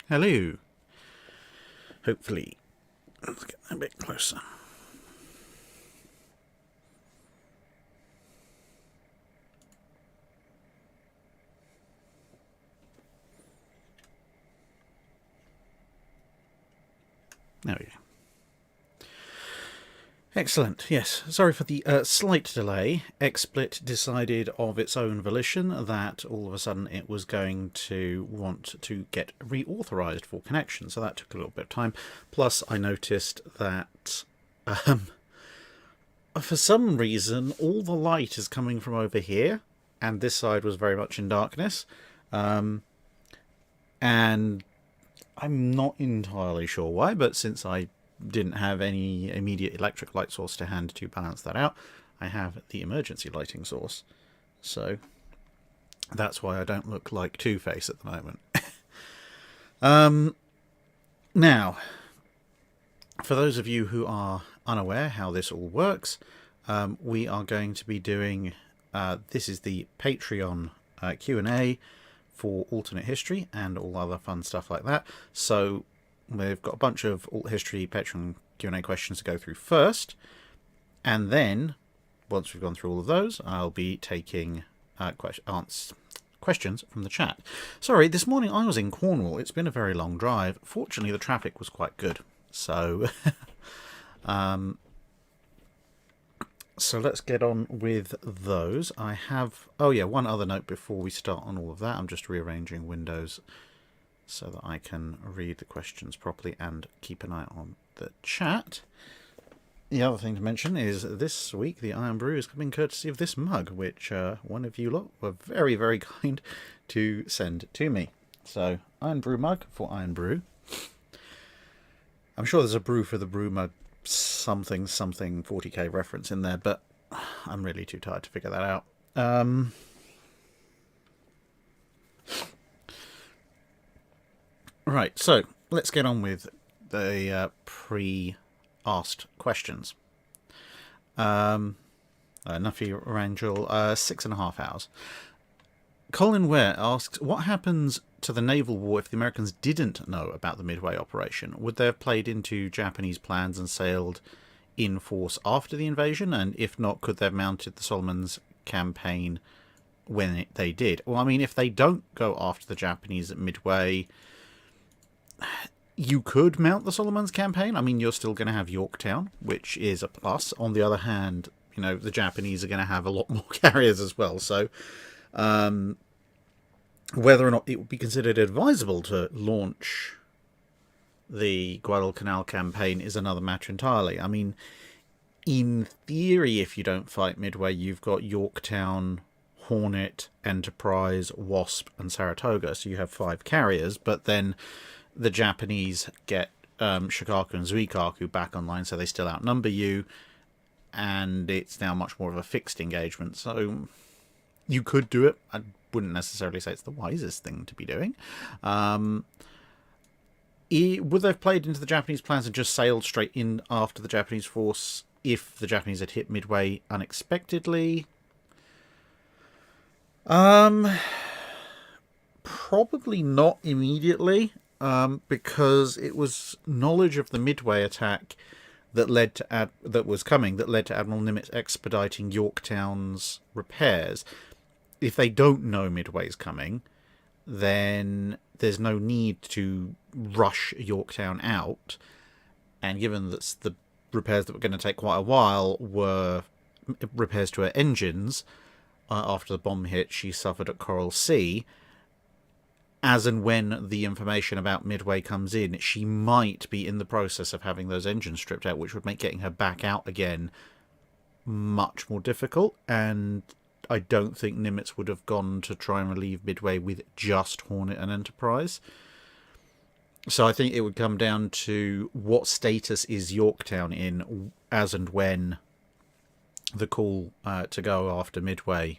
Hello. Hopefully. Let's get a bit closer. There we go. Excellent. Yes, sorry for the slight delay. XSplit decided of its own volition that all of a sudden it was going to want to get reauthorized for connection, so that took a little bit of time. Plus, I noticed that for some reason all the light is coming from over here, and this side was very much in darkness. And I'm not entirely sure why, but since I didn't have any immediate electric light source to hand to balance that out, I have the emergency lighting source. So that's why I don't look like Two-Face at the moment. Now, for those of you who are unaware how this all works, we are going to be doing, this is the Patreon Q&A for alternate history and all other fun stuff like that. So we've got a bunch of alt history Patreon Q&A questions to go through first, and then once we've gone through all of those, I'll be taking questions from the chat. Sorry, this morning I was in Cornwall. It's been a very long drive. Fortunately, the traffic was quite good. So, so let's get on with those. I have, oh yeah, one other note before we start on all of that. I'm just rearranging windows so that I can read the questions properly and keep an eye on the chat. The other thing to mention is this week the Iron Brew is coming courtesy of this mug, which one of you lot were very, very kind to send to me. So, Iron Brew mug for Iron Brew. I'm sure there's a brew for the brew mug something 40k reference in there, but I'm really too tired to figure that out. Right, so let's get on with the pre-asked questions. Nuffy Rangel, 6.5 hours. Colin Ware asks, what happens to the naval war if the Americans didn't know about the Midway operation? Would they have played into Japanese plans and sailed in force after the invasion? And if not, could they have mounted the Solomons campaign when they did? Well, I mean, if they don't go after the Japanese at Midway, you could mount the Solomons campaign. I mean, you're still going to have Yorktown, which is a plus. On the other hand, you know, the Japanese are going to have a lot more carriers as well. So, whether or not it would be considered advisable to launch the Guadalcanal campaign is another matter entirely. I mean, in theory, if you don't fight Midway, you've got Yorktown, Hornet, Enterprise, Wasp, and Saratoga. So you have 5 carriers, but then the Japanese get Shikaku and Zuikaku back online, so they still outnumber you, and it's now much more of a fixed engagement. So you could do it. I wouldn't necessarily say it's the wisest thing to be doing. Would they have played into the Japanese plans and just sailed straight in after the Japanese force if the Japanese had hit Midway unexpectedly? Probably not immediately. Because it was knowledge of the Midway attack that led to Admiral Nimitz expediting Yorktown's repairs. If they don't know Midway's coming, then there's no need to rush Yorktown out. And given that the repairs that were going to take quite a while were repairs to her engines, after the bomb hit she suffered at Coral Sea, as and when the information about Midway comes in, she might be in the process of having those engines stripped out, which would make getting her back out again much more difficult. And I don't think Nimitz would have gone to try and relieve Midway with just Hornet and Enterprise. So I think it would come down to what status is Yorktown in as and when the call to go after Midway,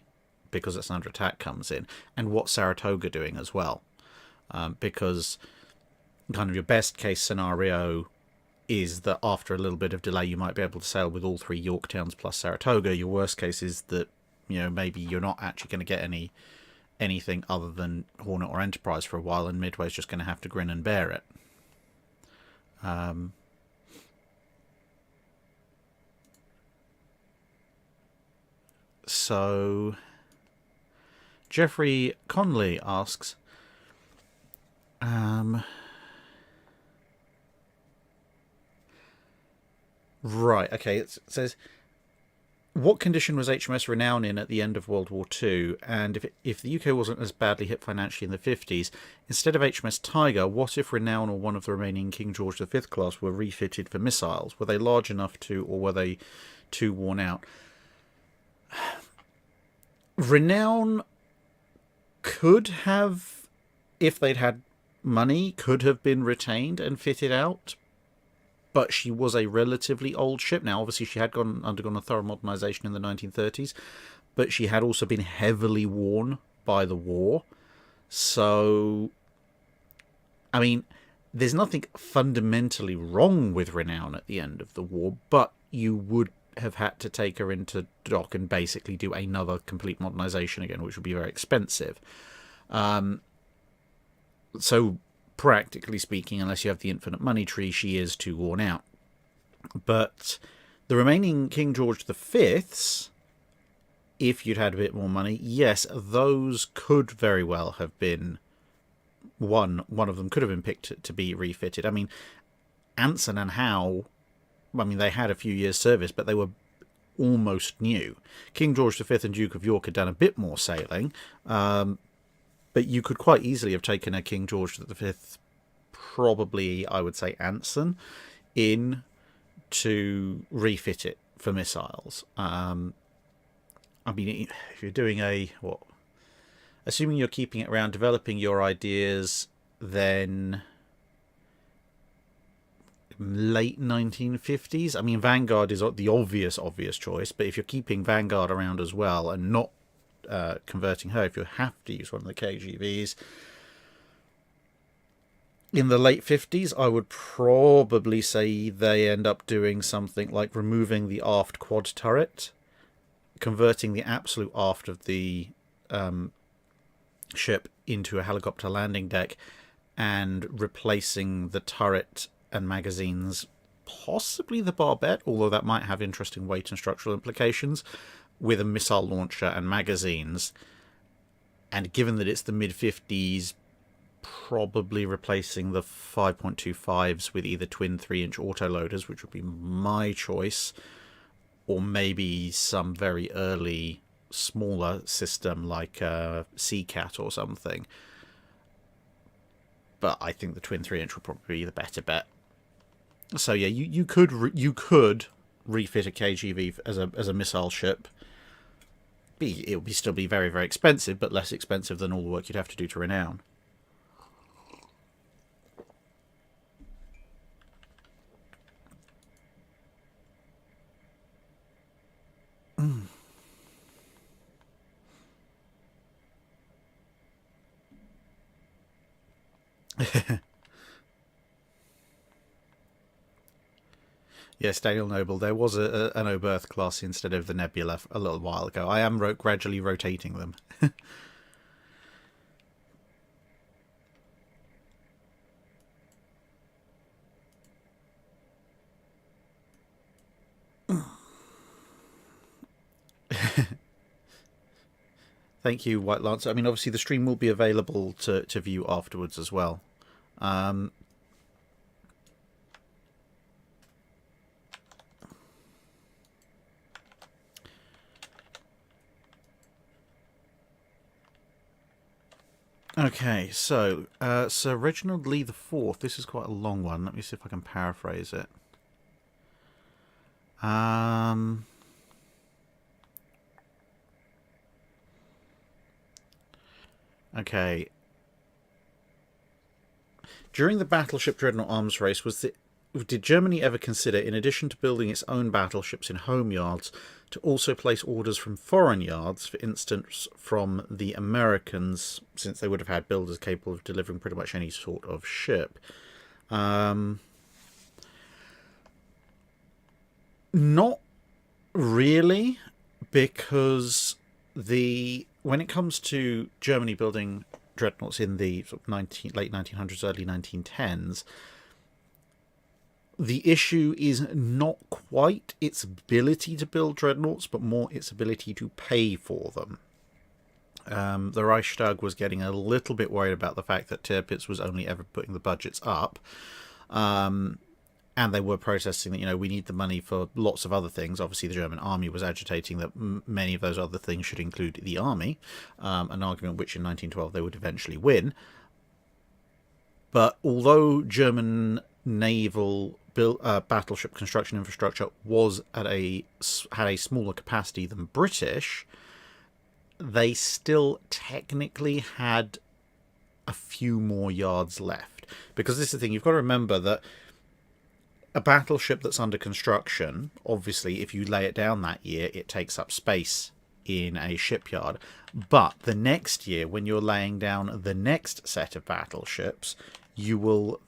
because it's under attack, comes in, and what Saratoga doing as well. Because kind of your best case scenario is that after a little bit of delay you might be able to sail with all 3 Yorktowns plus Saratoga. Your worst case is that, you know, maybe you're not actually going to get any anything other than Hornet or Enterprise for a while, and Midway's just going to have to grin and bear it. So Jeffrey Conley asks, right, okay, it says, what condition was HMS Renown in at the end of World War II? And if the UK wasn't as badly hit financially in the 50s, instead of HMS Tiger, what if Renown or one of the remaining King George V class were refitted for missiles? Were they large enough to, or were they too worn out? Renown could have, if they'd had money, could have been retained and fitted out, but she was a relatively old ship. Now, obviously, she had undergone a thorough modernization in the 1930s, but she had also been heavily worn by the war. So, I mean, there's nothing fundamentally wrong with Renown at the end of the war, but you would have had to take her into dock and basically do another complete modernization again, which would be very expensive. So, practically speaking, unless you have the infinite money tree, she is too worn out. But the remaining King George V's, if you'd had a bit more money, yes, those could very well have been one of them could have been picked to be refitted. I mean, Anson and Howe, I mean, they had a few years service, but they were almost new. King George V and Duke of York had done a bit more sailing, but you could quite easily have taken a King George V, probably, I would say, Anson, in to refit it for missiles. I mean, if you're doing assuming you're keeping it around, developing your ideas, then late 1950s. I mean, Vanguard is the obvious choice, but if you're keeping Vanguard around as well and not converting her, if you have to use one of the KGVs, in the late 50s, I would probably say they end up doing something like removing the aft quad turret, converting the absolute aft of the ship into a helicopter landing deck, and replacing the turret and magazines, possibly the barbette, although that might have interesting weight and structural implications, with a missile launcher and magazines. And given that it's the mid-50s, probably replacing the 5.25s with either twin 3-inch autoloaders, which would be my choice, or maybe some very early smaller system like Seacat or something. But I think the twin 3-inch would probably be the better bet. So yeah, you could refit a KGV as a missile ship. It would still be very, very expensive, but less expensive than all the work you'd have to do to Renown. Yes, Daniel Noble, there was an Oberth class instead of the Nebula a little while ago. I am gradually rotating them. Thank you, White Lancer. I mean, obviously the stream will be available to view afterwards as well. Okay, so Sir Reginald Lee IV. This is quite a long one. Let me see if I can paraphrase it. Okay. During the Battleship Dreadnought arms race, did Germany ever consider, in addition to building its own battleships in home yards, to also place orders from foreign yards, for instance from the Americans, since they would have had builders capable of delivering pretty much any sort of ship? Not really, because the when it comes to Germany building dreadnoughts in the sort of late 1900s, early 1910s, the issue is not quite its ability to build dreadnoughts, but more its ability to pay for them. The Reichstag was getting a little bit worried about the fact that Tirpitz was only ever putting the budgets up. And they were protesting that, we need the money for lots of other things. Obviously, the German army was agitating that many of those other things should include the army, an argument which in 1912 they would eventually win. But although German naval battleship construction infrastructure had a smaller capacity than British, they still technically had a few more yards left. Because this is the thing, you've got to remember that a battleship that's under construction, obviously, if you lay it down that year, it takes up space in a shipyard. But the next year, when you're laying down the next set of battleships, you will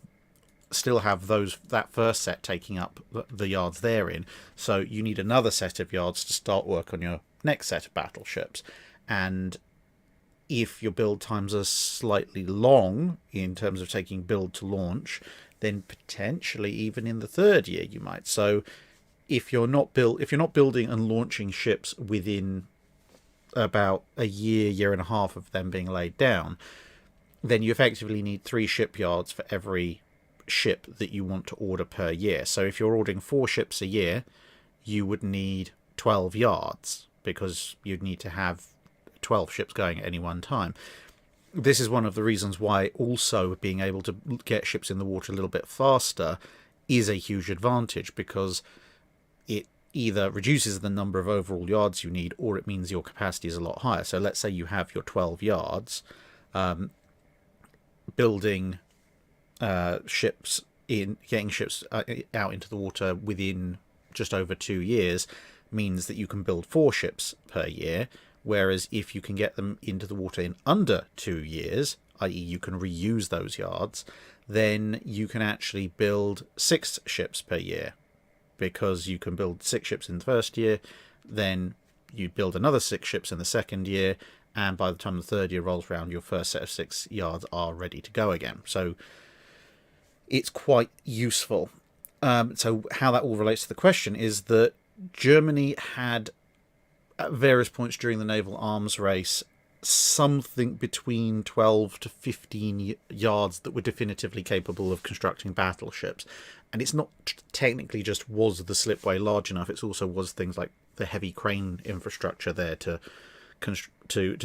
still have that first set taking up the yards they're in. So you need another set of yards to start work on your next set of battleships. And if your build times are slightly long in terms of taking build to launch, then potentially even in the third year you might. So if you're not building and launching ships within about a year and a half of them being laid down, then you effectively need 3 shipyards for every ship that you want to order per year. So if you're ordering 4 ships a year, you would need 12 yards, because you'd need to have 12 ships going at any one time. This is one of the reasons why also being able to get ships in the water a little bit faster is a huge advantage, because it either reduces the number of overall yards you need, or it means your capacity is a lot higher. So let's say you have your 12 yards, building ships, getting ships out into the water within just over 2 years means that you can build 4 ships per year. Whereas if you can get them into the water in under 2 years, i.e. you can reuse those yards, then you can actually build 6 ships per year, because you can build 6 ships in the first year, then you build another 6 ships in the second year, and by the time the third year rolls around, your first set of 6 yards are ready to go again. So it's quite useful. So how that all relates to the question is that Germany had, at various points during the naval arms race, something between 12 to 15 yards that were definitively capable of constructing battleships. And it's not technically just was the slipway large enough, it's also was things like the heavy crane infrastructure there to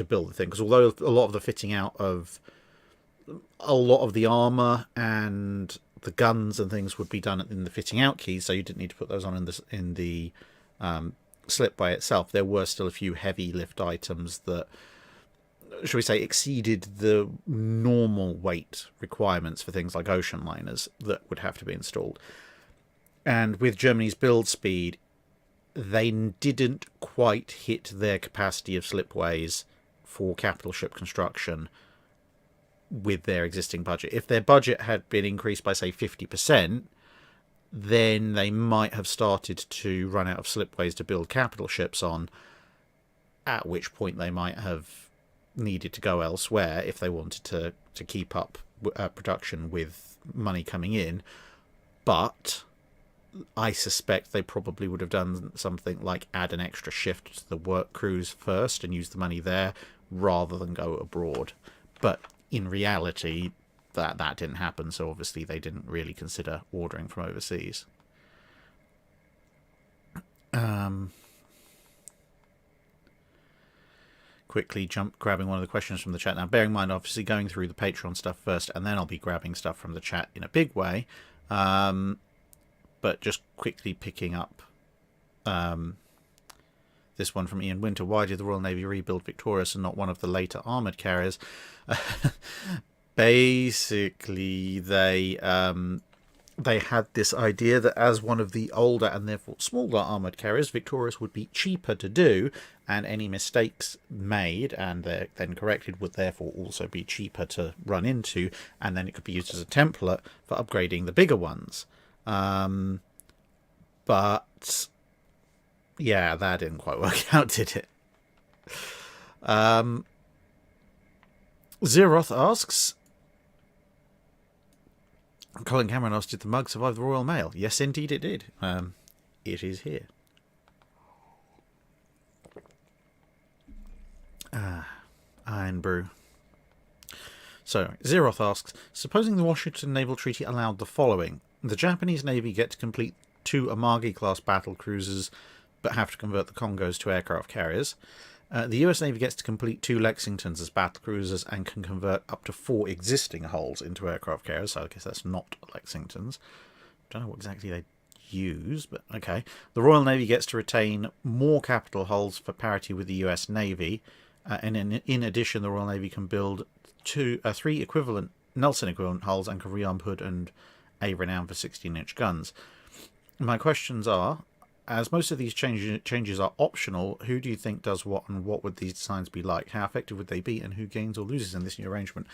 build the thing. Because although a lot of the fitting out of a lot of the armour and the guns and things would be done in the fitting out keys, so you didn't need to put those on in the slipway itself, there were still a few heavy lift items that, shall we say, exceeded the normal weight requirements for things like ocean liners that would have to be installed. And with Germany's build speed, they didn't quite hit their capacity of slipways for capital ship construction with their existing budget. If their budget had been increased by, say, 50%, then they might have started to run out of slipways to build capital ships on, at which point they might have needed to go elsewhere if they wanted to keep up production with money coming in. But I suspect they probably would have done something like add an extra shift to the work crews first and use the money there rather than go abroad. But in reality, that didn't happen, so obviously they didn't really consider ordering from overseas. Quickly grabbing one of the questions from the chat now. Bearing in mind, obviously, going through the Patreon stuff first, and then I'll be grabbing stuff from the chat in a big way. But just quickly picking up this one from Ian Winter. Why did the Royal Navy rebuild Victorious and not one of the later armoured carriers? Basically, they had this idea that as one of the older and therefore smaller armoured carriers, Victorious would be cheaper to do, and any mistakes made and then corrected would therefore also be cheaper to run into, and then it could be used as a template for upgrading the bigger ones. But yeah, that didn't quite work out, did it? Zeroth asks, Colin Cameron asked, did the mug survive the Royal Mail? Yes, indeed it did. It is here. Iron Brew. So, Zeroth asks, supposing the Washington Naval Treaty allowed the following. The Japanese Navy get to complete 2 Amagi-class battle cruisers, but have to convert the Congos to aircraft carriers. The US Navy gets to complete 2 Lexingtons as battle cruisers and can convert up to 4 existing hulls into aircraft carriers, so I guess that's not Lexingtons. Don't know what exactly they use, but okay. The Royal Navy gets to retain more capital hulls for parity with the US Navy, and in addition, the Royal Navy can build 3 equivalent Nelson equivalent hulls and can rearm Hood and a Renown for 16-inch guns. My questions are, as most of these changes are optional, who do you think does what, and what would these designs be like? How effective would they be, and who gains or loses in this new arrangement?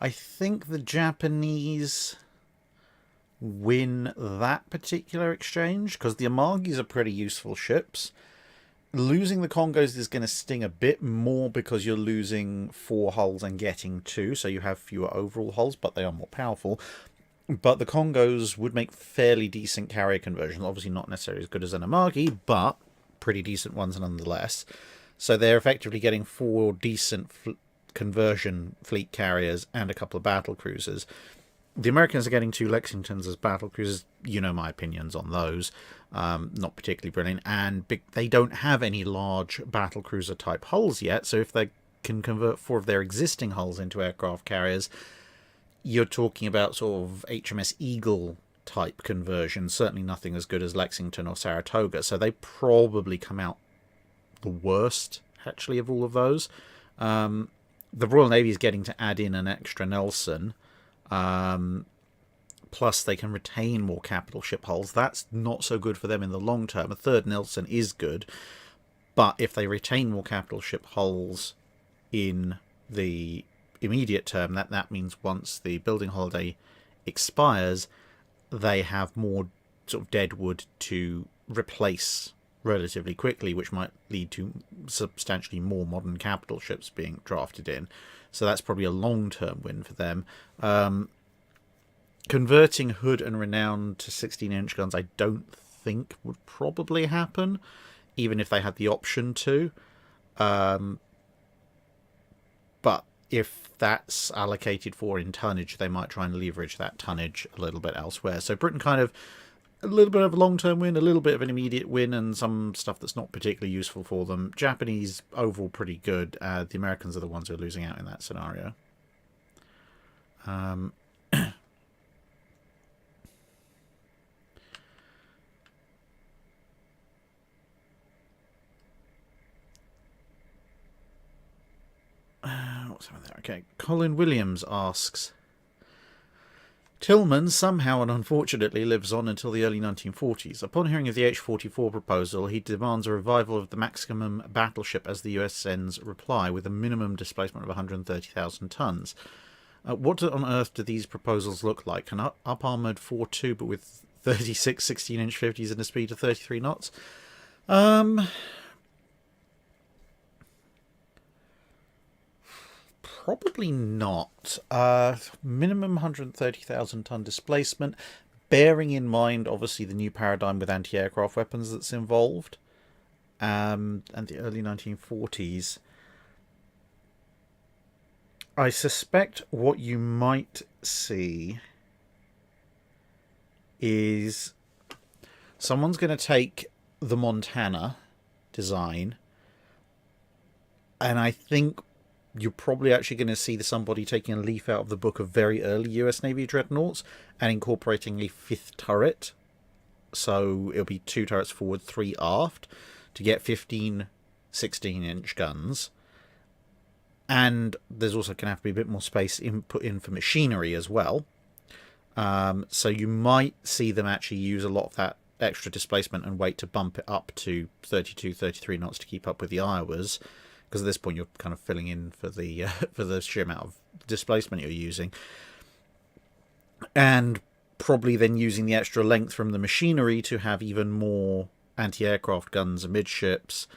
I think the Japanese win that particular exchange, because the Amagis are pretty useful ships. Losing the Congos is going to sting a bit more because you're losing 4 hulls and getting 2, so you have fewer overall hulls, but they are more powerful. But the Congos would make fairly decent carrier conversions. Obviously not necessarily as good as an Amagi, but pretty decent ones nonetheless. So they're effectively getting 4 decent conversion fleet carriers and a couple of battle cruisers. The Americans are getting 2 Lexingtons as battle cruisers. You know my opinions on those. Not particularly brilliant. And they don't have any large battle cruiser type hulls yet. So if they can convert 4 of their existing hulls into aircraft carriers, you're talking about sort of HMS Eagle type conversion. Certainly nothing as good as Lexington or Saratoga. So they probably come out the worst, actually, of all of those. The Royal Navy is getting to add in an extra Nelson. Plus they can retain more capital ship hulls. That's not so good for them in the long term. A 3rd Nelson is good, but if they retain more capital ship hulls in the immediate term, that means once the building holiday expires, they have more sort of dead wood to replace relatively quickly, which might lead to substantially more modern capital ships being drafted in. So that's probably a long-term win for them. Converting Hood and Renown to 16-inch guns I don't think would probably happen, even if they had the option to. But if that's allocated for in tonnage, they might try and leverage that tonnage a little bit elsewhere. So Britain kind of a little bit of a long-term win, a little bit of an immediate win, and some stuff that's not particularly useful for them. Japanese overall pretty good. The Americans are the ones who are losing out in that scenario. What's over there? Okay, Colin Williams asks, Tillman somehow and unfortunately lives on until the early 1940s. Upon hearing of the H-44 proposal, he demands a revival of the maximum battleship as the US sends reply, with a minimum displacement of 130,000 tons. What on earth do these proposals look like? An up-armoured 4.2 but with 36 16-inch 50s and a speed of 33 knots? Probably not. Minimum 130,000 ton displacement, bearing in mind obviously the new paradigm with anti-aircraft weapons that's involved, and the early 1940s. I suspect what you might see is someone's going to take the Montana design, and I think you're probably actually going to see somebody taking a leaf out of the book of very early US Navy dreadnoughts and incorporating a 5th turret. So it'll be 2 turrets forward, 3 aft, to get 15 16-inch guns. And there's also going to have to be a bit more space put in for machinery as well. So you might see them actually use a lot of that extra displacement and wait to bump it up to 32, 33 knots to keep up with the Iowas, because at this point you're kind of filling in for the for the sheer amount of displacement you're using, and probably then using the extra length from the machinery to have even more anti-aircraft guns amidships.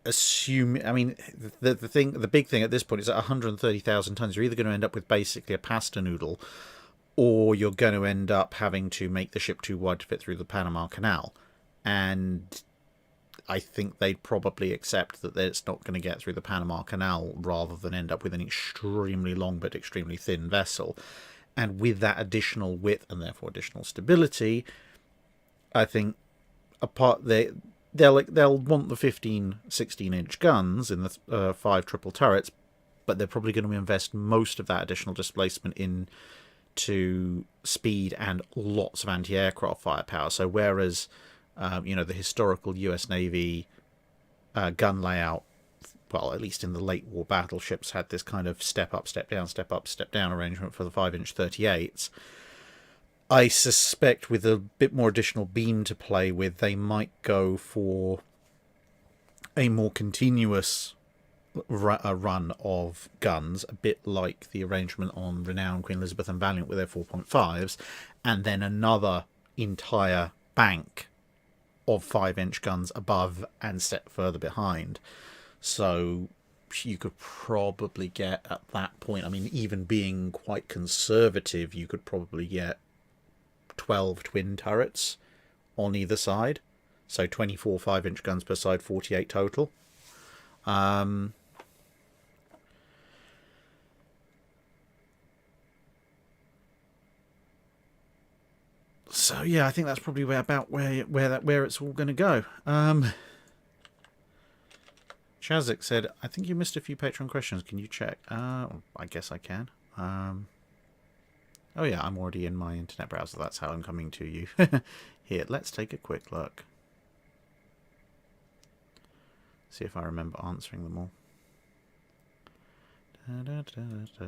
I mean, the big thing at this point is at 130,000 tons, you're either going to end up with basically a pasta noodle, or you're going to end up having to make the ship too wide to fit through the Panama Canal. And I think they'd probably accept that it's not going to get through the Panama Canal rather than end up with an extremely long but extremely thin vessel. And with that additional width and therefore additional stability, I think they'll want the 15, 16-inch guns in the 5 triple turrets, but they're probably going to invest most of that additional displacement into speed and lots of anti-aircraft firepower. So whereas the historical US Navy gun layout, well, at least in the late war battleships, had this kind of step up, step down, step up, step down arrangement for the 5-inch 38s. I suspect with a bit more additional beam to play with, they might go for a more continuous run of guns, a bit like the arrangement on Renown, Queen Elizabeth and Valiant with their 4.5s, and then another entire bank of 5-inch guns above and set further behind. So you could probably get at that point, I mean, even being quite conservative, you could probably get 12 twin turrets on either side. So 24 5-inch guns per side, 48 total. So yeah, I think that's probably where it's all going to go. Chazik said, I think you missed a few Patreon questions. Can you check? I guess I can. Oh yeah, I'm already in my internet browser. That's how I'm coming to you. Here, let's take a quick look. See if I remember answering them all. Da, da, da, da.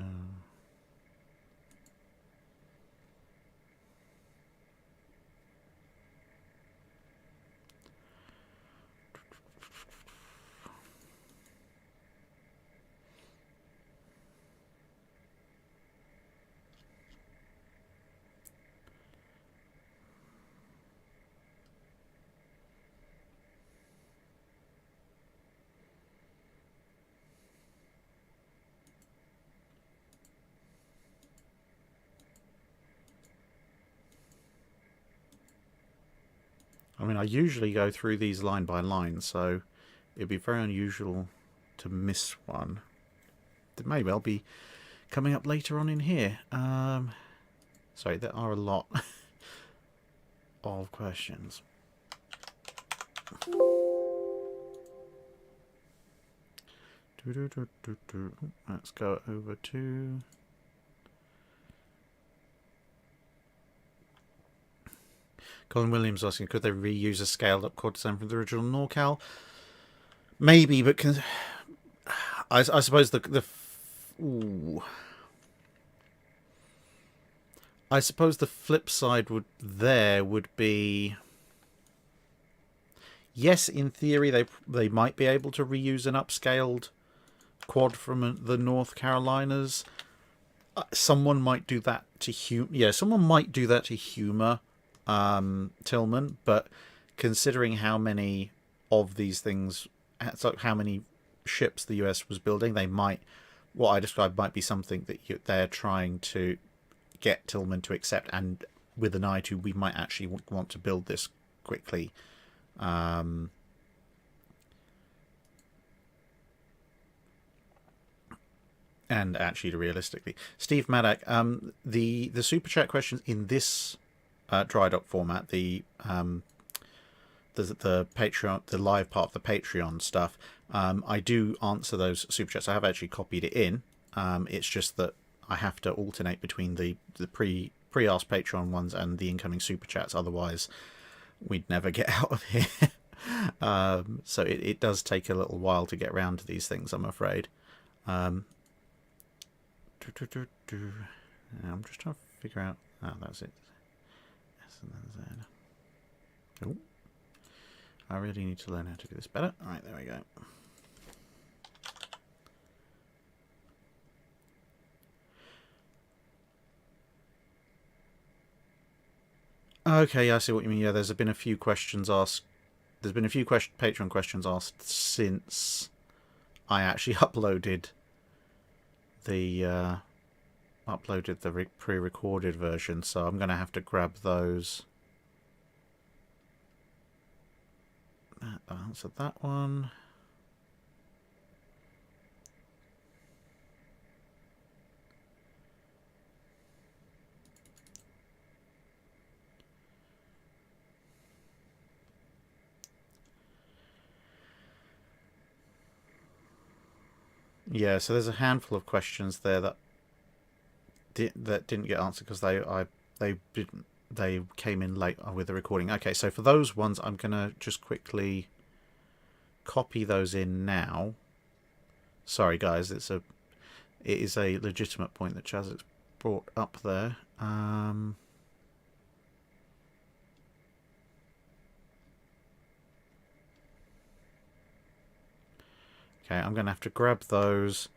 I mean, I usually go through these line by line, so it'd be very unusual to miss one. It may well be coming up later on in here. Sorry, there are a lot of questions. Let's go over to... Colin Williams asking, could they reuse a scaled-up quad design from the original Norcal? Maybe, but I suppose I suppose the flip side would be, yes, in theory they might be able to reuse an upscaled quad from the North Carolinas. Someone might do that to humor Tillman, but considering how many of these things, how many ships the US was building, what I described might be something that they're trying to get Tillman to accept, and with an eye to, we might actually want to build this quickly. And actually realistically, Steve Maddock, the super chat questions in this Drydock format, the Patreon, the live part of the Patreon stuff, I do answer those super chats. I have actually copied it in. It's just that I have to alternate between the pre-asked Patreon ones and the incoming super chats. Otherwise, we'd never get out of here. So it does take a little while to get around to these things, I'm afraid. I'm just trying to figure out Oh, that's it. S and then Z. Oh. I really need to learn how to do this better. Alright, there we go. Okay, I see what you mean. Yeah, there's been a few questions asked. There's been a few Patreon questions asked since I actually uploaded the pre-recorded version, so I'm going to have to grab those. That answered that one. Yeah, so there's a handful of questions there that didn't get answered because they came in late with the recording. Okay, so for those ones, I'm gonna just quickly copy those in now. Sorry, guys, it is a legitimate point that Chaz has brought up there. Okay, I'm going to have to grab those.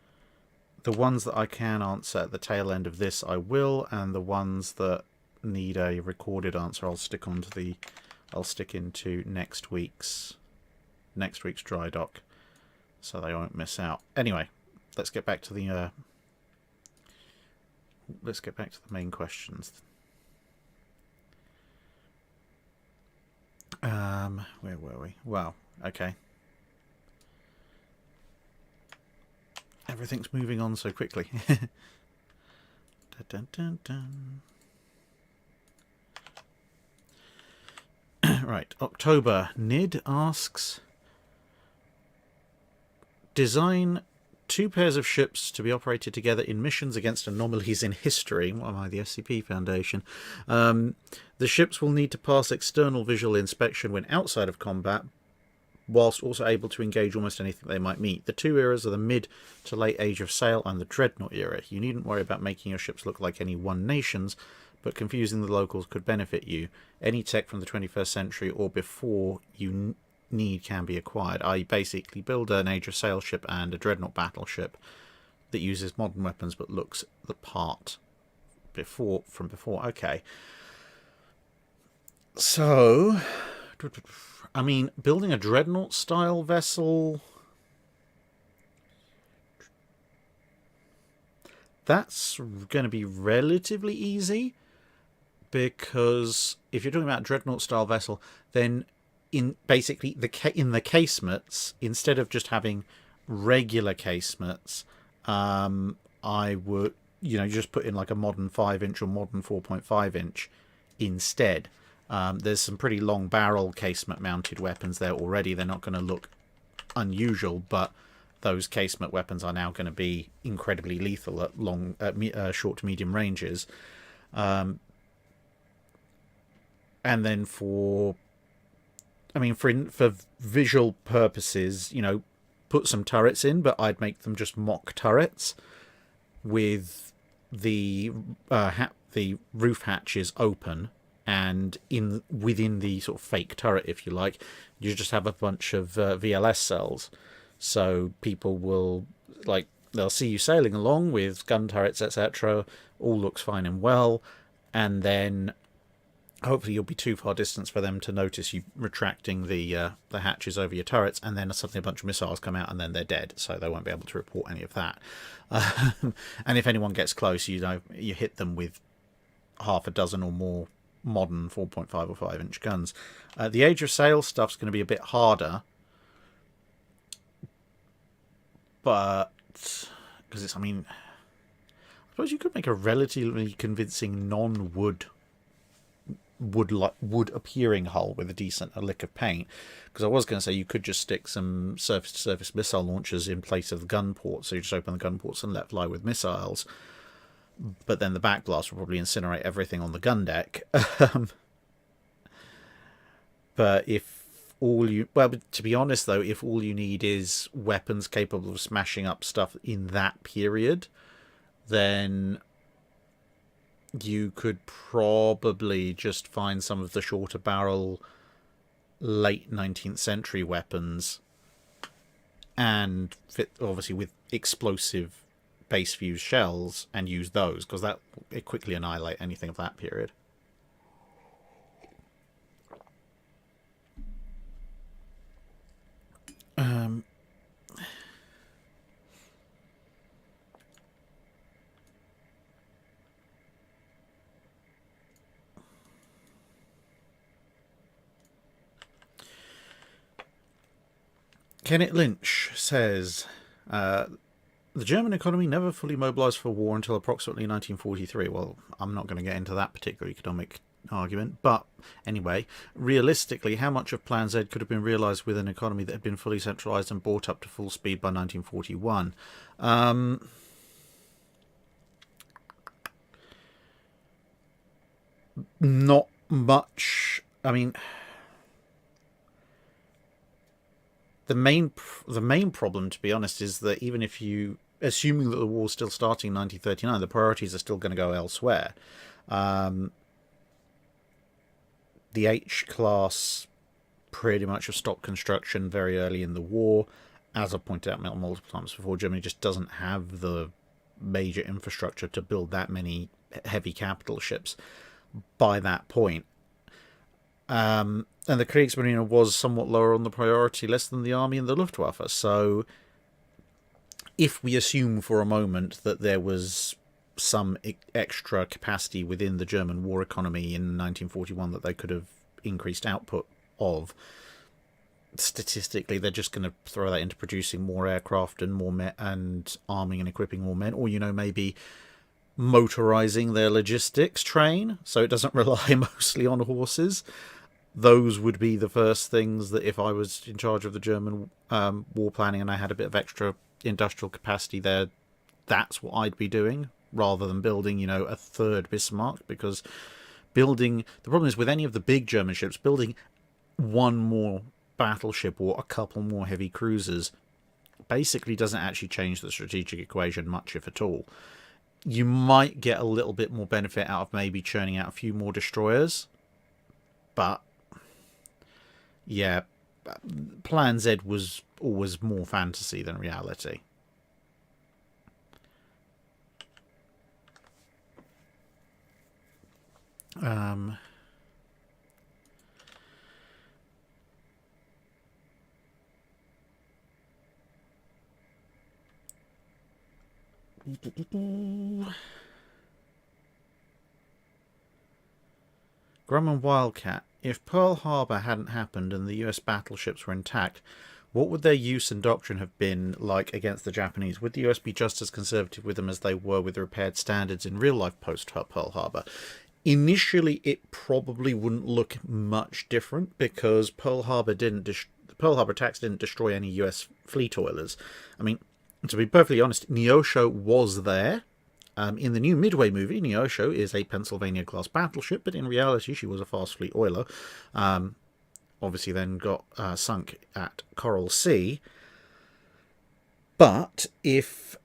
The ones that I can answer at the tail end of this, I will, and the ones that need a recorded answer, I'll stick into next week's Drydock, so they won't miss out. Anyway, let's get back to the main questions. Where were we? Wow. Okay. Everything's moving on so quickly. Dun, dun, dun, dun. Right, October. Nid asks, design 2 pairs of ships to be operated together in missions against anomalies in history. What am I, the SCP Foundation? The ships will need to pass external visual inspection when outside of combat, whilst also able to engage almost anything they might meet. The 2 eras are the mid to late Age of Sail and the Dreadnought era. You needn't worry about making your ships look like any one nation's, but confusing the locals could benefit you. Any tech from the 21st century or before you need can be acquired. I basically build an Age of Sail ship and a Dreadnought battleship that uses modern weapons but looks the part from before. Okay. So, I mean, building a Dreadnought-style vessel, that's going to be relatively easy, because if you're talking about a Dreadnought-style vessel, then in basically in the casemates, instead of just having regular casemates, I would, just put in like a modern 5-inch or modern 4.5-inch instead. There's some pretty long barrel casement mounted weapons there already. They're not going to look unusual, but those casement weapons are now going to be incredibly lethal at short to medium ranges. And then for visual purposes, put some turrets in, but I'd make them just mock turrets with the roof hatches open. And within the sort of fake turret, if you like, you just have a bunch of VLS cells. So people will, they'll see you sailing along with gun turrets, etc. All looks fine and well. And then hopefully you'll be too far distance for them to notice you retracting the hatches over your turrets. And then suddenly a bunch of missiles come out and then they're dead. So they won't be able to report any of that. And if anyone gets close, you hit them with half a dozen or more modern 4.5 or 5-inch guns. The Age of Sail stuff's going to be a bit harder, but because I suppose you could make a relatively convincing non-wood appearing hull with a lick of paint. Because I was going to say you could just stick some surface-to-surface missile launchers in place of the gun ports, so you just open the gun ports and let fly with missiles. But then the backblast will probably incinerate everything on the gun deck. But to be honest though, if all you need is weapons capable of smashing up stuff in that period, then you could probably just find some of the shorter barrel late 19th century weapons and fit, obviously, with explosive base fuse shells, and use those, because it quickly annihilate anything of that period. Kenneth Lynch says, the German economy never fully mobilised for war until approximately 1943. Well, I'm not going to get into that particular economic argument, but anyway, realistically, how much of Plan Z could have been realised with an economy that had been fully centralised and brought up to full speed by 1941? Not much. I mean, the main problem, to be honest, is that even if you, assuming that the war's still starting in 1939, the priorities are still going to go elsewhere. The H-class pretty much have stopped construction very early in the war. As I pointed out multiple times before, Germany just doesn't have the major infrastructure to build that many heavy capital ships by that point. And the Kriegsmarine was somewhat lower on the priority list than the Army and the Luftwaffe. So if we assume for a moment that there was some extra capacity within the German war economy in 1941 that they could have increased output of, statistically they're just going to throw that into producing more aircraft and more and arming and equipping more men, or maybe motorizing their logistics train so it doesn't rely mostly on horses. Those would be the first things that, if I was in charge of the German war planning and I had a bit of extra industrial capacity there, that's what I'd be doing, rather than building, a third Bismarck. Because the problem is with any of the big German ships, building one more battleship or a couple more heavy cruisers basically doesn't actually change the strategic equation much, if at all. You might get a little bit more benefit out of maybe churning out a few more destroyers, but yeah, Plan Z was always more fantasy than reality. Grumman Wildcat, if Pearl Harbor hadn't happened and the US battleships were intact, what would their use and doctrine have been like against the Japanese? Would the US be just as conservative with them as they were with repaired standards in real life post Pearl Harbor? Initially, it probably wouldn't look much different, because Pearl Harbor attacks didn't destroy any US fleet oilers. I mean, to be perfectly honest, Neosho was there. In the new Midway movie, Neosho is a Pennsylvania-class battleship, but in reality she was a fast fleet oiler. Obviously then got sunk at Coral Sea. But if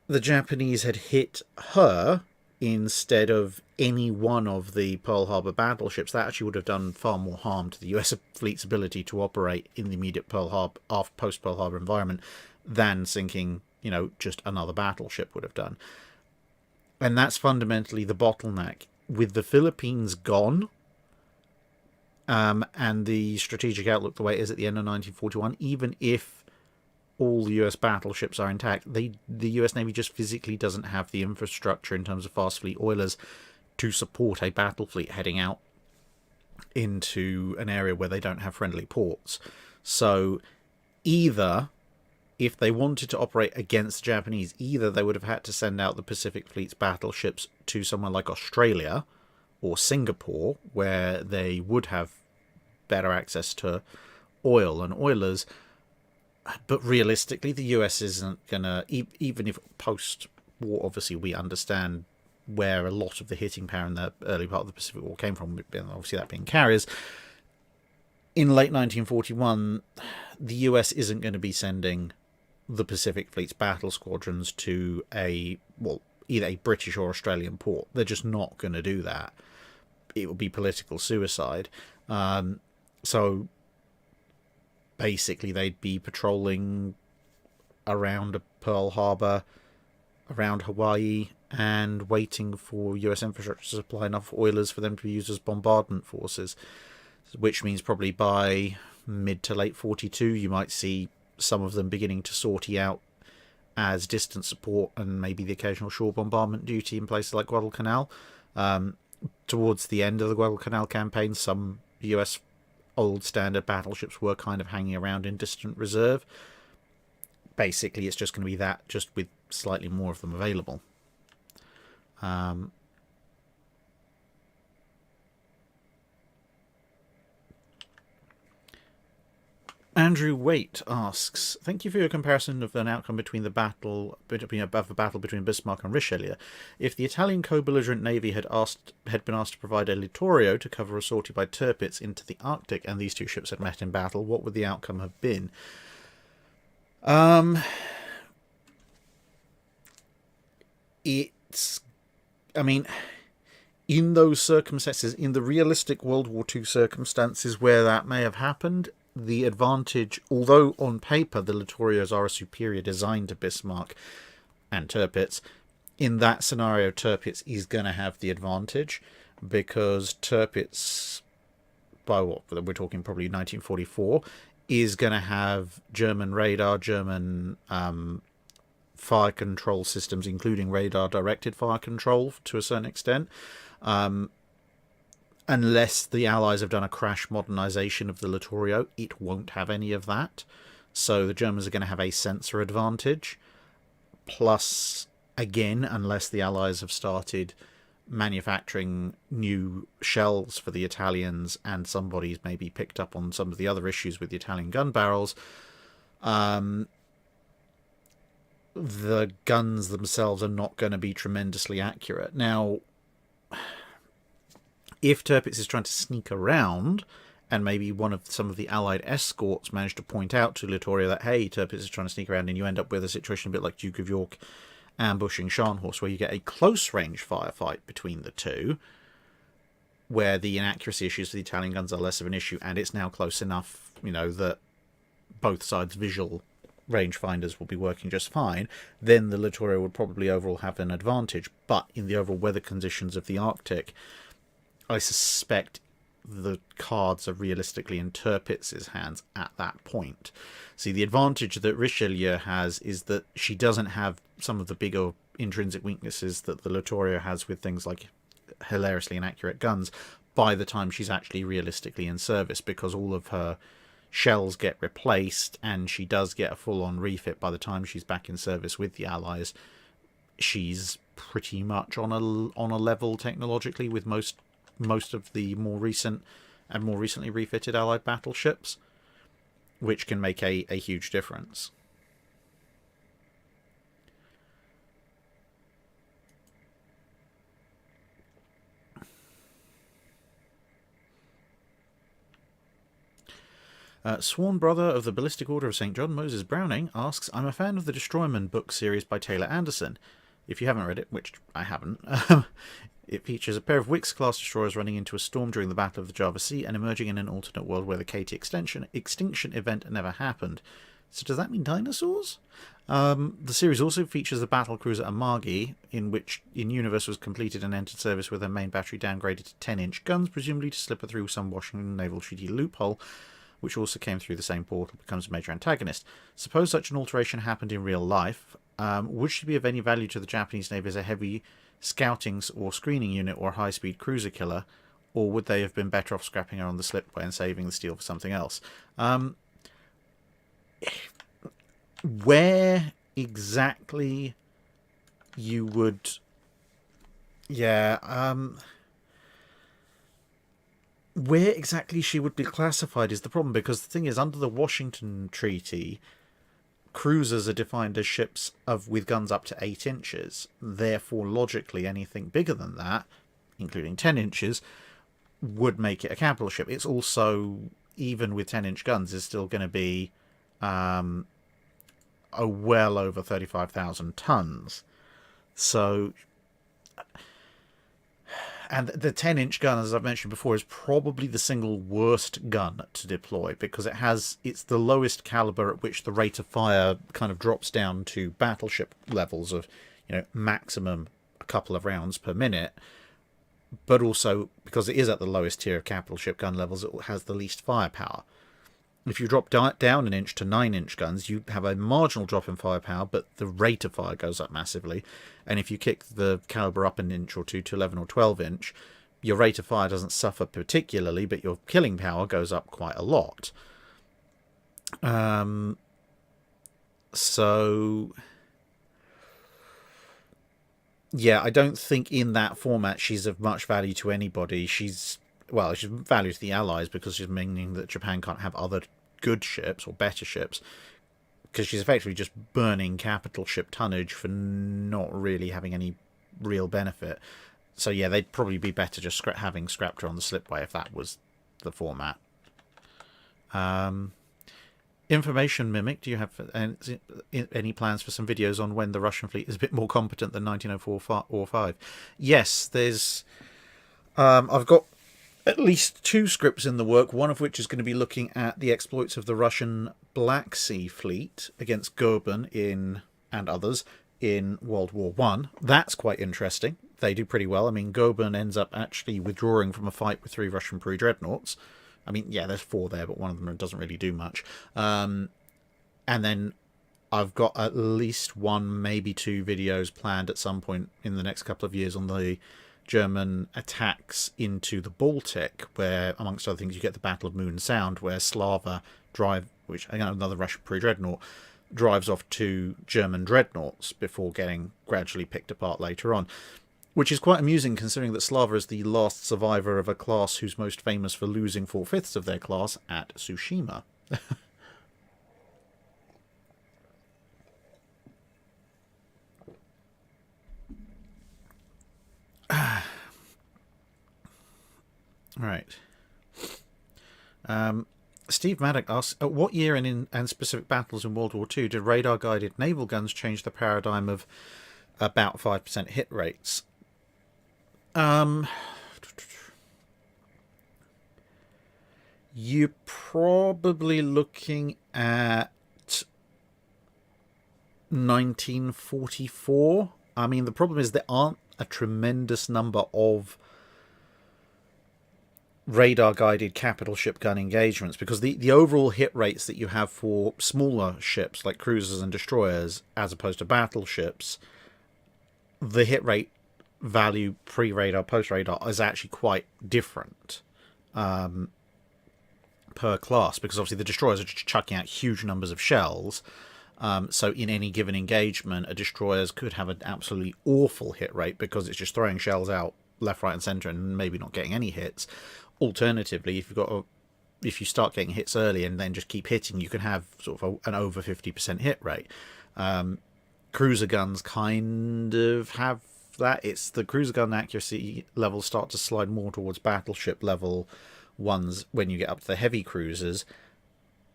the Japanese had hit her instead of any one of the Pearl Harbor battleships, that actually would have done far more harm to the US fleet's ability to operate in the immediate post-Pearl Harbor environment than sinking, just another battleship would have done. And that's fundamentally the bottleneck. With the Philippines gone, and the strategic outlook the way it is at the end of 1941, even if all the US battleships are intact, the US Navy just physically doesn't have the infrastructure in terms of fast fleet oilers to support a battle fleet heading out into an area where they don't have friendly ports. So either, if they wanted to operate against the Japanese, either they would have had to send out the Pacific Fleet's battleships to somewhere like Australia or Singapore, where they would have better access to oil and oilers. But realistically, the US isn't going to, even if post-war, obviously we understand where a lot of the hitting power in the early part of the Pacific War came from, obviously that being carriers. In late 1941, the US isn't going to be sending the Pacific Fleet's battle squadrons to either a British or Australian port. They're just not going to do that. It would be political suicide. So basically they'd be patrolling around Pearl Harbor, around Hawaii, and waiting for US infrastructure to supply enough oilers for them to be used as bombardment forces, which means probably by mid to late 42 you might see some of them beginning to sortie out as distant support and maybe the occasional shore bombardment duty in places like Guadalcanal. Towards the end of the Guadalcanal campaign, some US old standard battleships were kind of hanging around in distant reserve. Basically, it's just going to be that, just with slightly more of them available. Andrew Waite asks, thank you for your comparison of an outcome between a battle between Bismarck and Richelieu. If the Italian co-belligerent navy had been asked to provide a Littorio to cover a sortie by Tirpitz into the Arctic, and these two ships had met in battle, what would the outcome have been? In those circumstances, in the realistic World War II circumstances where that may have happened, the advantage, although on paper the Littorios are a superior design to Bismarck and Tirpitz, in that scenario Tirpitz is going to have the advantage, because Tirpitz, by what we're talking probably 1944, is going to have German radar, German fire control systems, including radar-directed fire control to a certain extent. Unless the Allies have done a crash modernization of the Littorio, it won't have any of that. So the Germans are going to have a sensor advantage. Plus, again, unless the Allies have started manufacturing new shells for the Italians and somebody's maybe picked up on some of the other issues with the Italian gun barrels, the guns themselves are not going to be tremendously accurate. Now, if Tirpitz is trying to sneak around, and maybe some of the Allied escorts manage to point out to Littorio that, hey, Tirpitz is trying to sneak around, and you end up with a situation a bit like Duke of York ambushing Scharnhorst, where you get a close-range firefight between the two, where the inaccuracy issues for the Italian guns are less of an issue, and it's now close enough, that both sides' visual rangefinders will be working just fine, then the Littorio would probably overall have an advantage. But in the overall weather conditions of the Arctic, I suspect the cards are realistically in Tirpitz's hands at that point. See, the advantage that Richelieu has is that she doesn't have some of the bigger intrinsic weaknesses that the Littorio has with things like hilariously inaccurate guns by the time she's actually realistically in service, because all of her shells get replaced and she does get a full-on refit by the time she's back in service with the Allies. She's pretty much on a level technologically with most of the more recent and more recently refitted Allied battleships, which can make a huge difference. Sworn brother of the Ballistic Order of St. John, Moses Browning, asks, I'm a fan of the Destroyman book series by Taylor Anderson. If you haven't read it, which I haven't, it features a pair of Wicks-class destroyers running into a storm during the Battle of the Java Sea and emerging in an alternate world where the KT extinction event never happened. So does that mean dinosaurs? The series also features the battle cruiser Amagi, in which in-universe was completed and entered service with her main battery downgraded to 10-inch guns, presumably to slip her through some Washington Naval Treaty loophole, which also came through the same portal, becomes a major antagonist. Suppose such an alteration happened in real life. Would she be of any value to the Japanese Navy as a heavy scouting or screening unit or a high-speed cruiser killer, or would they have been better off scrapping her on the slipway and saving the steel for something else? Where exactly you would... where exactly she would be classified is the problem, because the thing is, under the Washington Treaty, cruisers are defined as ships with guns up to 8 inches. Therefore, logically, anything bigger than that, including 10 inches, would make it a capital ship. It's also, even with 10-inch guns, is still going to be well over 35,000 tons. So, and the 10-inch gun, as I've mentioned before, is probably the single worst gun to deploy because it's the lowest caliber at which the rate of fire kind of drops down to battleship levels of, maximum a couple of rounds per minute. But also, because it is at the lowest tier of capital ship gun levels, it has the least firepower. If you drop down an inch to 9-inch guns, you have a marginal drop in firepower, but the rate of fire goes up massively. And if you kick the caliber up an inch or two to 11 or 12-inch, your rate of fire doesn't suffer particularly, but your killing power goes up quite a lot. So, yeah, I don't think in that format she's of much value to anybody. She's value to the Allies because she's meaning that Japan can't have other good ships or better ships, because she's effectively just burning capital ship tonnage for not really having any real benefit. So yeah, they'd probably be better just having scrapped her on the slipway if that was the format. Information Mimic, do you have any plans for some videos on when the Russian fleet is a bit more competent than 1904 or 5? Yes, there's... I've got at least 2 scripts in the work, one of which is going to be looking at the exploits of the Russian Black Sea Fleet against Goeben and others in World War One. That's quite interesting. They do pretty well. I mean, Goeben ends up actually withdrawing from a fight with 3 Russian pre-dreadnoughts. I mean, yeah, there's 4 there, but one of them doesn't really do much. And then I've got at least 1, maybe 2 videos planned at some point in the next couple of years on the German attacks into the Baltic, where, amongst other things, you get the Battle of Moon Sound, where Slava which again another Russian pre-dreadnought, drives off 2 German dreadnoughts before getting gradually picked apart later on. Which is quite amusing considering that Slava is the last survivor of a class who's most famous for losing 4/5 of their class at Tsushima. Right. Steve Maddock asks, at what year and specific battles in World War II did radar-guided naval guns change the paradigm of about 5% hit rates? You're probably looking at 1944. I mean, the problem is there aren't a tremendous number of radar-guided capital ship gun engagements, because the overall hit rates that you have for smaller ships like cruisers and destroyers as opposed to battleships, the hit rate value pre-radar, post-radar is actually quite different per class, because obviously the destroyers are just chucking out huge numbers of shells. So in any given engagement, a destroyer could have an absolutely awful hit rate because it's just throwing shells out left, right, and centre and maybe not getting any hits. Alternatively, if you start getting hits early and then just keep hitting, you can have sort of an over 50% hit rate. Cruiser guns kind of have that. It's the cruiser gun accuracy levels start to slide more towards battleship level ones when you get up to the heavy cruisers.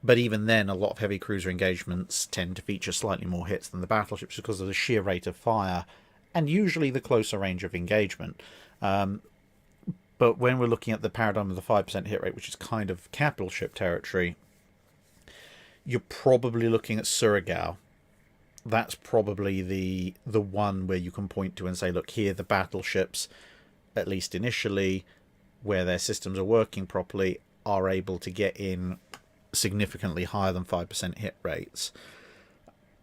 But even then, a lot of heavy cruiser engagements tend to feature slightly more hits than the battleships because of the sheer rate of fire and usually the closer range of engagement. But when we're looking at the paradigm of the 5% hit rate, which is kind of capital ship territory, you're probably looking at Surigao. That's probably the one where you can point to and say, look, here the battleships, at least initially, where their systems are working properly, are able to get in significantly higher than 5% hit rates.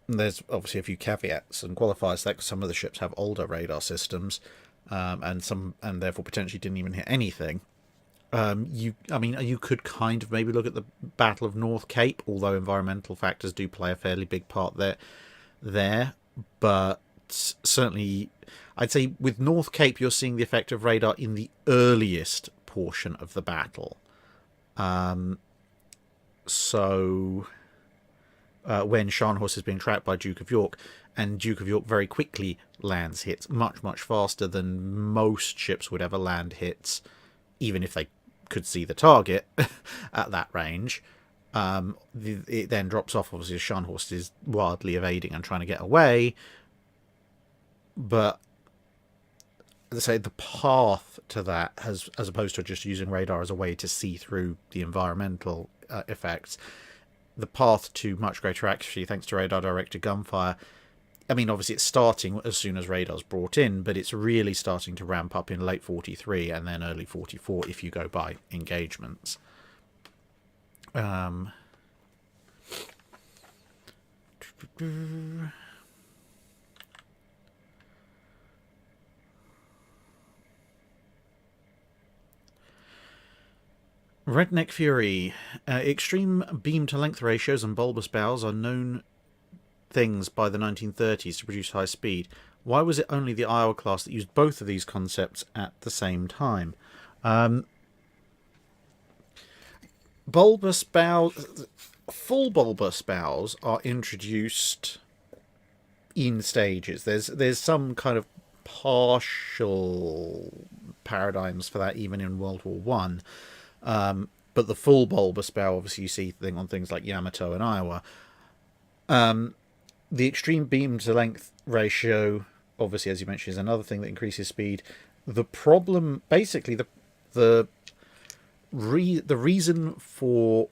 And there's obviously a few caveats and qualifiers there, because some of the ships have older radar systems, and therefore potentially didn't even hit anything. You could kind of maybe look at the Battle of North Cape, although environmental factors do play a fairly big part there. But certainly, I'd say with North Cape, you're seeing the effect of radar in the earliest portion of the battle. When Scharnhorst is being tracked by Duke of York, and Duke of York very quickly lands hits, much, much faster than most ships would ever land hits, even if they could see the target at that range. It then drops off, obviously, as Scharnhorst is wildly evading and trying to get away. But as I say, the path to that has, as opposed to just using radar as a way to see through the environmental effects, the path to much greater accuracy thanks to radar directed gunfire. I mean, obviously it's starting as soon as radar's brought in, but it's really starting to ramp up in late 43 and then early 44 if you go by engagements. Redneck Fury. Extreme beam-to-length ratios and bulbous bows are known things by the 1930s to produce high speed. Why was it only the Iowa class that used both of these concepts at the same time? Bulbous bows... Full bulbous bows are introduced in stages. There's some kind of partial paradigms for that even in World War One. But the full bulbous bow, obviously, you see on things like Yamato and Iowa. The extreme beam to length ratio, obviously, as you mentioned, is another thing that increases speed. The problem, basically, the reason for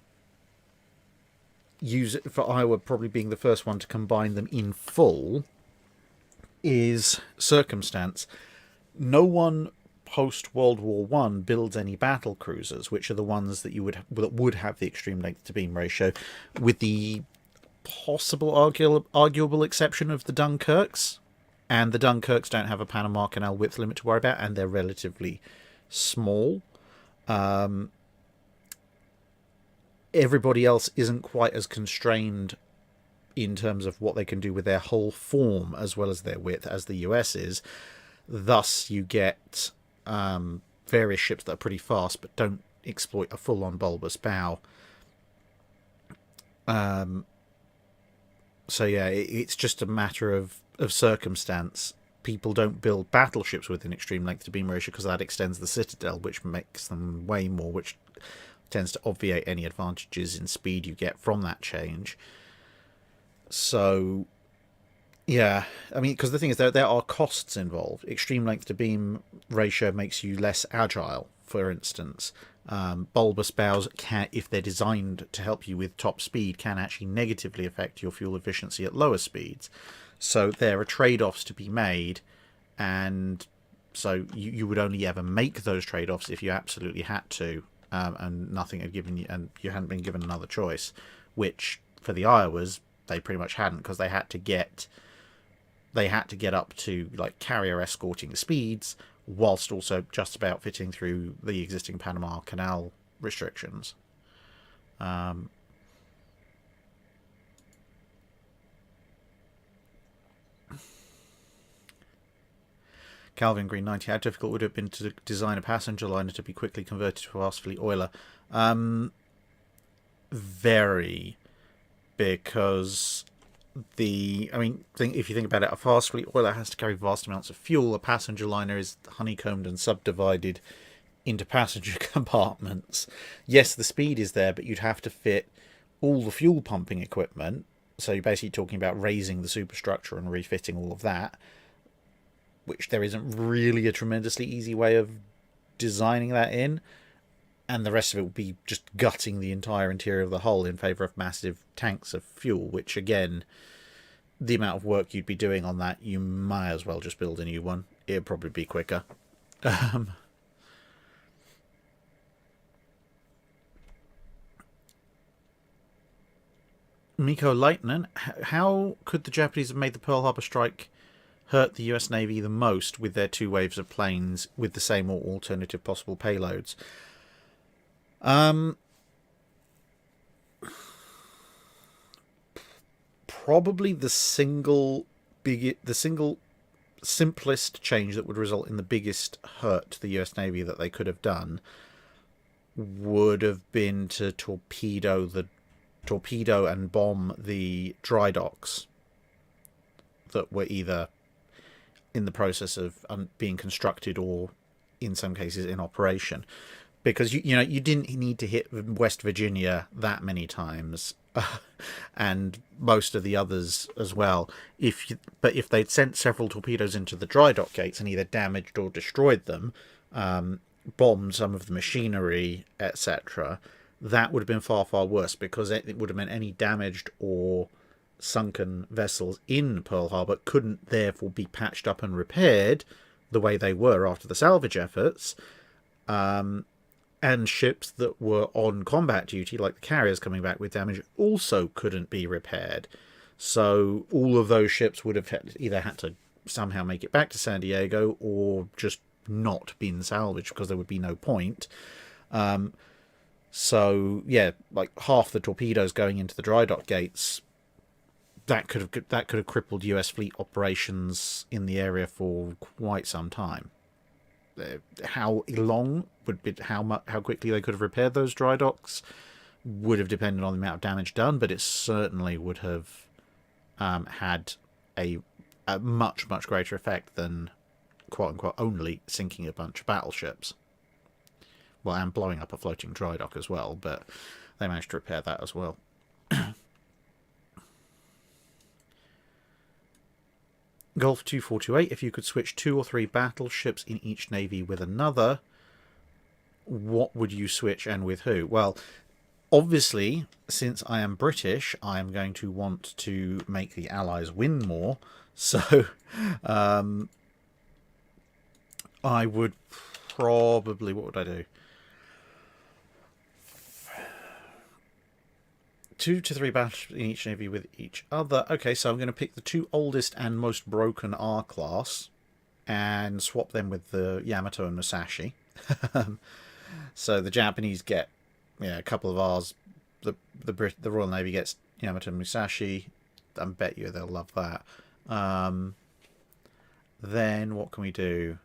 Iowa probably being the first one to combine them in full is circumstance. No one post World War One builds any battle cruisers, which are the ones that would have the extreme length to beam ratio, with the possible arguable exception of the Dunkirks, and the Dunkirks don't have a Panama Canal width limit to worry about, and they're relatively small. Everybody else isn't quite as constrained in terms of what they can do with their whole form as well as their width as the US is. Thus, you get various ships that are pretty fast but don't exploit a full-on bulbous bow. So yeah, it's just a matter of circumstance. People don't build battleships with an extreme length to beam ratio because that extends the citadel, which makes them way more, which tends to obviate any advantages in speed you get from that change. So yeah, I mean, because the thing is, there are costs involved. Extreme length to beam ratio makes you less agile, for instance. Bulbous bows can, if they're designed to help you with top speed, can actually negatively affect your fuel efficiency at lower speeds. So there are trade-offs to be made, and so you would only ever make those trade-offs if you absolutely had to, and nothing had given you, and you hadn't been given another choice. Which for the Iowas, they pretty much hadn't, because they had to get up to like carrier escorting speeds, whilst also just about fitting through the existing Panama Canal restrictions. Calvin Green 90. How difficult would it have been to design a passenger liner to be quickly converted to a fast fleet oiler? Very, because if you think about it, a fast fleet oiler has to carry vast amounts of fuel. A passenger liner is honeycombed and subdivided into passenger compartments. Yes, the speed is there, but you'd have to fit all the fuel pumping equipment. So you're basically talking about raising the superstructure and refitting all of that, which there isn't really a tremendously easy way of designing that in. And the rest of it would be just gutting the entire interior of the hull in favour of massive tanks of fuel, which, again, the amount of work you'd be doing on that, you might as well just build a new one. It'd probably be quicker. Miko Leitner, how could the Japanese have made the Pearl Harbor strike hurt the US Navy the most with their two waves of planes with the same or alternative possible payloads? Probably the single simplest change that would result in the biggest hurt to the US Navy that they could have done would have been to torpedo and bomb the dry docks that were either in the process of being constructed or in some cases in operation. because you didn't need to hit West Virginia that many times, and most of the others as well. But if they'd sent several torpedoes into the dry dock gates and either damaged or destroyed them, bombed some of the machinery, etc., that would have been far, far worse, because it would have meant any damaged or sunken vessels in Pearl Harbor couldn't therefore be patched up and repaired the way they were after the salvage efforts. And ships that were on combat duty, like the carriers coming back with damage, also couldn't be repaired. So all of those ships would have either had to somehow make it back to San Diego, or just not been salvaged, because there would be no point. So yeah, like half the torpedoes going into the dry dock gates, that could have crippled US fleet operations in the area for quite some time. How long would be how quickly they could have repaired those dry docks would have depended on the amount of damage done, but it certainly would have had a much greater effect than quote unquote only sinking a bunch of battleships. Well, and blowing up a floating dry dock as well, but they managed to repair that as well. Golf 2428, if you could switch 2 or 3 battleships in each navy with another, what would you switch and with who? Well, obviously, since I am British, I am going to want to make the Allies win more. So, I would probably... What would I do? 2 to 3 battles in each navy with each other. Okay, so I'm going to pick the 2 oldest and most broken R-class and swap them with the Yamato and Musashi. So the Japanese get a couple of R's. The Royal Navy gets Yamato and Musashi. I bet you they'll love that. Then what can we do?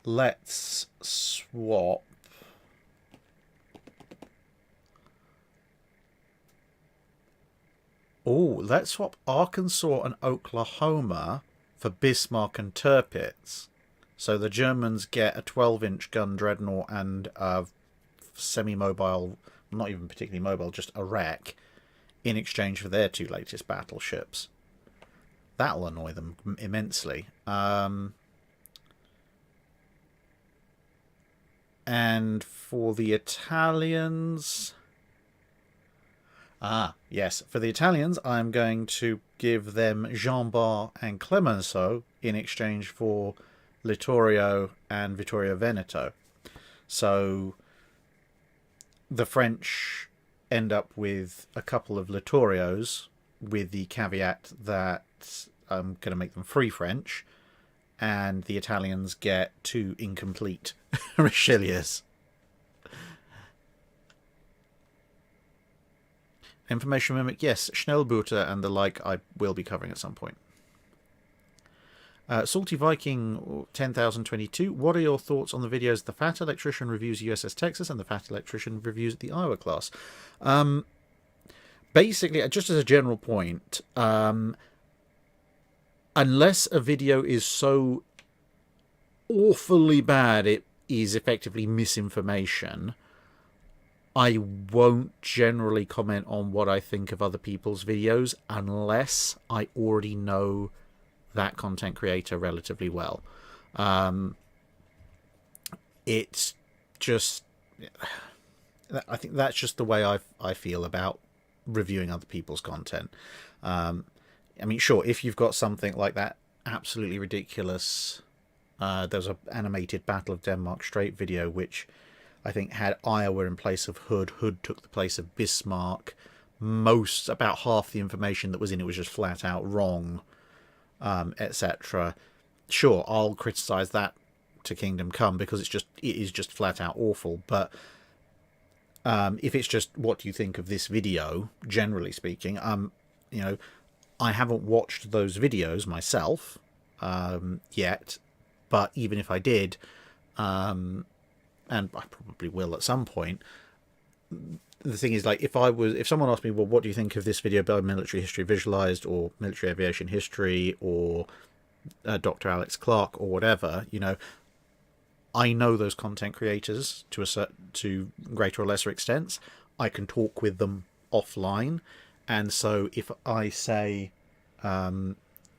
Let's swap. Oh, let's swap Arkansas and Oklahoma for Bismarck and Tirpitz. So the Germans get a 12-inch gun dreadnought and a semi-mobile, not even particularly mobile, just a wreck, in exchange for their 2 latest battleships. That'll annoy them immensely. And for the Italians... yes. For the Italians, I'm going to give them Jean Bart and Clemenceau in exchange for Littorio and Vittorio Veneto. So the French end up with a couple of Littorios, with the caveat that I'm going to make them free French, and the Italians get 2 incomplete Richelieu's. Information Mimic, yes. Schnellbooter and the like I will be covering at some point. Salty Viking 10,022, what are your thoughts on the videos The Fat Electrician reviews USS Texas and The Fat Electrician reviews the Iowa class? Basically, just as a general point, unless a video is so awfully bad it is effectively misinformation, I won't generally comment on what I think of other people's videos unless I already know that content creator relatively well. It's just... I think that's just the way I feel about reviewing other people's content. I mean, sure, if you've got something like that absolutely ridiculous... there's an animated Battle of Denmark Strait video which I think had Iowa in place of Hood. Hood took the place of Bismarck. About half the information that was in it was just flat out wrong, etc. Sure, I'll criticize that to Kingdom Come because it is just flat out awful. But if it's just what do you think of this video, generally speaking, I haven't watched those videos myself yet. But even if I did, and I probably will at some point, the thing is, like, if someone asked me, well, what do you think of this video about military history visualized, or military aviation history, or Dr. Alex Clark, or whatever, I know those content creators to greater or lesser extents. I can talk with them offline, and so if I say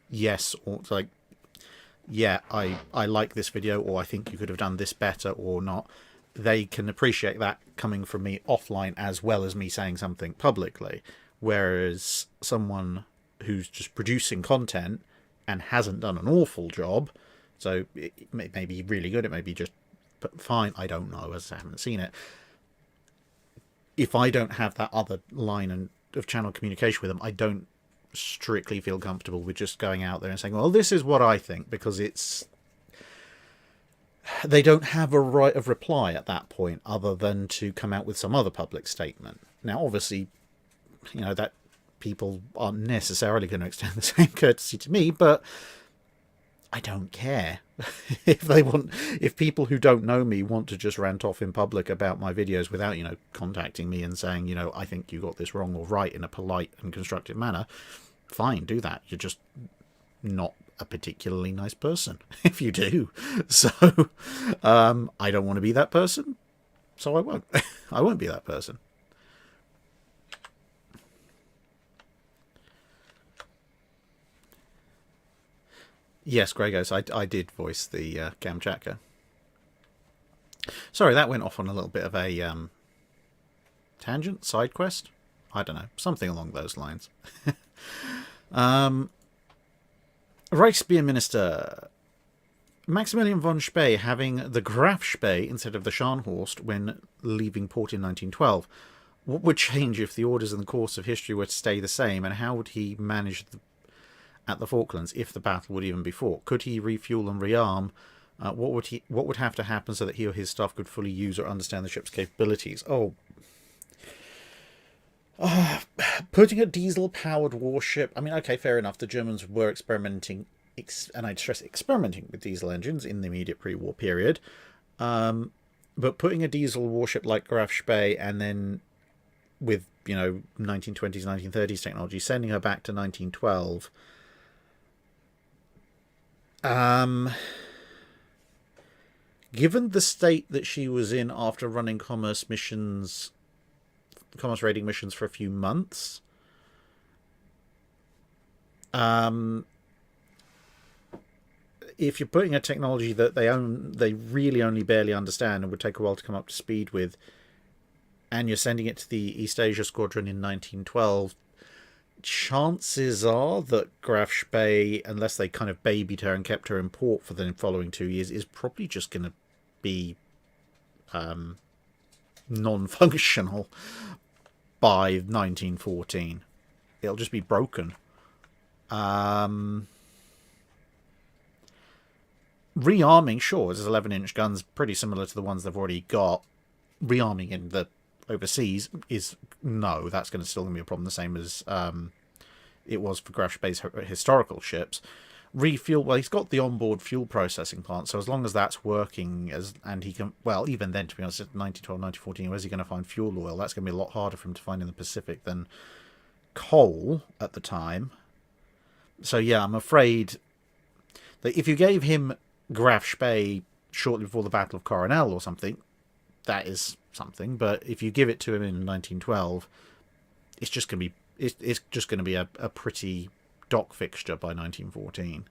yes, or like, yeah, I like this video, or I think you could have done this better or not, they can appreciate that coming from me offline as well as me saying something publicly. Whereas someone who's just producing content and hasn't done an awful job, so it may be really good, it may be just fine, I don't know, as I haven't seen it. If I don't have that other line of channel communication with them, I don't strictly feel comfortable with just going out there and saying, well, this is what I think, because they don't have a right of reply at that point other than to come out with some other public statement. Now, obviously, that people aren't necessarily going to extend the same courtesy to me, but I don't care. If people who don't know me want to just rant off in public about my videos without, contacting me and saying, I think you got this wrong or right in a polite and constructive manner, fine, do that. You're just not a particularly nice person if you do. So I don't want to be that person, so I won't. I won't be that person. Yes, Gregos, I did voice the Kamchatka. Sorry, that went off on a little bit of a tangent, side quest. I don't know, something along those lines. Reichspeer Minister Maximilian von Spee having the Graf Spee instead of the Scharnhorst when leaving port in 1912. What would change if the orders in the course of history were to stay the same, and how would he manage at the Falklands if the battle would even be fought? Could he refuel and rearm? What would have to happen so that he or his staff could fully use or understand the ship's capabilities? Putting a diesel-powered warship... I mean, okay, fair enough. The Germans were experimenting, and I'd stress experimenting with diesel engines in the immediate pre-war period. But putting a diesel warship like Graf Spee and then with, 1920s, 1930s technology, sending her back to 1912... given the state that she was in after running commerce raiding missions for a few months, if you're putting a technology that they really only barely understand and would take a while to come up to speed with, and you're sending it to the East Asia Squadron in 1912, chances are that Graf Spee, unless they kind of babied her and kept her in port for the following 2 years, is probably just going to be non-functional by 1914. It'll just be broken. Rearming, sure, there's 11-inch guns pretty similar to the ones they've already got. Rearming in the overseas is no, that's going to still be a problem, the same as it was for Graf Spee's historical ships. Refuel, well, he's got the onboard fuel processing plant, so as long as that's working, and he can, well, even then, to be honest, 1912, 1914, where's he going to find fuel oil? That's going to be a lot harder for him to find in the Pacific than coal at the time. So yeah, I'm afraid that if you gave him Graf Spee shortly before the Battle of Coronel or something, that is something. But if you give it to him in 1912, it's just going to be it's just going to be a pretty dock fixture by 1914.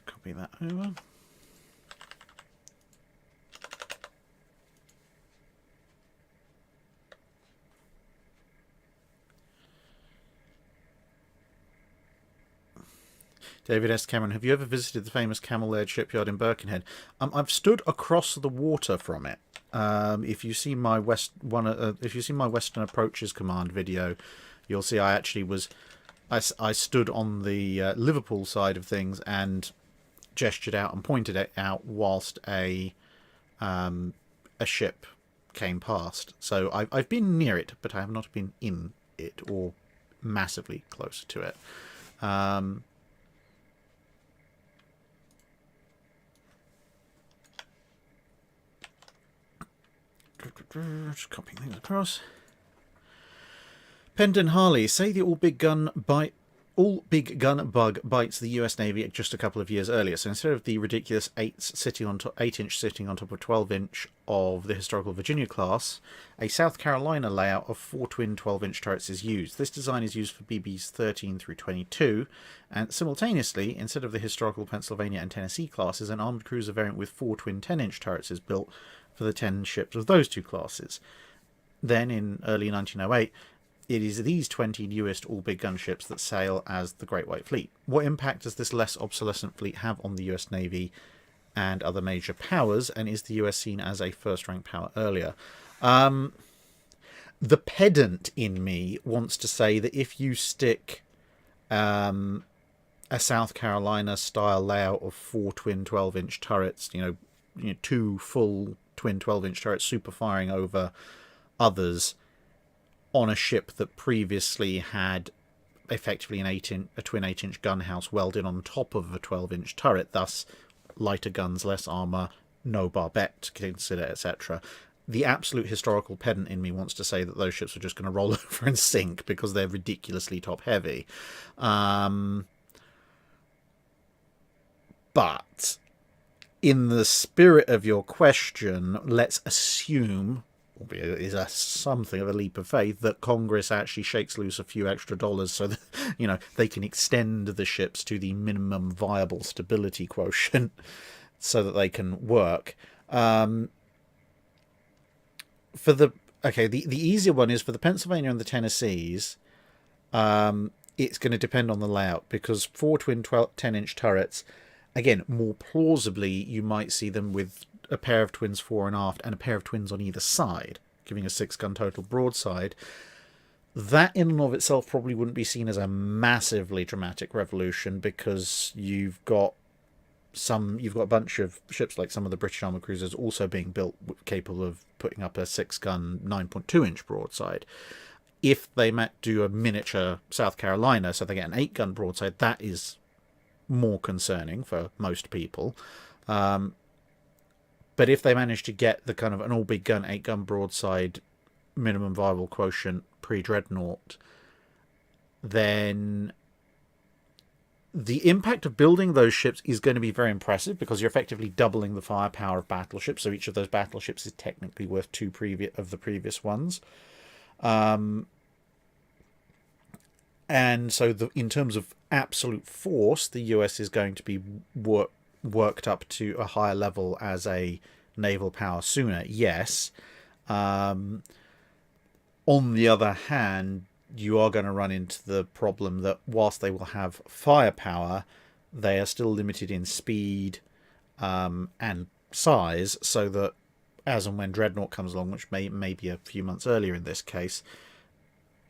Copy that over. David S. Cameron, have you ever visited the famous camel-laird shipyard in Birkenhead? I've stood across the water from it. If you see my Western Approaches Command video, you'll see I actually was. I stood on the Liverpool side of things and gestured out and pointed it out whilst a ship came past. So I've been near it, but I have not been in it or massively close to it. Just copying things across. Pendon Harley say the all big gun bug bites the US Navy just a couple of years earlier. So instead of the ridiculous 8-inch sitting on top of 12-inch of the historical Virginia class, a South Carolina layout of 4 twin 12-inch turrets is used. This design is used for BBs 13 through 22, and simultaneously, instead of the historical Pennsylvania and Tennessee classes, an armored cruiser variant with 4 twin 10-inch turrets is built for the 10 ships of those two classes. Then, in early 1908, it is these 20 newest all-big gun ships that sail as the Great White Fleet. What impact does this less obsolescent fleet have on the US Navy and other major powers, and is the US seen as a first-rank power earlier? The pedant in me wants to say that if you stick a South Carolina-style layout of 4 twin 12-inch turrets, you know, 2 full twin 12-inch turrets super firing over others, on a ship that previously had effectively a twin 8-inch gun house welded on top of a 12-inch turret, thus lighter guns, less armour, no barbette to consider, etc. The absolute historical pedant in me wants to say that those ships are just going to roll over and sink because they're ridiculously top-heavy. But in the spirit of your question, let's assume, albeit it is something of a leap of faith, that Congress actually shakes loose a few extra dollars so that, you know, they can extend the ships to the minimum viable stability quotient so that they can work. The easier one is for the Pennsylvania and the Tennessees. It's going to depend on the layout, because 4 twin 10-inch turrets, again, more plausibly, you might see them with a pair of twins fore and aft and a pair of twins on either side, giving a 6-gun total broadside. That in and of itself probably wouldn't be seen as a massively dramatic revolution, because you've got a bunch of ships like some of the British armoured cruisers also being built capable of putting up a 6-gun 9.2-inch broadside. If they do a miniature South Carolina, so they get an 8-gun broadside, that is more concerning for most people. But if they manage to get the kind of an all-big gun, 8-gun broadside, minimum viable quotient, pre-dreadnought, then the impact of building those ships is going to be very impressive, because you're effectively doubling the firepower of battleships. So each of those battleships is technically worth 2 of the previous ones. And so in terms of absolute force, the US is going to be worked up to a higher level as a naval power sooner, yes. On the other hand, you are going to run into the problem that whilst they will have firepower, they are still limited in speed and size, so that as and when Dreadnought comes along, which may be a few months earlier in this case,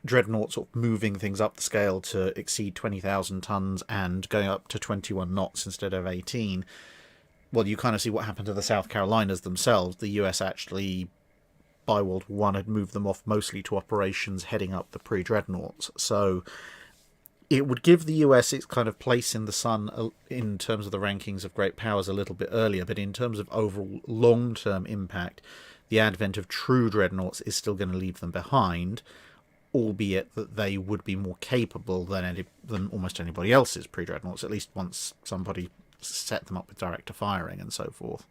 Dreadnought sort of moving things up the scale to exceed 20,000 tons and going up to 21 knots instead of 18. Well, you kind of see what happened to the South Carolinas themselves. The US actually, by World War I, had moved them off mostly to operations heading up the pre-dreadnoughts. So it would give the US its kind of place in the sun in terms of the rankings of great powers a little bit earlier, but in terms of overall long-term impact, the advent of true dreadnoughts is still going to leave them behind, albeit that they would be more capable than almost anybody else's pre-dreadnoughts, at least once somebody set them up with direct firing and so forth.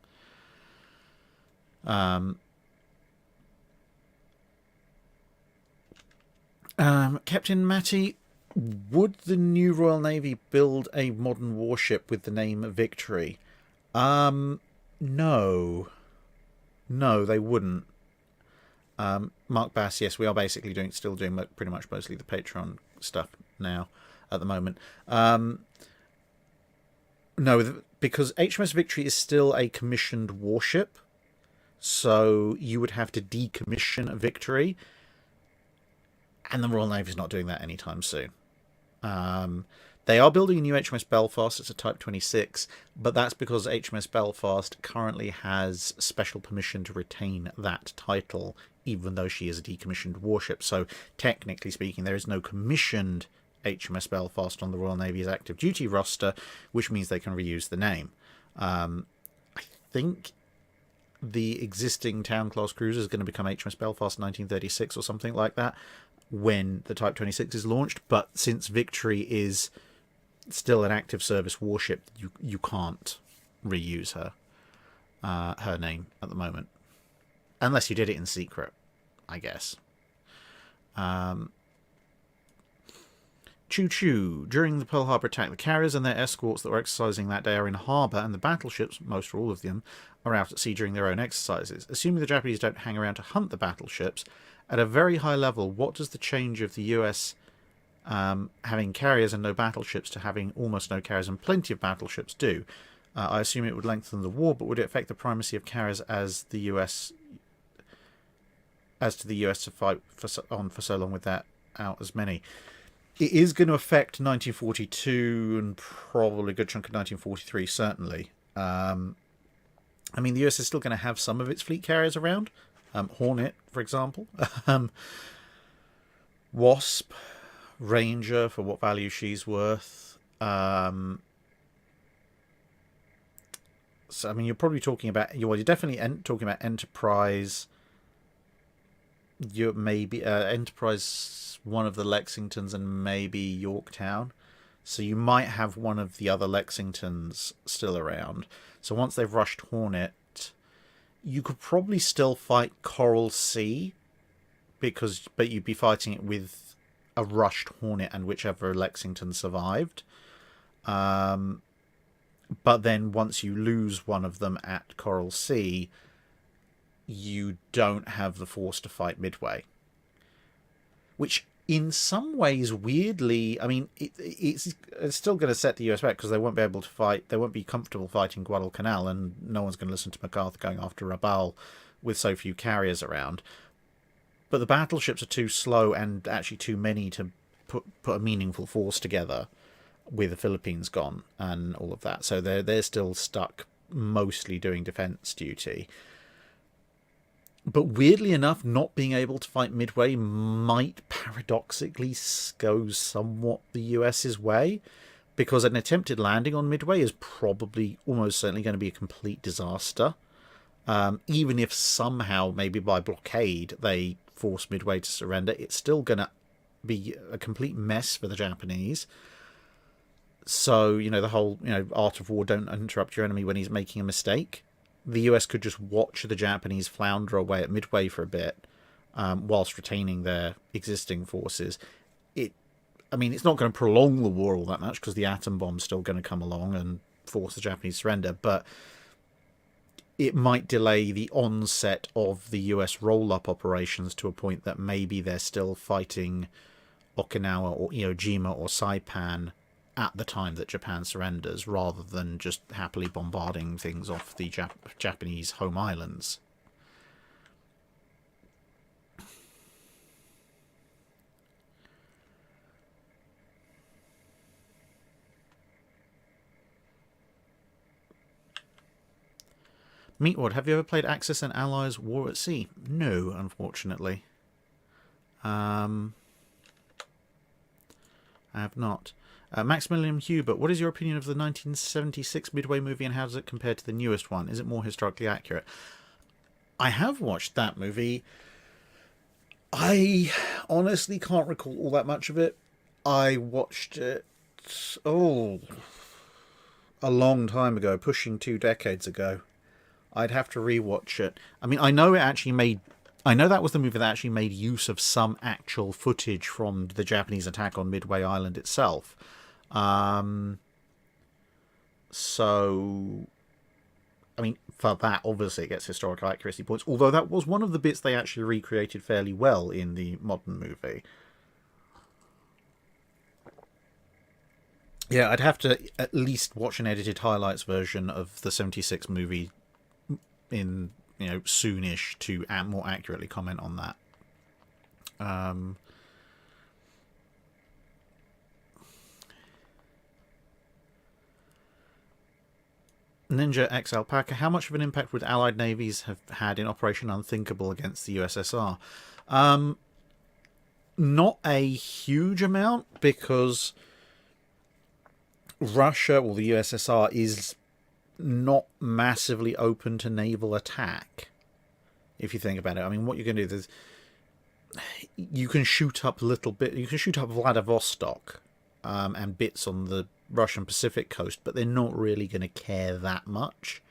Captain Matty, would the new Royal Navy build a modern warship with the name Victory? No, they wouldn't. Mark Bass, yes, we are basically still doing pretty much mostly the Patreon stuff now at the moment. No, because HMS Victory is still a commissioned warship, so you would have to decommission a Victory, and the Royal Navy's not doing that anytime soon. They are building a new HMS Belfast. It's a Type 26, but that's because HMS Belfast currently has special permission to retain that title, even though she is a decommissioned warship. So technically speaking, there is no commissioned HMS Belfast on the Royal Navy's active duty roster, which means they can reuse the name. I think the existing Town class cruiser is going to become HMS Belfast in 1936 or something like that when the Type 26 is launched. But since Victory is still an active service warship, you can't reuse her name at the moment, unless you did it in secret, I guess. Choo Choo. During the Pearl Harbor attack, the carriers and their escorts that were exercising that day are in harbour, and the battleships, most or all of them, are out at sea during their own exercises. Assuming the Japanese don't hang around to hunt the battleships, at a very high level, what does the change of the US having carriers and no battleships to having almost no carriers and plenty of battleships do? I assume it would lengthen the war, but would it affect the primacy of carriers as to the US to fight for so long without as many? It is going to affect 1942 and probably a good chunk of 1943, certainly. I mean, the US is still going to have some of its fleet carriers around. Hornet, for example. Wasp, Ranger, for what value she's worth. So, I mean, you're probably talking about... You're definitely talking about Enterprise. You're maybe... Enterprise... one of the Lexingtons and maybe Yorktown. So you might have one of the other Lexingtons still around. So once they've rushed Hornet, you could probably still fight Coral Sea, but you'd be fighting it with a rushed Hornet and whichever Lexington survived. But then once you lose one of them at Coral Sea, you don't have the force to fight Midway. Which, in some ways, weirdly, I mean, it's still going to set the US back because they won't be able to fight. They won't be comfortable fighting Guadalcanal, and no one's going to listen to MacArthur going after Rabaul with so few carriers around. But the battleships are too slow and actually too many to put a meaningful force together with the Philippines gone and all of that. So they're still stuck mostly doing defense duty. But weirdly enough, not being able to fight Midway might paradoxically go somewhat the US's way, because an attempted landing on Midway is probably almost certainly going to be a complete disaster. Even if somehow, maybe by blockade, they force Midway to surrender, it's still going to be a complete mess for the Japanese. So, the whole, art of war, don't interrupt your enemy when he's making a mistake. The US could just watch the Japanese flounder away at Midway for a bit, whilst retaining their existing forces. It's not going to prolong the war all that much, because the atom bomb's still going to come along and force the Japanese surrender, but it might delay the onset of the US roll-up operations to a point that maybe they're still fighting Okinawa or Iwo Jima or Saipan at the time that Japan surrenders, rather than just happily bombarding things off the Japanese home islands. Meatwad, have you ever played Axis and Allies War at Sea? No, unfortunately. I have not. Maximilian Hubert, what is your opinion of the 1976 Midway movie, and how does it compare to the newest one? Is it more historically accurate? I have watched that movie. I honestly can't recall all that much of it. I watched it, a long time ago, pushing 2 decades ago. I'd have to rewatch it. I mean, I know that was the movie that actually made use of some actual footage from the Japanese attack on Midway Island itself. So, I mean, for that, obviously, it gets historical accuracy points. Although that was one of the bits they actually recreated fairly well in the modern movie. Yeah, I'd have to at least watch an edited highlights version of the 76 movie in, soonish to more accurately comment on that. Ninja X Alpaca, how much of an impact would Allied navies have had in Operation Unthinkable against the USSR? Not a huge amount, because Russia, or the USSR, is not massively open to naval attack, if you think about it. I mean, what you can do is you can shoot up a little bit. You can shoot up Vladivostok and bits on the Russian Pacific coast, but they're not really going to care that much,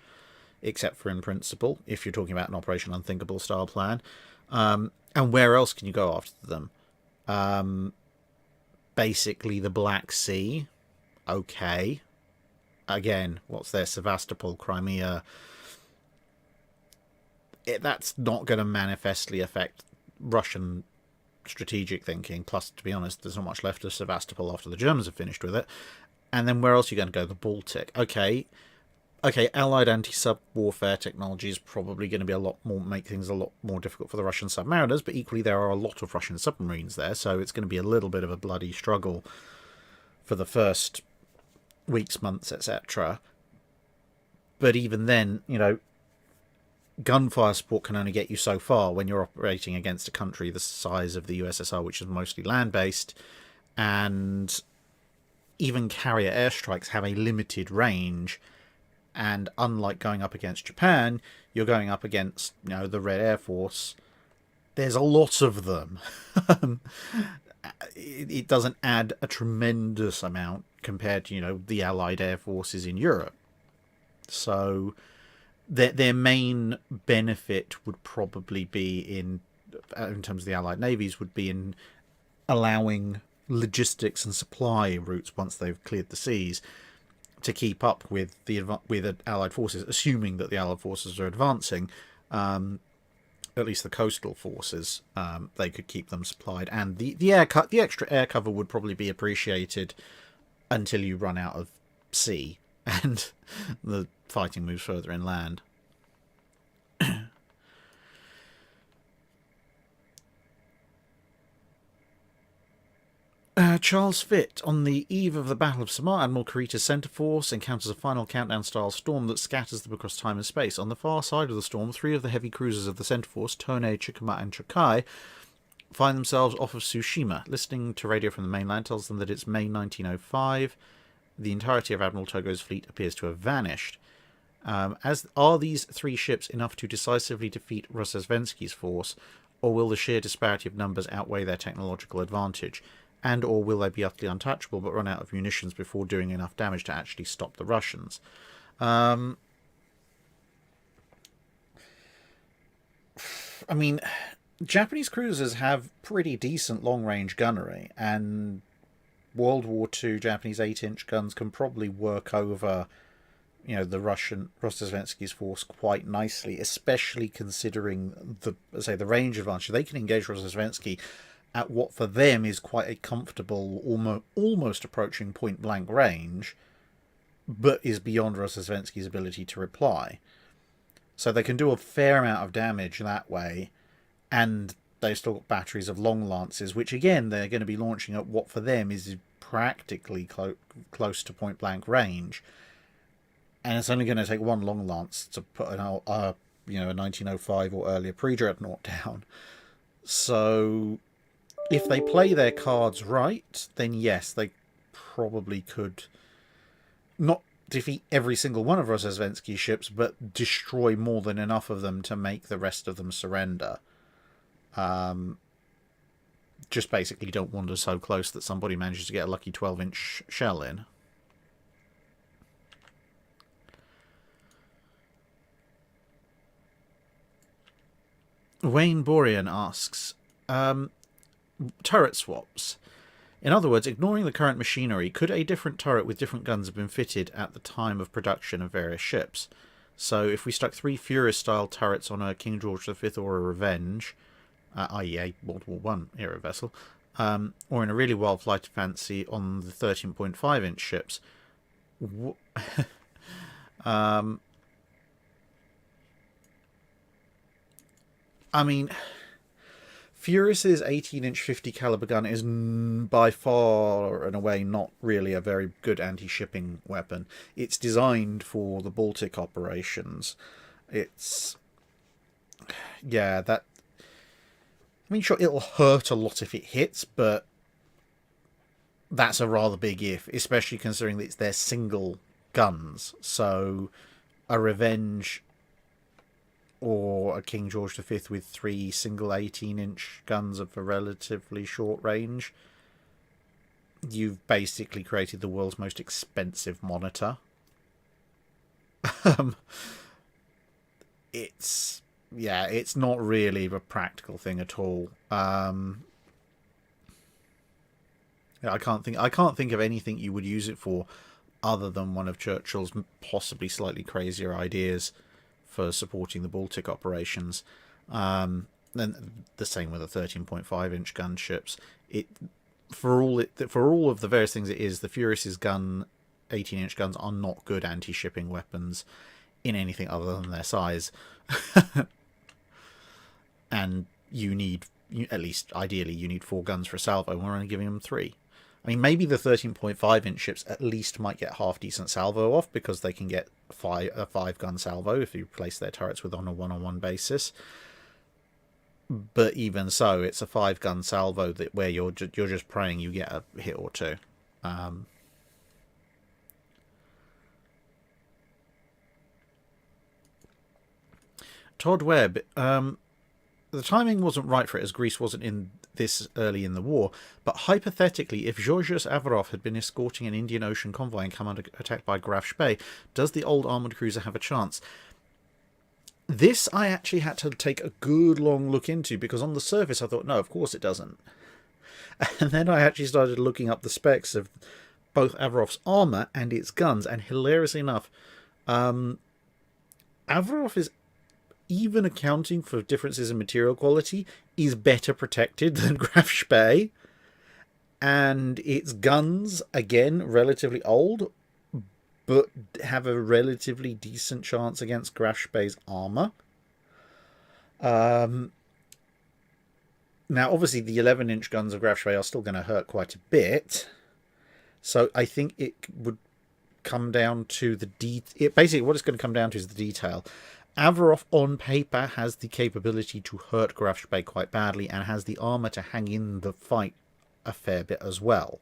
except for in principle, if you're talking about an Operation Unthinkable style plan. And where else can you go after them? Basically the Black Sea. Okay. Again, what's there? Sevastopol, Crimea. That's not going to manifestly affect Russian strategic thinking. Plus, to be honest, there's not much left of Sevastopol after the Germans have finished with it. And then where else are you going to go? The Baltic. Okay, Allied anti-sub warfare technology is probably going to be make things a lot more difficult for the Russian submariners, but equally there are a lot of Russian submarines there, so it's going to be a little bit of a bloody struggle for the first weeks, months, etc. But even then, gunfire support can only get you so far when you're operating against a country the size of the USSR, which is mostly land-based, and even carrier airstrikes have a limited range. And unlike going up against Japan, you're going up against, the Red Air Force. There's a lot of them. It doesn't add a tremendous amount compared to, the Allied air forces in Europe. So their main benefit would probably be in terms of the Allied navies, would be in allowing logistics and supply routes once they've cleared the seas to keep up with the Allied forces, assuming that the Allied forces are advancing. At least the coastal forces, they could keep them supplied, and the extra air cover would probably be appreciated until you run out of sea and the fighting moves further inland. Charles Fitt, on the eve of the Battle of Samar, Admiral Kurita's centre force encounters a final countdown-style storm that scatters them across time and space. On the far side of the storm, 3 of the heavy cruisers of the centre force, Tone, Chikuma and Chokai, find themselves off of Tsushima. Listening to radio from the mainland tells them that it's May 1905. The entirety of Admiral Togo's fleet appears to have vanished. Are these 3 ships enough to decisively defeat Rozhesvensky's force, or will the sheer disparity of numbers outweigh their technological advantage? And or will they be utterly untouchable but run out of munitions before doing enough damage to actually stop the Russians? I mean, Japanese cruisers have pretty decent long-range gunnery, and World War II Japanese 8-inch guns can probably work over, the Russian Rozhesvensky's force quite nicely, especially considering the range advantage. They can engage Rozhesvensky at what for them is quite a comfortable, almost approaching point-blank range, but is beyond Rozhesvensky's ability to reply. So they can do a fair amount of damage that way, and they've still got batteries of long lances, which again they're going to be launching at what for them is practically close to point-blank range. And it's only going to take one long lance to put a 1905 or earlier pre-dreadnought down. So if they play their cards right, then yes, they probably could not defeat every single one of Rozhesvensky's ships, but destroy more than enough of them to make the rest of them surrender. Just basically don't wander so close that somebody manages to get a lucky 12-inch shell in. Wayne Borean asks, turret swaps. In other words, ignoring the current machinery, could a different turret with different guns have been fitted at the time of production of various ships? So if we stuck 3 Furious-style turrets on a King George V or a Revenge, i.e. a World War I era vessel, or in a really wild flight of fancy on the 13.5-inch ships, I mean, Furious's 18-inch 50 caliber gun is by far and away not really a very good anti-shipping weapon. It's designed for the Baltic operations. It's... yeah, that... I mean, sure, it'll hurt a lot if it hits, but that's a rather big if, especially considering that it's their single guns. So a Revenge or a King George V with 3 single 18-inch guns of a relatively short range, you've basically created the world's most expensive monitor. It's not really a practical thing at all. I can't think of anything you would use it for other than one of Churchill's possibly slightly crazier ideas for supporting the Baltic operations. And the same with the 13.5-inch gunships. For all of the various things it is, the Furious's 18-inch guns are not good anti-shipping weapons in anything other than their size. And ideally you need 4 guns for a salvo, and we're only giving them 3. I mean, maybe the 13.5-inch ships at least might get half-decent salvo off, because they can get a 5-gun salvo if you place their turrets on a one-on-one basis. But even so, it's a 5-gun salvo where you're just praying you get a hit or 2. Todd Webb, the timing wasn't right for it, as Greece wasn't in this early in the war, but hypothetically, if Georgios Avarov had been escorting an Indian Ocean convoy and come under attack by Graf Spee, does the old armoured cruiser have a chance? This I actually had to take a good long look into, because on the surface I thought, no, of course it doesn't. And then I actually started looking up the specs of both Avarov's armour and its guns, and hilariously enough, Avarov is, even accounting for differences in material quality, is better protected than Graf Spee. And its guns, again, relatively old, but have a relatively decent chance against Graf Spee's armour. Now, obviously, the 11-inch guns of Graf Spee are still going to hurt quite a bit. So I think it would come down to basically, what it's going to come down to is the detail. Avarov, on paper, has the capability to hurt Graf Spee quite badly, and has the armour to hang in the fight a fair bit as well.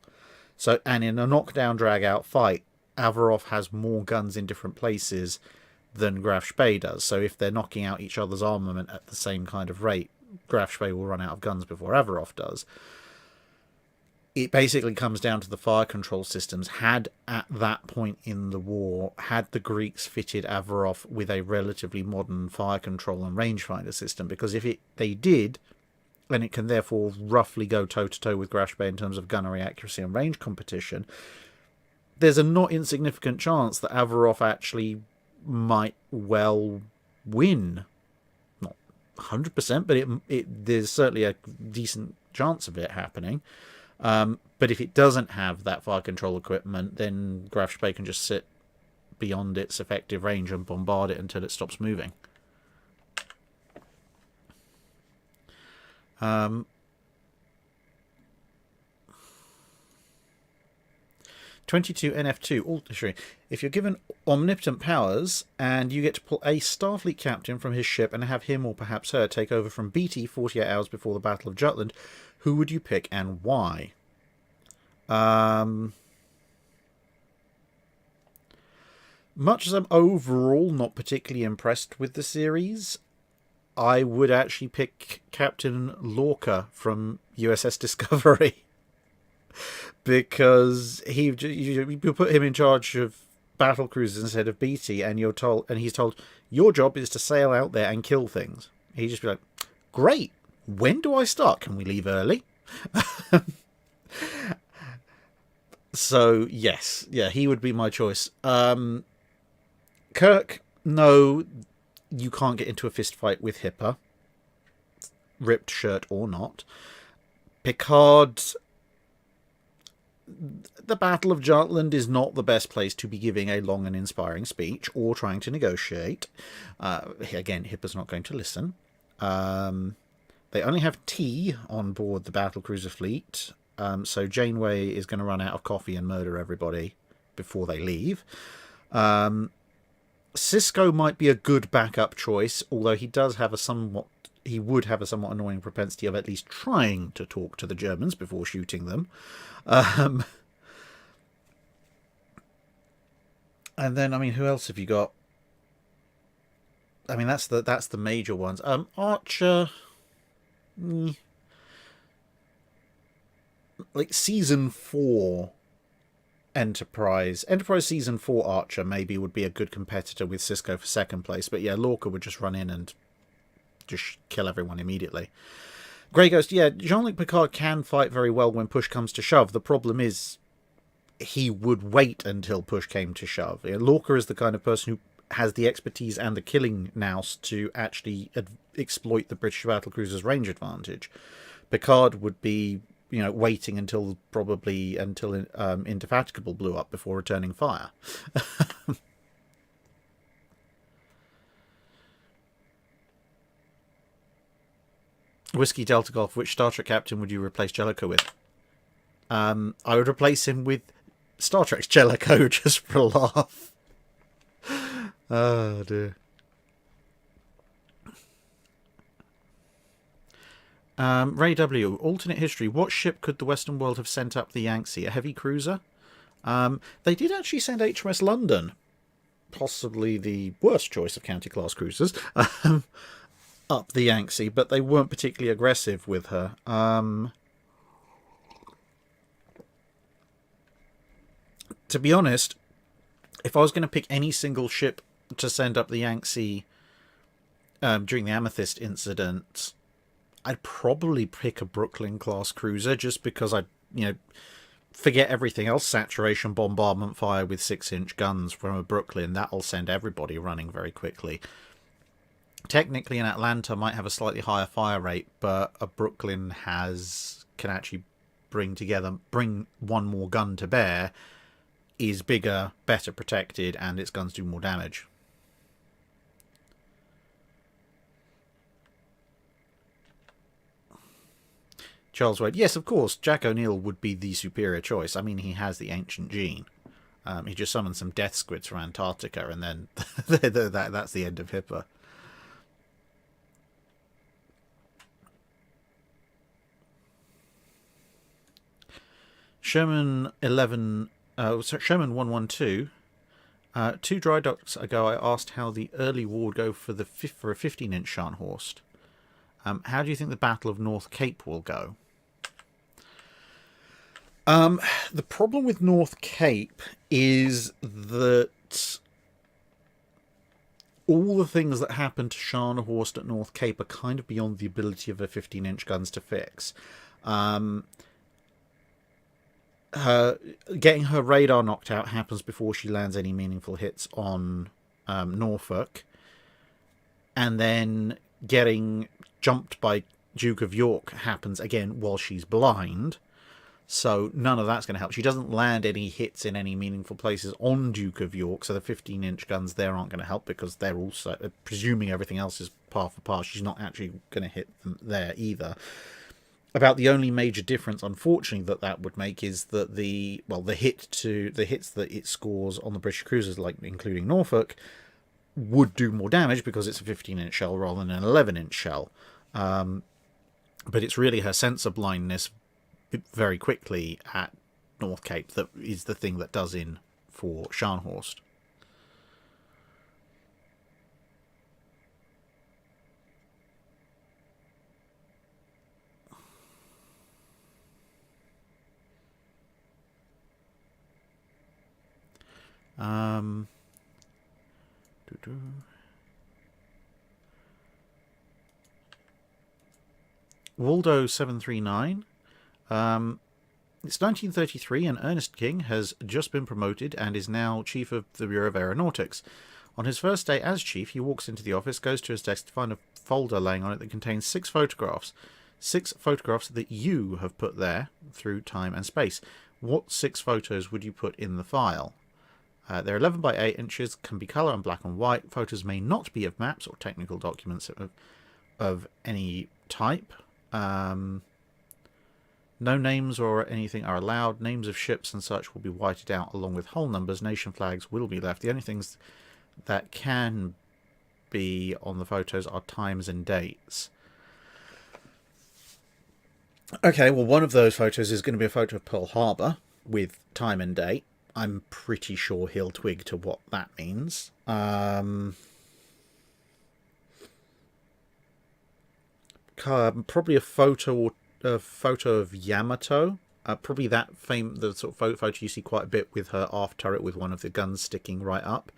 So, and in a knockdown, drag-out fight, Avarov has more guns in different places than Graf Spee does. So if they're knocking out each other's armament at the same kind of rate, Graf Spee will run out of guns before Avarov does. It basically comes down to the fire control systems. Had, at that point in the war, had the Greeks fitted Avarov with a relatively modern fire control and rangefinder system, because if they did, and it can therefore roughly go toe-to-toe with Graf Spee in terms of gunnery accuracy and range competition, there's a not insignificant chance that Avarov actually might well win. Not 100%, but there's certainly a decent chance of it happening. But if it doesn't have that fire control equipment, then Graf Spee can just sit beyond its effective range and bombard it until it stops moving. 22 NF2. If you're given omnipotent powers and you get to pull a Starfleet captain from his ship and have him or perhaps her take over from Beatty 48 hours before the Battle of Jutland, who would you pick and why? Much as I'm overall not particularly impressed with the series, I would actually pick Captain Lorca from USS Discovery. Because you put him in charge of battle cruisers instead of Beatty, and he's told your job is to sail out there and kill things. He'd just be like, great, when do I start? Can we leave early? So yes, he would be my choice. Kirk, no, you can't get into a fist fight with Hipper, ripped shirt or not. Picard, the Battle of Jutland is not the best place to be giving a long and inspiring speech or trying to negotiate. Again, Hipper's not going to listen. They only have tea on board the battlecruiser fleet, so Janeway is going to run out of coffee and murder everybody before they leave. Sisko might be a good backup choice, although he would have a somewhat annoying propensity of at least trying to talk to the Germans before shooting them. And then, I mean, who else have you got? I mean, that's the major ones. Archer, like season 4 Enterprise season 4 Archer maybe would be a good competitor with Cisco for second place, but yeah, Lorca would just run in and just kill everyone immediately. Grey Ghost, yeah, Jean-Luc Picard can fight very well when push comes to shove. The problem is he would wait until push came to shove. Lorca is the kind of person who has the expertise and the killing nous to actually exploit the British battlecruiser's range advantage. Picard would be, waiting until Indefatigable blew up before returning fire. Whiskey Delta Golf, which Star Trek captain would you replace Jellicoe with? I would replace him with Star Trek's Jellicoe, just for a laugh. Oh, dear. Ray W. Alternate history. What ship could the Western world have sent up the Yangtze? A heavy cruiser? They did actually send HMS London. Possibly the worst choice of county-class cruisers. Up the Yangtze, but they weren't particularly aggressive with her. To be honest, if I was going to pick any single ship to send up the Yangtze during the Amethyst incident, I'd probably pick a Brooklyn-class cruiser, just because I'd, forget everything else. Saturation bombardment fire with 6-inch guns from a Brooklyn, that'll send everybody running very quickly. Technically, an Atlanta might have a slightly higher fire rate, but a Brooklyn can actually bring one more gun to bear, is bigger, better protected, and its guns do more damage. Charles Wade, yes, of course, Jack O'Neill would be the superior choice. I mean, he has the ancient gene. He just summoned some death squids from Antarctica, and then that's the end of HIPAA. Sherman 112. 2 dry docks ago, I asked how the early war would go for a 15-inch Scharnhorst. How do you think the Battle of North Cape will go? The problem with North Cape is that all the things that happened to Scharnhorst at North Cape are kind of beyond the ability of her 15-inch guns to fix. Getting her radar knocked out happens before she lands any meaningful hits on Norfolk, and then getting jumped by Duke of York happens again while she's blind, so none of that's going to help. She doesn't land any hits in any meaningful places on Duke of York, so the 15-inch guns there aren't going to help, because they're also, presuming everything else is par for par, she's not actually going to hit them there either. About the only major difference, unfortunately, that would make is that the hits that it scores on the British cruisers, like including Norfolk, would do more damage because it's a 15-inch shell rather than an 11-inch shell. But it's really her sensor blindness very quickly at North Cape that is the thing that does in for Scharnhorst. Waldo 739. It's 1933 and Ernest King has just been promoted and is now Chief of the Bureau of Aeronautics. On his first day as Chief, he walks into the office, goes to his desk to find a folder laying on it that contains 6 photographs. 6 photographs that you have put there through time and space. What 6 photos would you put in the file? They're 11 by 8 inches, can be colour and black and white. Photos may not be of maps or technical documents of any type. No names or anything are allowed. Names of ships and such will be whited out along with hull numbers. Nation flags will be left. The only things that can be on the photos are times and dates. Okay, well, one of those photos is going to be a photo of Pearl Harbor with time and date. I'm pretty sure he'll twig to what that means. probably a photo of Yamato. Probably the sort of photo you see quite a bit with her aft turret with one of the guns sticking right up.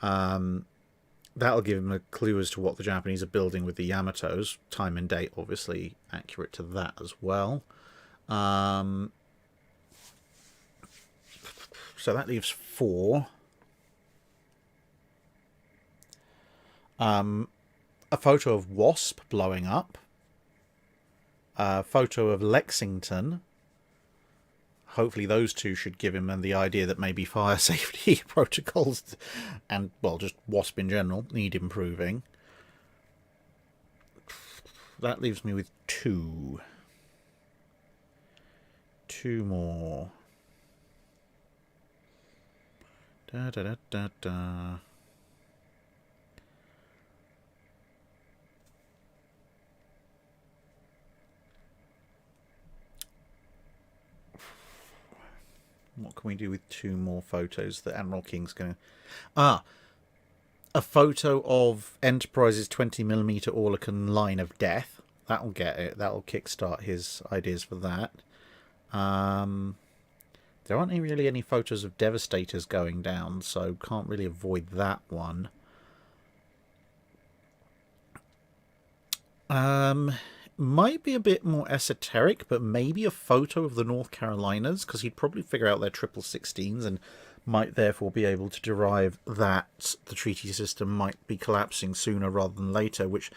That'll give him a clue as to what the Japanese are building with the Yamatos. Time and date, obviously, accurate to that as well. So that leaves 4. A photo of Wasp blowing up. A photo of Lexington. Hopefully those two should give him the idea that maybe fire safety protocols and, well, just Wasp in general need improving. That leaves me with 2. 2 more. Da da da da da. What can we do with 2 more photos that Admiral King's going to... a photo of Enterprise's 20mm Orlecan line of death. That'll get it. That'll kickstart his ideas for that. There aren't really any photos of Devastators going down, so can't really avoid that one. Might be a bit more esoteric, but maybe a photo of the North Carolinas, because he'd probably figure out their 16s and might therefore be able to derive that the treaty system might be collapsing sooner rather than later, which,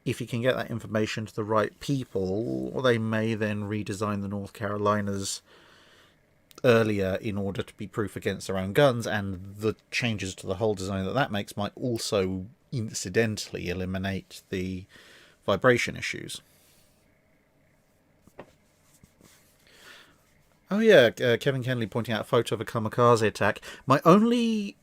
if he can get that information to the right people, they may then redesign the North Carolinas earlier in order to be proof against their own guns, and the changes to the hull design that makes might also incidentally eliminate the vibration issues. Oh yeah, Kevin Kenley pointing out a photo of a kamikaze attack. My only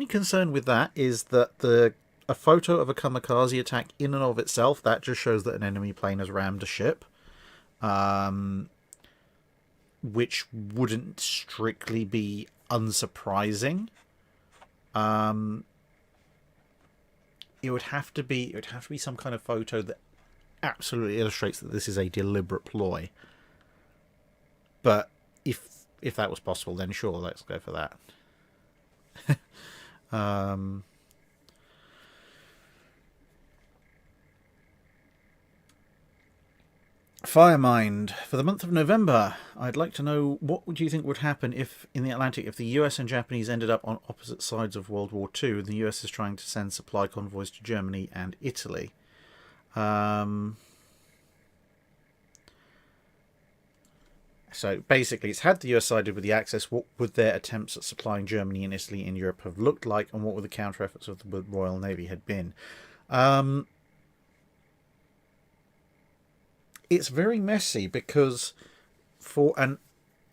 concern with that is that a photo of a kamikaze attack in and of itself, that just shows that an enemy plane has rammed a ship, which wouldn't strictly be unsurprising. It would have to be some kind of photo that absolutely illustrates that this is a deliberate ploy. But if that was possible, then sure, let's go for that. Firemind, for the month of November, I'd like to know what would you think would happen if, in the Atlantic, if the US and Japanese ended up on opposite sides of World War II, and the US is trying to send supply convoys to Germany and Italy. So basically, it's had the US sided with the Axis, what would their attempts at supplying Germany and Italy in Europe have looked like, and what would the counter efforts of the Royal Navy had been? It's very messy, because for an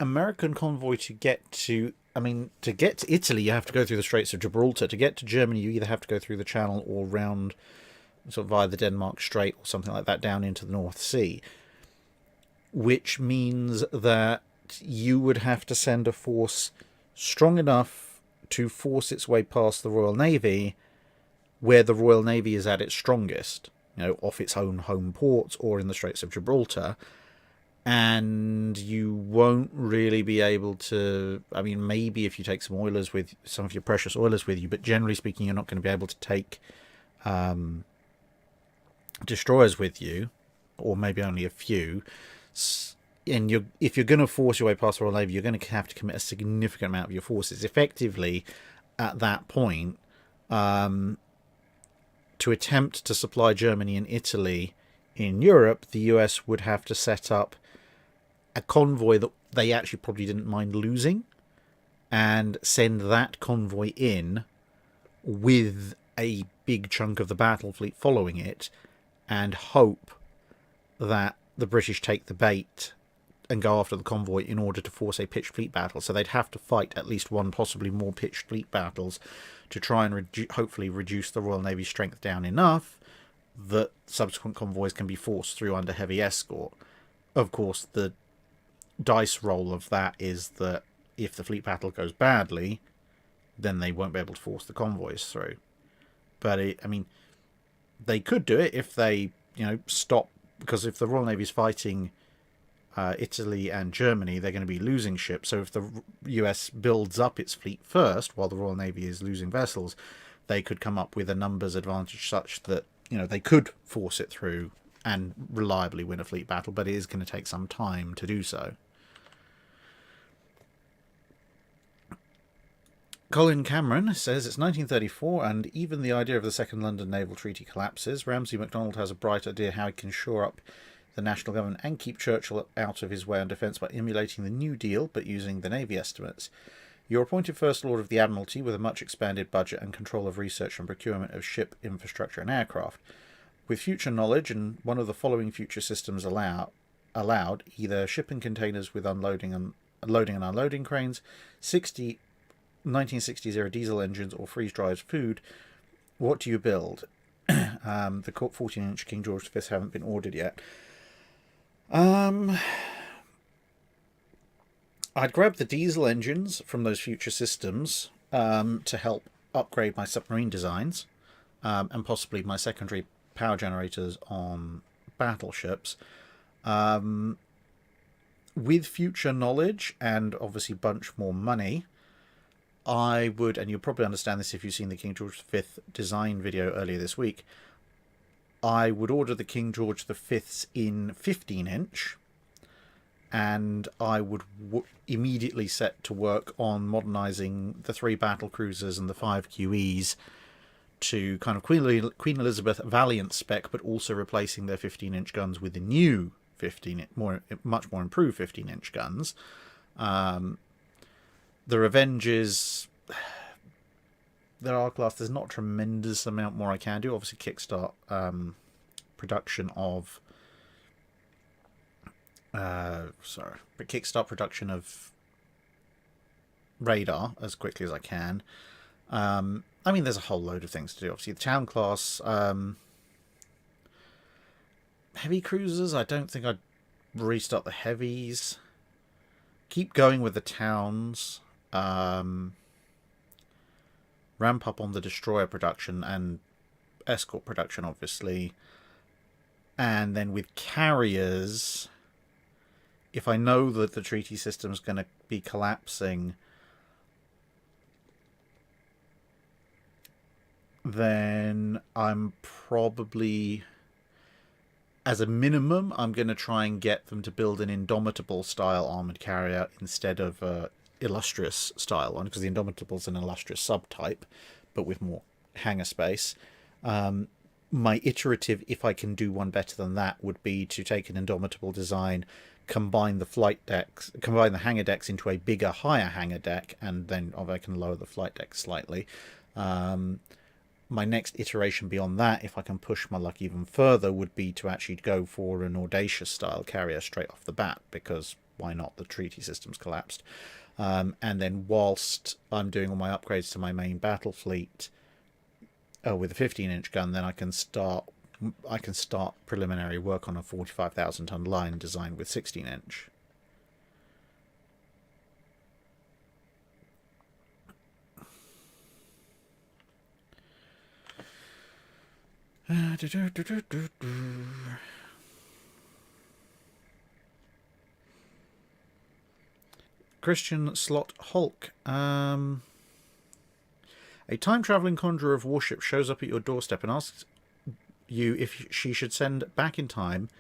American convoy to get to Italy, you have to go through the Straits of Gibraltar. To get to Germany, you either have to go through the Channel or round, sort of via the Denmark Strait or something like that, down into the North Sea. Which means that you would have to send a force strong enough to force its way past the Royal Navy, where the Royal Navy is at its strongest, off its own home ports or in the Straits of Gibraltar. And you won't really be able to... maybe if you take some oilers with some of your precious oilers with you, but generally speaking, you're not going to be able to take destroyers with you, or maybe only a few. And if you're going to force your way past the Royal Navy, you're going to have to commit a significant amount of your forces. Effectively, at that point, to attempt to supply Germany and Italy in Europe, the US would have to set up a convoy that they actually probably didn't mind losing, and send that convoy in with a big chunk of the battle fleet following it, and hope that the British take the bait and go after the convoy in order to force a pitched fleet battle. So they'd have to fight at least one, possibly more pitched fleet battles to try and hopefully reduce the Royal Navy's strength down enough that subsequent convoys can be forced through under heavy escort. Of course, the dice roll of that is that if the fleet battle goes badly, then they won't be able to force the convoys through. But they could do it if they, stop because if the Royal Navy is fighting Italy and Germany, they're going to be losing ships. So if the US builds up its fleet first, while the Royal Navy is losing vessels, they could come up with a numbers advantage such that, you know, they could force it through and reliably win a fleet battle, but it is going to take some time to do so. Colin Cameron says it's 1934 and even the idea of the Second London Naval Treaty collapses. Ramsay MacDonald has a bright idea how he can shore up the national government and keep Churchill out of his way on defence by emulating the New Deal but using the Navy estimates. You're appointed First Lord of the Admiralty with a much expanded budget and control of research and procurement of ship, infrastructure and aircraft. With future knowledge and one of the following future systems allowed, either shipping containers with loading and unloading cranes, 1960s-era diesel engines or freeze-dried food, what do you build? The 14-inch King George V haven't been ordered yet. I'd grab the diesel engines from those future systems to help upgrade my submarine designs and possibly my secondary power generators on battleships. With future knowledge and obviously bunch more money, I would, and you'll probably understand this if you've seen the King George V design video earlier this week, I would order the King George V's in 15-inch, and I would immediately set to work on modernising the 3 battle cruisers and the 5 QEs to kind of Queen Elizabeth Valiant spec, but also replacing their 15-inch guns with the new much more improved 15-inch guns. The Revenges, their R-Class, there's not a tremendous amount more I can do. Obviously, kickstart production of... kickstart production of radar as quickly as I can. I mean, there's a whole load of things to do. Obviously, the Town class... heavy cruisers, I don't think I'd restart the heavies. Keep going with the Towns. Ramp up on the destroyer production and escort production, obviously. And then with carriers, if I know that the treaty system's going to be collapsing, then I'm probably, as a minimum, I'm going to try and get them to build an Indomitable style armoured carrier instead of illustrious style one, because the Indomitable is an illustrious subtype, but with more hangar space. My iterative, if I can do one better than that, would be to take an Indomitable design, combine the hangar decks into a bigger, higher hangar deck, and then I can lower the flight deck slightly. My next iteration beyond that, if I can push my luck even further, would be to actually go for an audacious style carrier straight off the bat, because why not? The treaty system's collapsed. And then whilst I'm doing all my upgrades to my main battle fleet with a 15-inch gun, then I can start preliminary work on a 45,000-ton line designed with 16-inch. Christian Slot Hulk. A time-travelling conjurer of warships shows up at your doorstep and asks you if she should send back in time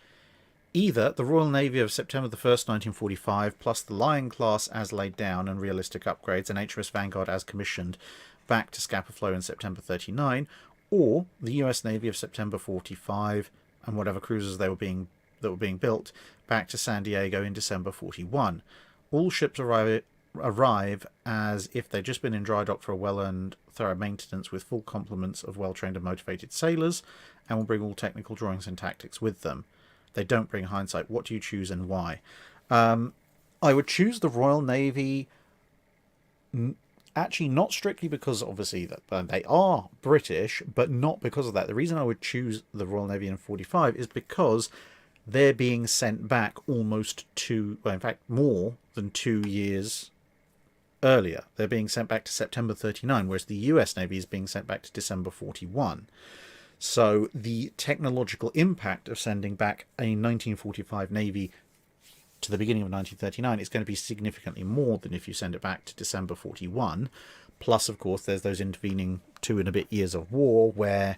either the Royal Navy of September the 1st, 1945, plus the Lion class as laid down and realistic upgrades, and HMS Vanguard as commissioned back to Scapa Flow in September 39, or the US Navy of September 45 and whatever cruisers that were being built back to San Diego in December 41. All ships arrive as if they'd just been in dry dock for a well-earned thorough maintenance with full complements of well-trained and motivated sailors, and will bring all technical drawings and tactics with them. They don't bring hindsight. What do you choose and why? I would choose the Royal Navy, actually not strictly because obviously that they are British, but not because of that. The reason I would choose the Royal Navy in 45 is because they're being sent back almost in fact more than 2 years earlier. They're being sent back to September 39, whereas the US Navy is being sent back to December 41. So the technological impact of sending back a 1945 Navy to the beginning of 1939 is going to be significantly more than if you send it back to December 41. Plus, of course, there's those intervening 2 and a bit years of war where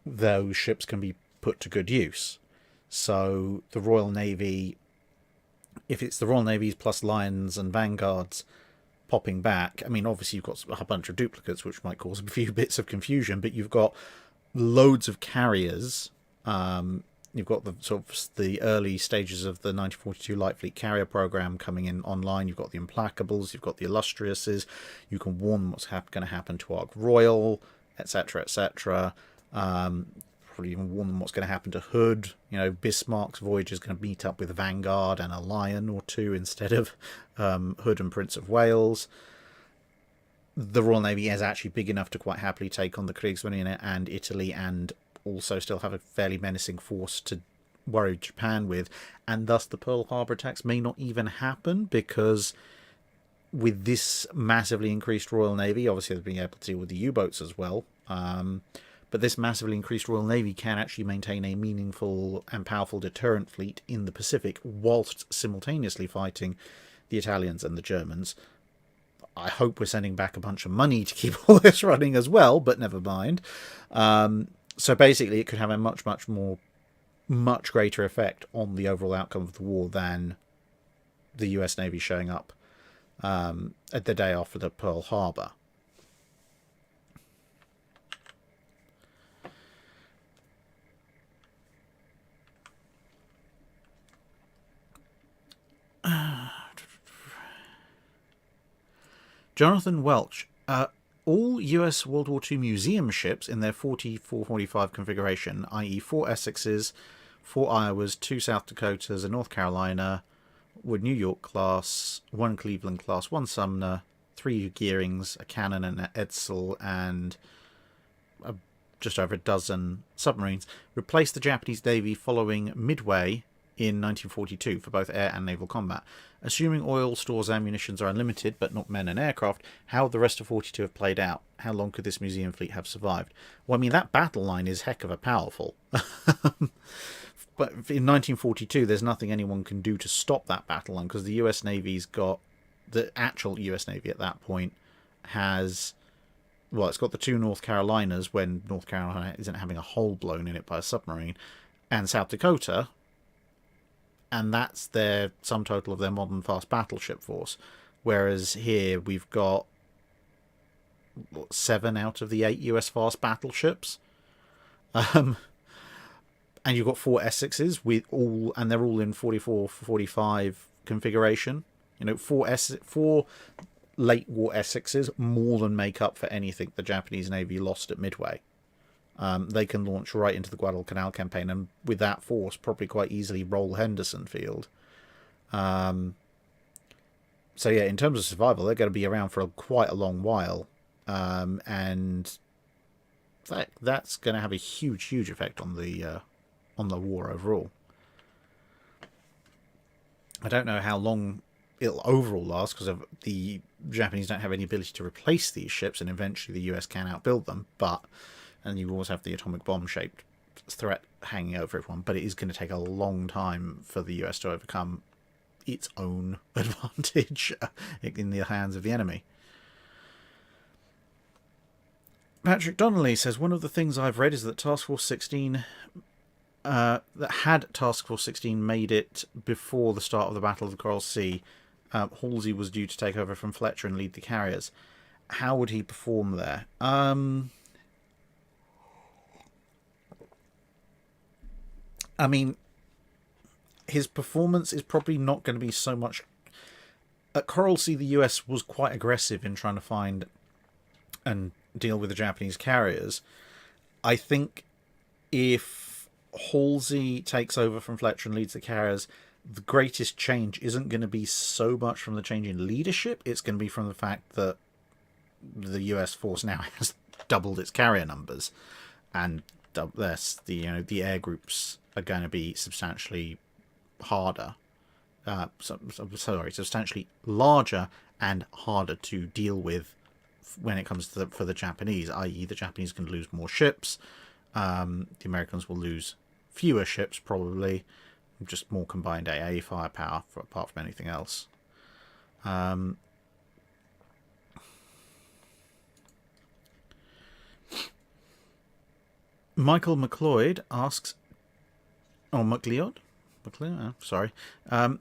those ships can be put to good use. So the Royal Navy, if it's the Royal Navies plus Lions and Vanguards popping back, I mean, obviously you've got a bunch of duplicates, which might cause a few bits of confusion, but you've got loads of carriers. You've got the sort of the early stages of the 1942 Light Fleet carrier program coming in online. You've got the Implacables, you've got the Illustriouses. You can warn them what's going to happen to Ark Royal, etc., etc. Probably even warn them what's going to happen to Hood. You know, Bismarck's voyage is going to meet up with Vanguard and a Lion or two instead of Hood and Prince of Wales. The Royal Navy is actually big enough to quite happily take on the Kriegsmarine and Italy, and also still have a fairly menacing force to worry Japan with, and thus the Pearl Harbor attacks may not even happen, because with this massively increased Royal Navy, obviously they're being able to deal with the U-boats as well, but this massively increased Royal Navy can actually maintain a meaningful and powerful deterrent fleet in the Pacific whilst simultaneously fighting the Italians and the Germans. I hope we're sending back a bunch of money to keep all this running as well, but never mind. So basically, it could have a much greater effect on the overall outcome of the war than the US Navy showing up at the day after the Pearl Harbor. Jonathan Welch. All US World War II museum ships in their 44-45 configuration, i.e. 4 Essexes, 4 Iowas, 2 South Dakotas, a North Carolina, were New York class, 1 Cleveland class, 1 Sumner, 3 Gearings, a Cannon and an Edsel, and just over a dozen submarines, replaced the Japanese Navy following Midway in 1942 for both air and naval combat. Assuming oil stores and munitions are unlimited, but not men and aircraft, how would the rest of 42 have played out? How long could this museum fleet have survived? Well, I mean, that battle line is heck of a powerful. But in 1942, there's nothing anyone can do to stop that battle line, because the US Navy's got... The actual US Navy at that point has... Well, it's got the 2 North Carolinas when North Carolina isn't having a hole blown in it by a submarine, and South Dakota... And that's their sum total of their modern fast battleship force. Whereas here we've got 7 out of the 8 US fast battleships. And you've got 4 Essexes with all, and they're all in 44-45 configuration. You know, 4 late war Essexes more than make up for anything the Japanese Navy lost at Midway. They can launch right into the Guadalcanal campaign, and with that force, probably quite easily roll Henderson Field. So yeah, in terms of survival, they're going to be around for quite a long while, and that's going to have a huge effect on the war overall. I don't know how long it'll overall last, because the Japanese don't have any ability to replace these ships, and eventually the US can outbuild them, but... And you always have the atomic bomb-shaped threat hanging over everyone. But it is going to take a long time for the US to overcome its own advantage in the hands of the enemy. Patrick Donnelly says, one of the things I've read is that Task Force 16... that had Task Force 16 made it before the start of the Battle of the Coral Sea, Halsey was due to take over from Fletcher and lead the carriers. How would he perform there? I mean, his performance is probably not going to be so much... At Coral Sea, the US was quite aggressive in trying to find and deal with the Japanese carriers. I think if Halsey takes over from Fletcher and leads the carriers, the greatest change isn't going to be so much from the change in leadership. It's going to be from the fact that the US force now has doubled its carrier numbers, and the air groups are going to be substantially harder. Substantially larger and harder to deal with when it comes to for the Japanese, i.e. the Japanese can lose more ships, The Americans will lose fewer ships, probably, just more combined AA firepower, apart from anything else. Michael McLeod asks, McLeod, sorry.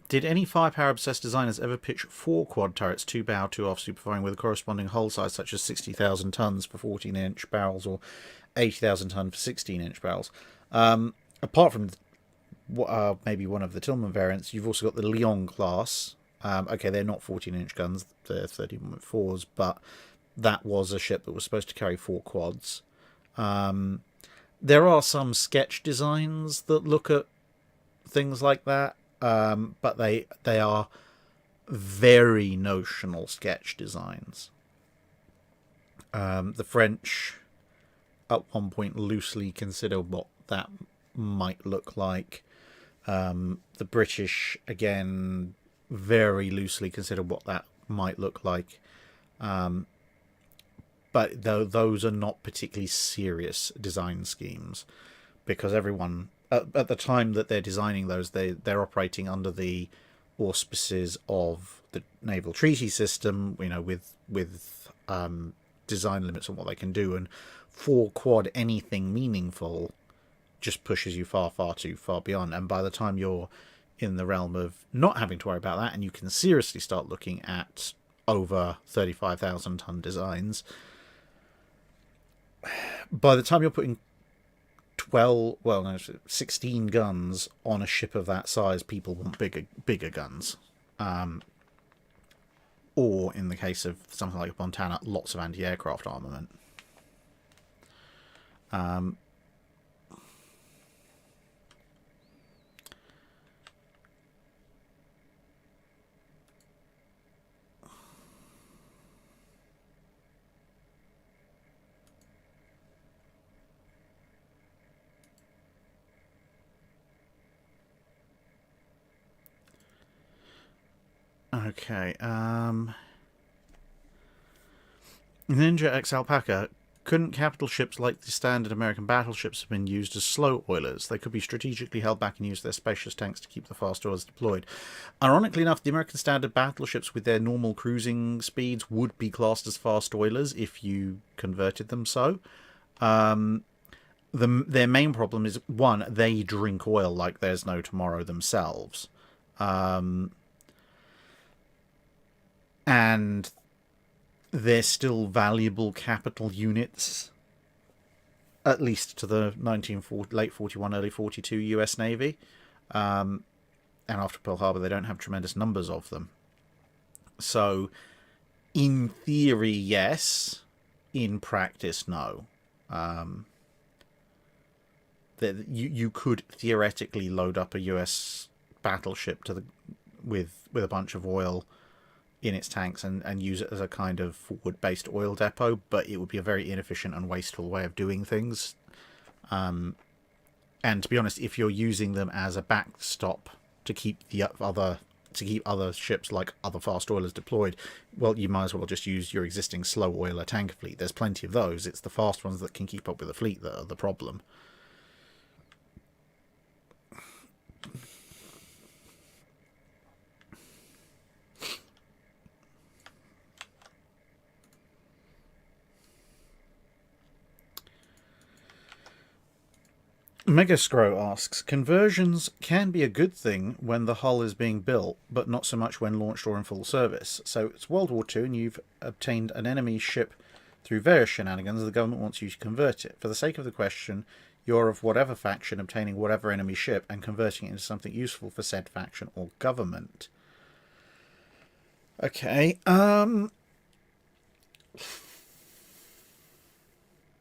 Did any firepower-obsessed designers ever pitch 4 quad turrets, 2 bow, 2 aft, superfiring with a corresponding hull size such as 60,000 tons for 14-inch barrels or 80,000 ton for 16-inch barrels? Apart from maybe one of the Tillman variants, you've also got the Leon class. Okay, they're not 14-inch guns, they're 13.4s, but that was a ship that was supposed to carry 4 quads. There are some sketch designs that look at things like that, but they are very notional sketch designs. The French at one point loosely considered what that might look like. The British, again, very loosely considered what that might look like. But those are not particularly serious design schemes, because everyone at the time that they're designing those, they're operating under the auspices of the naval treaty system, with design limits on what they can do, and 4 quad anything meaningful just pushes you far too far beyond. And by the time you're in the realm of not having to worry about that, and you can seriously start looking at over 35,000 ton designs, by the time you're putting 16 guns on a ship of that size, people want bigger guns. Or, in the case of something like Montana, lots of anti-aircraft armament. Okay. Ninja X Alpaca. Couldn't capital ships like the standard American battleships have been used as slow oilers? They could be strategically held back and use their spacious tanks to keep the fast oilers deployed. Ironically enough, the American standard battleships with their normal cruising speeds would be classed as fast oilers if you converted them so. Their main problem is, one, they drink oil like there's no tomorrow themselves. And they're still valuable capital units, at least to the late 41, early 42 US Navy. And after Pearl Harbor, they don't have tremendous numbers of them. So, in theory, yes. In practice, no. You could theoretically load up a US battleship with a bunch of oil in its tanks and use it as a kind of forward-based oil depot, but it would be a very inefficient and wasteful way of doing things. And to be honest, if you're using them as a backstop to keep other ships like other fast oilers deployed, well, you might as well just use your existing slow oiler tanker fleet. There's plenty of those. It's the fast ones that can keep up with the fleet that are the problem. Megascro asks, conversions can be a good thing when the hull is being built, but not so much when launched or in full service. So it's World War II and you've obtained an enemy ship through various shenanigans. The government wants you to convert it. For the sake of the question, you're of whatever faction, obtaining whatever enemy ship and converting it into something useful for said faction or government. Okay,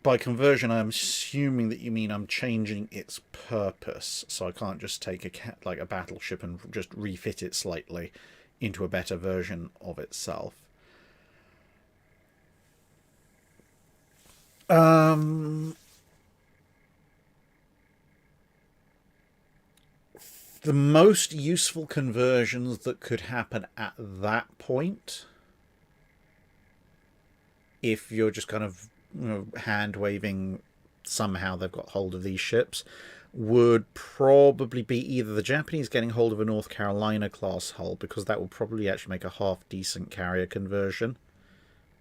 by conversion, I'm assuming that you mean I'm changing its purpose, so I can't just take a battleship and just refit it slightly into a better version of itself. The most useful conversions that could happen at that point, if you're just kind of hand waving somehow they've got hold of these ships, would probably be either the Japanese getting hold of a North Carolina class hull, because that would probably actually make a half decent carrier conversion.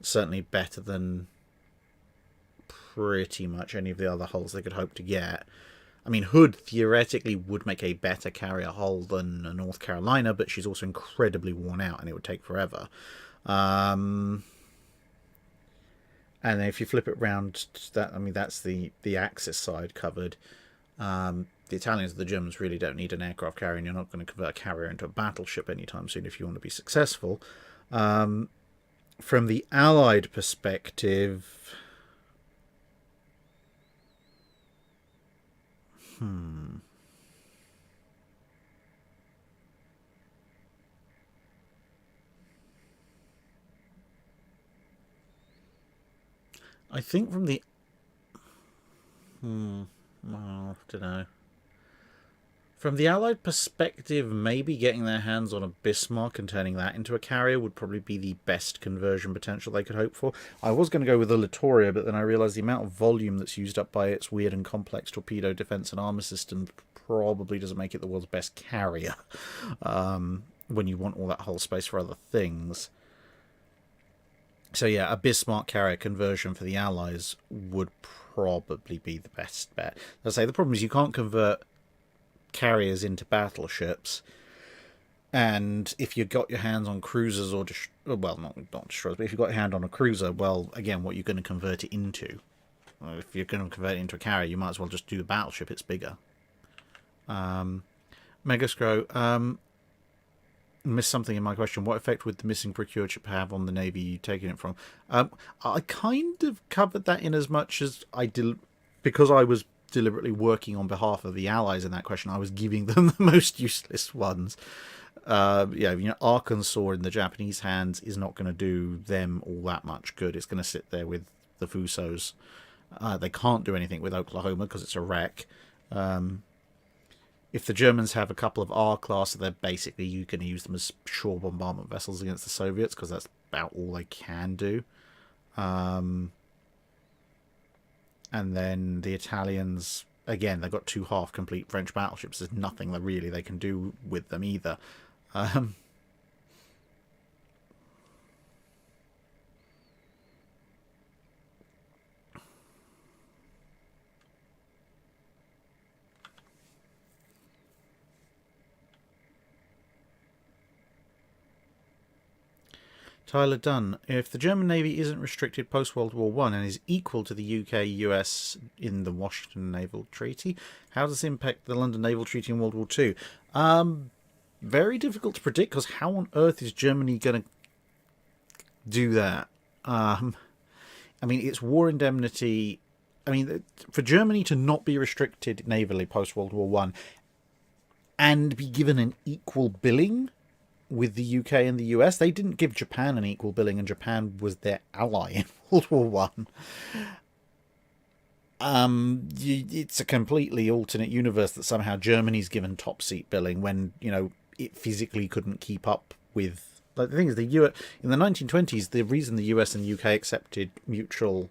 Certainly better than pretty much any of the other hulls they could hope to get. I mean, Hood theoretically would make a better carrier hull than a North Carolina, but she's also incredibly worn out and it would take forever. And then if you flip it around, that's the Axis side covered. The Italians and the Germans really don't need an aircraft carrier, and you're not going to convert a carrier into a battleship anytime soon if you want to be successful. From the Allied perspective... I think from the... I don't know. From the Allied perspective, maybe getting their hands on a Bismarck and turning that into a carrier would probably be the best conversion potential they could hope for. I was going to go with the Littorio, but then I realised the amount of volume that's used up by its weird and complex torpedo defence and armour system probably doesn't make it the world's best carrier when you want all that hull space for other things. So yeah, a Bismarck carrier conversion for the Allies would probably be the best bet. As I say, the problem is you can't convert carriers into battleships, and if you've got your hands on cruisers or not destroyers, but if you've got your hand on a cruiser, well, again, what you're going to convert it into? Well, if you're going to convert it into a carrier, you might as well just do a battleship. It's bigger. Megascro, missed something in my question. What effect would the missing procured ship have on the navy you're taking it from? I kind of covered that in as much as I did, because I was deliberately working on behalf of the Allies in that question. I was giving them the most useless ones. Arkansas in the Japanese hands is not going to do them all that much good. It's going to sit there with the Fusos. They can't do anything with Oklahoma because it's a wreck. If the Germans have a couple of R-class, they're basically, you can use them as shore bombardment vessels against the Soviets, because that's about all they can do. And then the Italians, again, they've got 2 half-complete French battleships. There's nothing that really they can do with them either. Tyler Dunn, if the German Navy isn't restricted post-World War I and is equal to the UK-US in the Washington Naval Treaty, how does it impact the London Naval Treaty in World War II? Very difficult to predict, because how on earth is Germany going to do that? It's war indemnity. For Germany to not be restricted navally post-World War I and be given an equal billing with the UK and the US, they didn't give Japan an equal billing, and Japan was their ally in World War One. It's a completely alternate universe that somehow Germany's given top seat billing when it physically couldn't keep up with. Like, the thing is, in the 1920s, the reason the US and the UK accepted mutual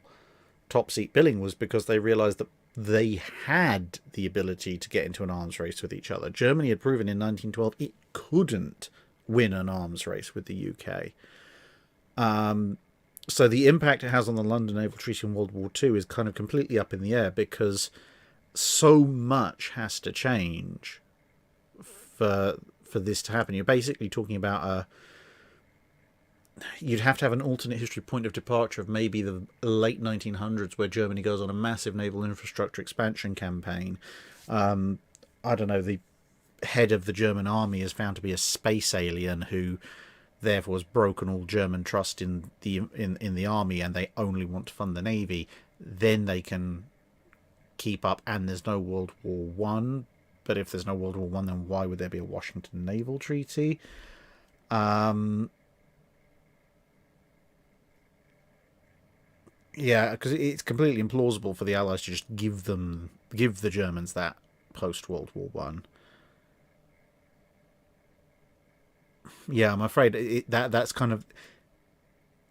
top seat billing was because they realised that they had the ability to get into an arms race with each other. Germany had proven in 1912 it couldn't win an arms race with the UK. So the impact it has on the London Naval Treaty in World War II is kind of completely up in the air, because so much has to change for this to happen. You're basically talking about you'd have to have an alternate history point of departure of maybe the late 1900s, where Germany goes on a massive naval infrastructure expansion campaign. I don't know, the head of the German army is found to be a space alien who therefore has broken all German trust in the army, and they only want to fund the navy. Then they can keep up, and there's no World War One. But if there's no World War One, then why would there be a Washington Naval Treaty? Yeah, because it's completely implausible for the Allies to just give the Germans that post World War One. Yeah, I'm afraid that's kind of...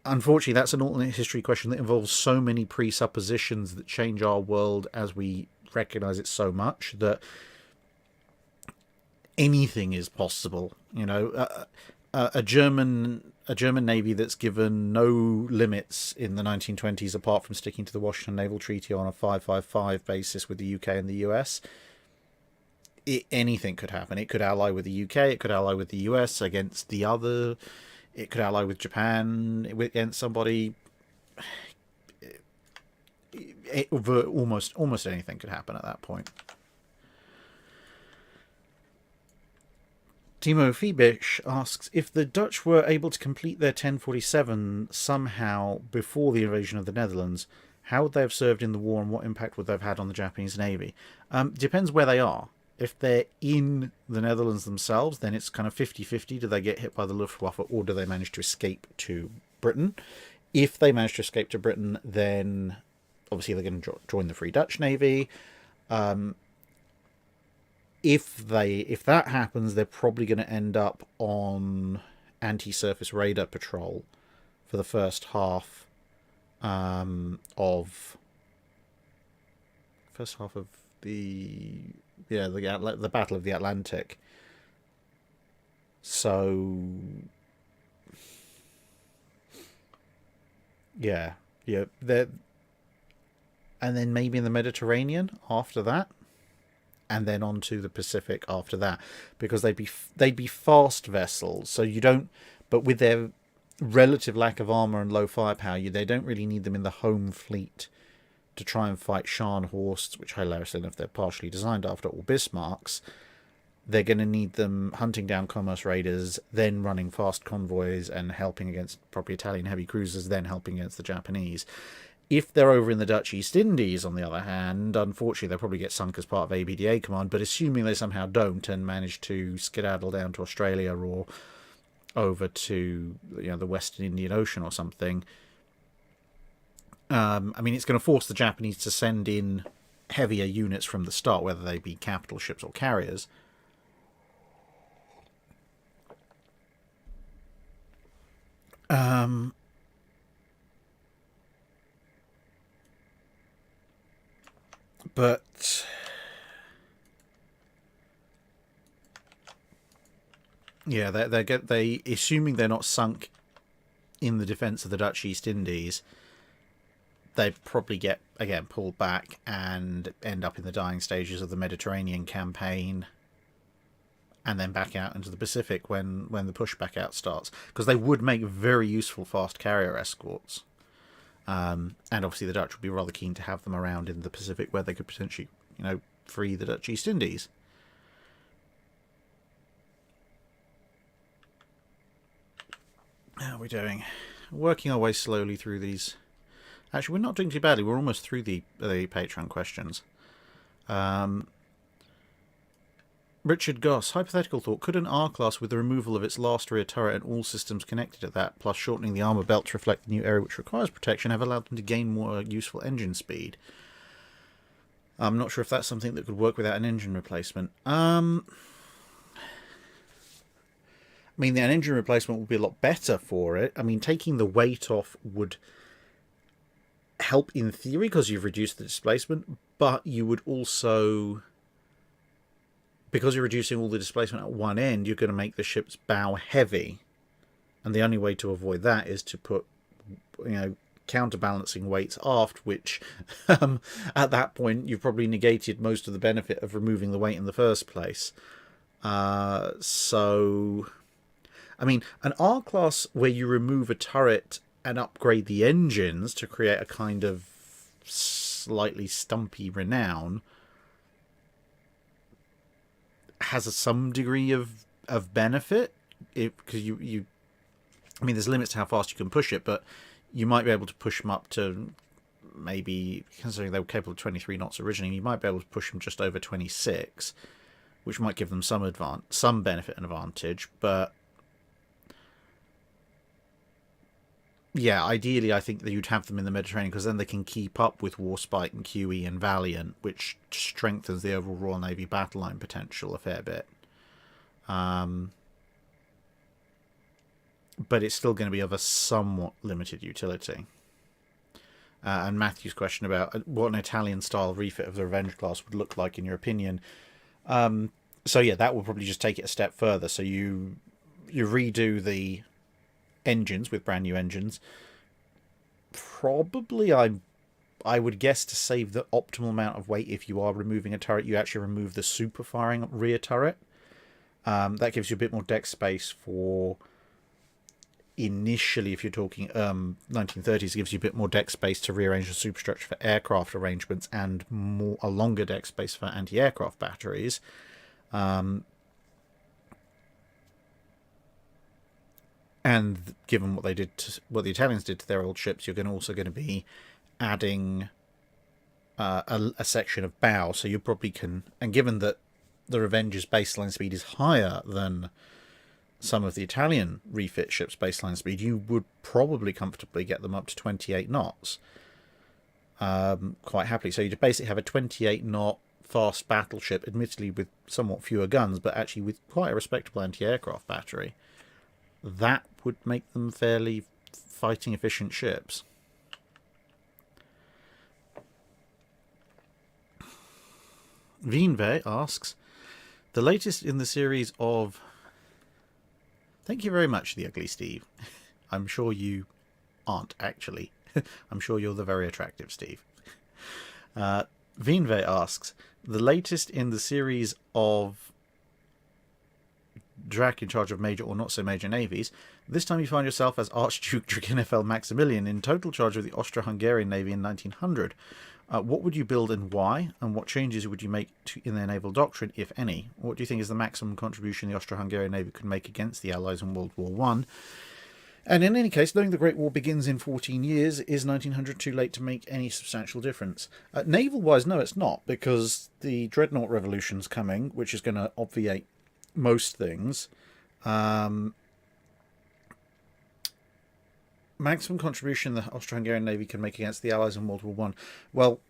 unfortunately, that's an alternate history question that involves so many presuppositions that change our world as we recognize it so much that anything is possible. You know, a German navy that's given no limits in the 1920s apart from sticking to the Washington Naval Treaty on a 555 basis with the UK and the US. Anything could happen. It could ally with the UK, it could ally with the US against the other, it could ally with Japan against somebody. Almost anything could happen at that point. Timo Fibish asks, if the Dutch were able to complete their 1047 somehow before the invasion of the Netherlands, how would they have served in the war and what impact would they have had on the Japanese Navy? Depends where they are. If they're in the Netherlands themselves, then it's kind of 50-50. Do they get hit by the Luftwaffe or do they manage to escape to Britain? If they manage to escape to Britain, then obviously they're going to join the Free Dutch Navy. If that happens, they're probably going to end up on anti-surface radar patrol for the first half of the Battle of the Atlantic. So yeah, and then maybe in the Mediterranean after that, and then on to the Pacific after that, because they'd be fast vessels. So you don't, but with their relative lack of armor and low firepower, they don't really need them in the home fleet to try and fight Scharnhorsts, which hilariously enough they're partially designed after, or Bismarcks. They're going to need them hunting down commerce raiders, then running fast convoys and helping against probably Italian heavy cruisers, then helping against the Japanese. If they're over in the Dutch East Indies, on the other hand, unfortunately they'll probably get sunk as part of ABDA command, but assuming they somehow don't and manage to skedaddle down to Australia or over to the Western Indian Ocean or something, it's going to force the Japanese to send in heavier units from the start, whether they be capital ships or carriers. But yeah, they assuming they're not sunk in the defence of the Dutch East Indies, they'd probably get again pulled back and end up in the dying stages of the Mediterranean campaign, and then back out into the Pacific when the push back out starts, because they would make very useful fast carrier escorts. And obviously the Dutch would be rather keen to have them around in the Pacific, where they could potentially, free the Dutch East Indies. How are we doing? Working our way slowly through these. Actually, we're not doing too badly. We're almost through the Patreon questions. Richard Goss, hypothetical thought, could an R-class with the removal of its last rear turret and all systems connected to that, plus shortening the armour belt to reflect the new area which requires protection, have allowed them to gain more useful engine speed? I'm not sure if that's something that could work without an engine replacement. An engine replacement would be a lot better for it. Taking the weight off would help in theory because you've reduced the displacement, but you would also, because you're reducing all the displacement at one end, you're going to make the ship's bow heavy. And the only way to avoid that is to put, counterbalancing weights aft, which at that point you've probably negated most of the benefit of removing the weight in the first place. An R-class where you remove a turret and upgrade the engines to create a kind of slightly stumpy Renown has some degree of benefit, because there's limits to how fast you can push it, but you might be able to push them up to, maybe, considering they were capable of 23 knots originally, you might be able to push them just over 26, which might give them some benefit and advantage. But yeah, ideally I think that you'd have them in the Mediterranean, because then they can keep up with Warspite and QE and Valiant, which strengthens the overall Royal Navy battle line potential a fair bit. but it's still going to be of a somewhat limited utility. And Matthew's question about what an Italian-style refit of the Revenge class would look like in your opinion. So yeah, that will probably just take it a step further. So you redo the engines with brand new engines. Probably, I would guess to save the optimal amount of weight if you are removing a turret, you actually remove the super firing rear turret. That gives you a bit more deck space for... Initially, if you're talking 1930s, gives you a bit more deck space to rearrange the superstructure for aircraft arrangements and a longer deck space for anti-aircraft batteries. And given what what the Italians did to their old ships, you're also going to be adding a section of bow, so you probably can. And given that the Revenge's baseline speed is higher than some of the Italian refit ships' baseline speed, you would probably comfortably get them up to 28 knots quite happily. So you'd basically have a 28 knot fast battleship, admittedly with somewhat fewer guns, but actually with quite a respectable anti-aircraft battery. That would make them fairly fighting efficient ships. Vinve asks, the latest in the series of... Thank you very much, the ugly Steve. I'm sure you aren't, actually. I'm sure you're the very attractive Steve. Vinve asks, the latest in the series of Drac in charge of major or not so major navies, this time you find yourself as Archduke Drakenfeld Maximilian in total charge of the Austro-Hungarian navy in 1900. What would you build and why? And what changes would you make in their naval doctrine, if any? What do you think is the maximum contribution the Austro-Hungarian navy could make against the Allies in World War I? And in any case, knowing the Great War begins in 14 years, is 1900 too late to make any substantial difference? Naval-wise, no, it's not, because the Dreadnought Revolution's coming, which is going to obviate most things. Maximum contribution the Austro-Hungarian navy can make against the Allies in World War I. Well,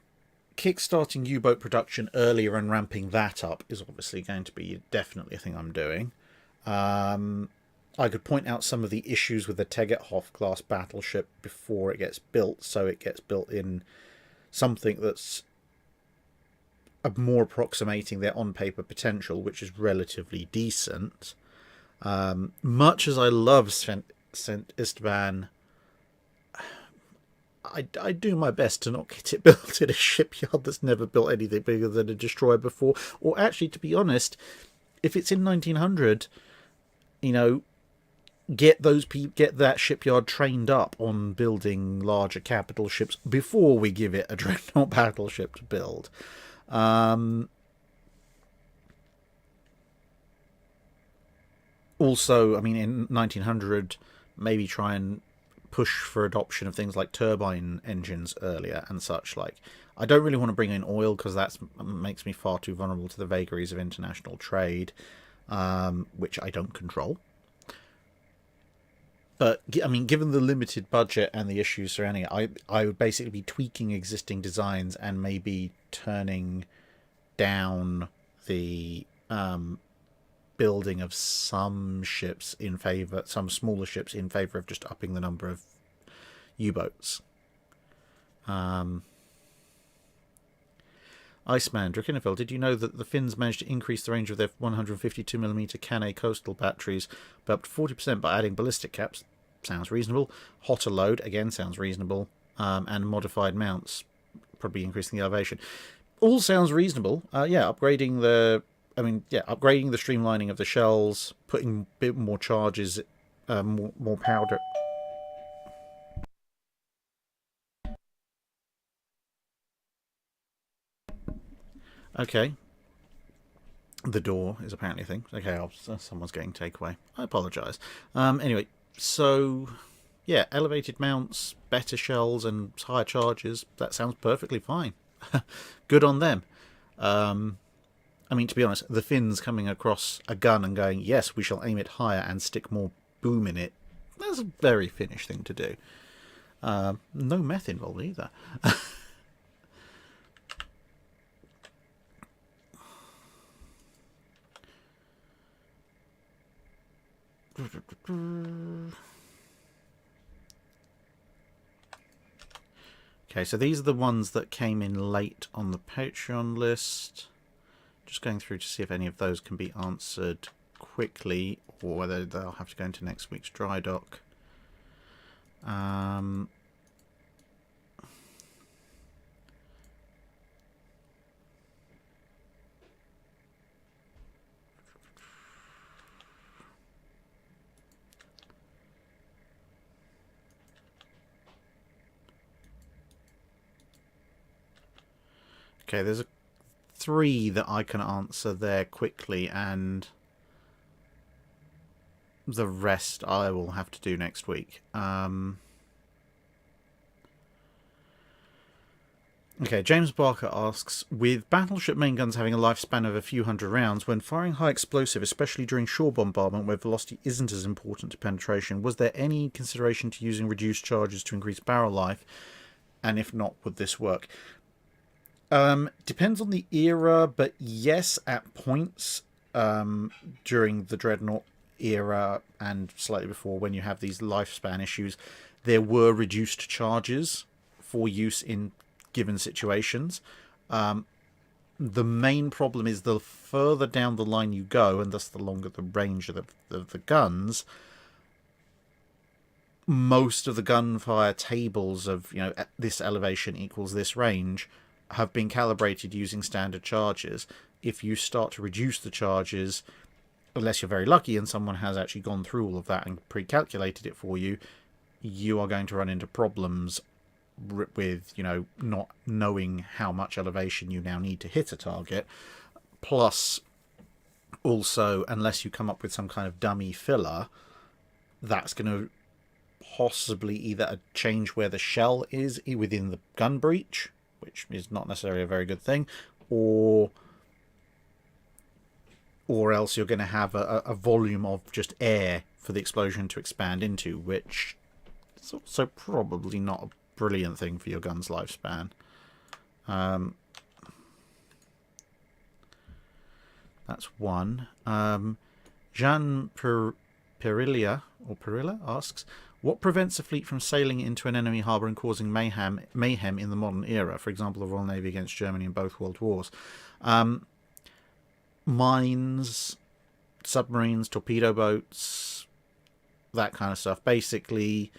kickstarting U-boat production earlier and ramping that up is obviously going to be definitely a thing I'm doing. I could point out some of the issues with the Tegethoff class battleship before it gets built, so it gets built in something that's more approximating their on-paper potential, which is relatively decent. Much as I love St. Esteban, I do my best to not get it built in a shipyard that's never built anything bigger than a destroyer before. Or actually, to be honest, if it's in 1900, you know, get that shipyard trained up on building larger capital ships before we give it a dreadnought battleship to build. Also, I mean, in 1900, maybe try and push for adoption of things like turbine engines earlier and such like. I don't really want to bring in oil because that makes me far too vulnerable to the vagaries of international trade, which I don't control. But, I mean, given the limited budget and the issues surrounding it, I would basically be tweaking existing designs and maybe turning down the building of some ships in favour, some smaller ships in favour of just upping the number of U-boats. Iceman, Drakenfeld, did you know that the Finns managed to increase the range of their 152mm Cannae coastal batteries by up to 40% by adding ballistic caps? Sounds reasonable. Hotter load, again, sounds reasonable. And modified mounts, probably increasing the elevation. All sounds reasonable. Upgrading the streamlining of the shells, putting a bit more charges, more powder. Okay. The door is apparently a thing. Okay, someone's getting takeaway. I apologise. Anyway, so yeah, elevated mounts, better shells, and higher charges. That sounds perfectly fine. Good on them. I mean, to be honest, the Finns coming across a gun and going, yes, we shall aim it higher and stick more boom in it, that's a very Finnish thing to do. No meth involved either. Okay, so these are the ones that came in late on the Patreon list. Just going through to see if any of those can be answered quickly, or whether they'll have to go into next week's dry dock. Okay, there's 3 that I can answer there quickly, and the rest I will have to do next week. Okay, James Barker asks, with battleship main guns having a lifespan of a few hundred rounds, when firing high explosive, especially during shore bombardment where velocity isn't as important to penetration, was there any consideration to using reduced charges to increase barrel life? And if not, would this work? Depends on the era, but yes, at points during the Dreadnought era and slightly before, when you have these lifespan issues, there were reduced charges for use in given situations. The main problem is the further down the line you go, and thus the longer the range of the guns, most of the gunfire tables of, you know, at this elevation equals this range have been calibrated using standard charges. If you start to reduce the charges, unless you're very lucky and someone has actually gone through all of that and pre-calculated it for you, you are going to run into problems with, you know, not knowing how much elevation you now need to hit a target. Plus, also, unless you come up with some kind of dummy filler, that's going to possibly either change where the shell is within the gun breech, which is not necessarily a very good thing, or else you're going to have a volume of just air for the explosion to expand into, which is also probably not a brilliant thing for your gun's lifespan. That's one. Jean Perilla asks, what prevents a fleet from sailing into an enemy harbour and causing mayhem in the modern era? For example, the Royal Navy against Germany in both World Wars. Mines, submarines, torpedo boats, that kind of stuff. Basically,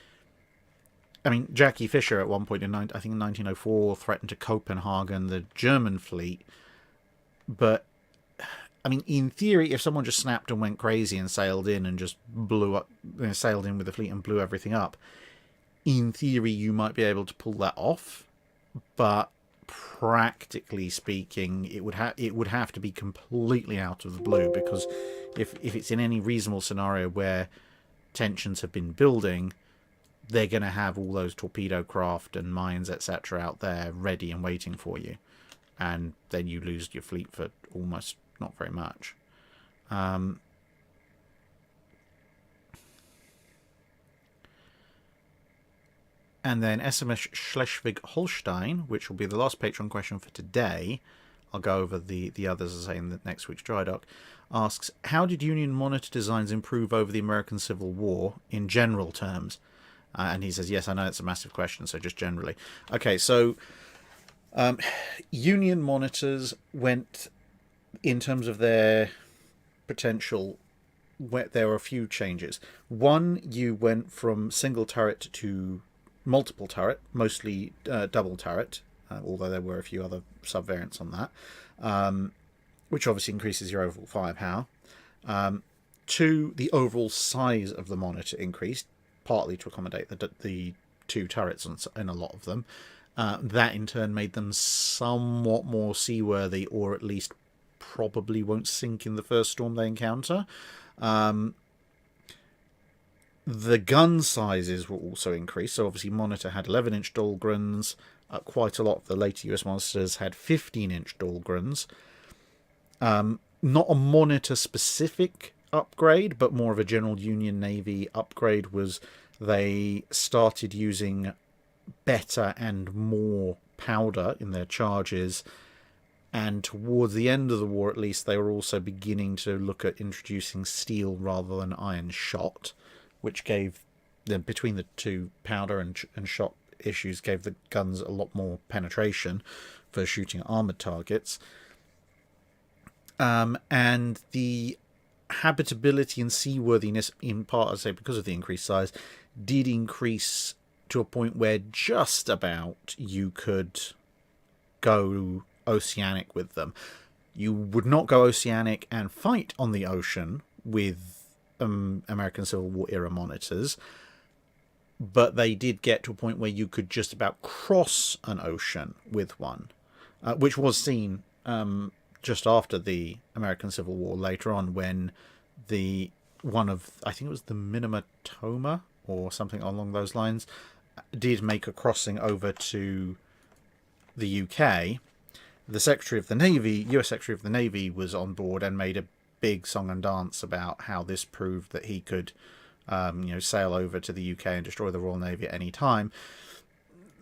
I mean, Jackie Fisher at one point in 1904 threatened to Copenhagen the German fleet, but I mean, in theory, if someone just snapped and went crazy and sailed in and just blew up, sailed in with the fleet and blew everything up, in theory, you might be able to pull that off. But practically speaking, it would have to be completely out of the blue, because if it's in any reasonable scenario where tensions have been building, they're going to have all those torpedo craft and mines, etc., out there ready and waiting for you, and then you lose your fleet for almost not very much. And then SMS Schleswig-Holstein, which will be the last Patreon question for today, I'll go over the others, as I say, in the next week's dry dock, asks, how did Union monitor designs improve over the American Civil War in general terms? And he says, yes, I know it's a massive question, so just generally. Okay, so Union monitors went, in terms of their potential, there were a few changes. One, you went from single turret to multiple turret, mostly double turret, although there were a few other sub-variants on that, which obviously increases your overall firepower. Two, the overall size of the monitor increased, partly to accommodate the two turrets in a lot of them. That in turn made them somewhat more seaworthy, or at least probably won't sink in the first storm they encounter. The gun sizes will also increase. So obviously Monitor had 11-inch Dahlgrens. Quite a lot of the later US monsters had 15-inch Dahlgrens. Not a Monitor-specific upgrade, but more of a general Union Navy upgrade was they started using better and more powder in their charges. And towards the end of the war, at least, they were also beginning to look at introducing steel rather than iron shot, which gave them, between the two, powder and shot, issues gave the guns a lot more penetration for shooting at armoured targets. And the habitability and seaworthiness, in part, I'd say, because of the increased size, did increase to a point where just about you could go oceanic with them. You would not go oceanic and fight on the ocean with American Civil War era monitors, but they did get to a point where you could just about cross an ocean with one, which was seen just after the American Civil War later on, when I think it was the Minomatoma or something along those lines, did make a crossing over to the UK. The Secretary of the Navy, US Secretary of the Navy, was on board and made a big song and dance about how this proved that he could sail over to the UK and destroy the Royal Navy at any time.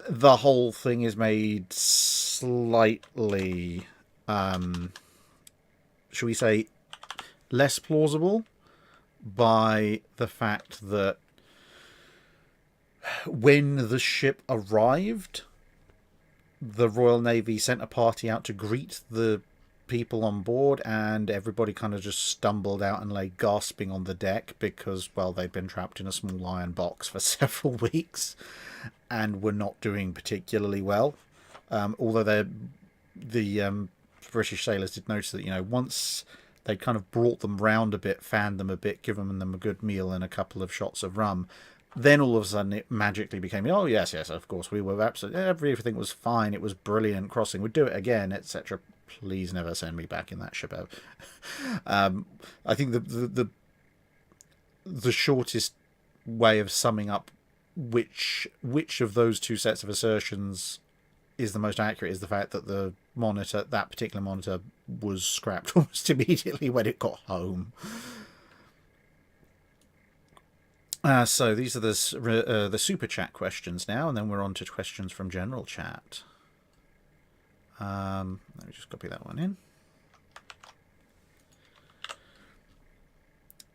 The whole thing is made slightly, shall we say, less plausible by the fact that when the ship arrived, the Royal Navy sent a party out to greet the people on board, and everybody kind of just stumbled out and lay gasping on the deck because, well, they'd been trapped in a small iron box for several weeks and were not doing particularly well. Although the British sailors did notice that, once they'd kind of brought them round a bit, fanned them a bit, given them a good meal and a couple of shots of rum, then all of a sudden it magically became, oh yes, of course, we were absolutely, everything was fine, it was brilliant crossing, we'd do it again, etc. Please never send me back in that ship out. I think the shortest way of summing up which of those two sets of assertions is the most accurate is the fact that that particular monitor was scrapped almost immediately when it got home. So these are the super chat questions now, and then we're on to questions from general chat. Let me just copy that one in.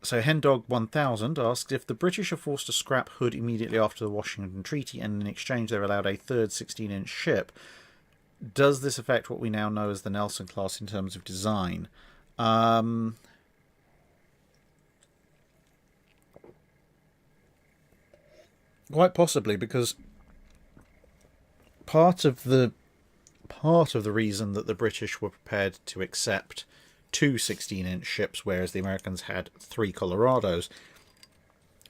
So Hendog1000 asks, if the British are forced to scrap Hood immediately after the Washington Treaty and in exchange they're allowed a third 16-inch ship, does this affect what we now know as the Nelson class in terms of design? Quite possibly, because part of the reason that the British were prepared to accept two 16-inch ships, whereas the Americans had three Colorados,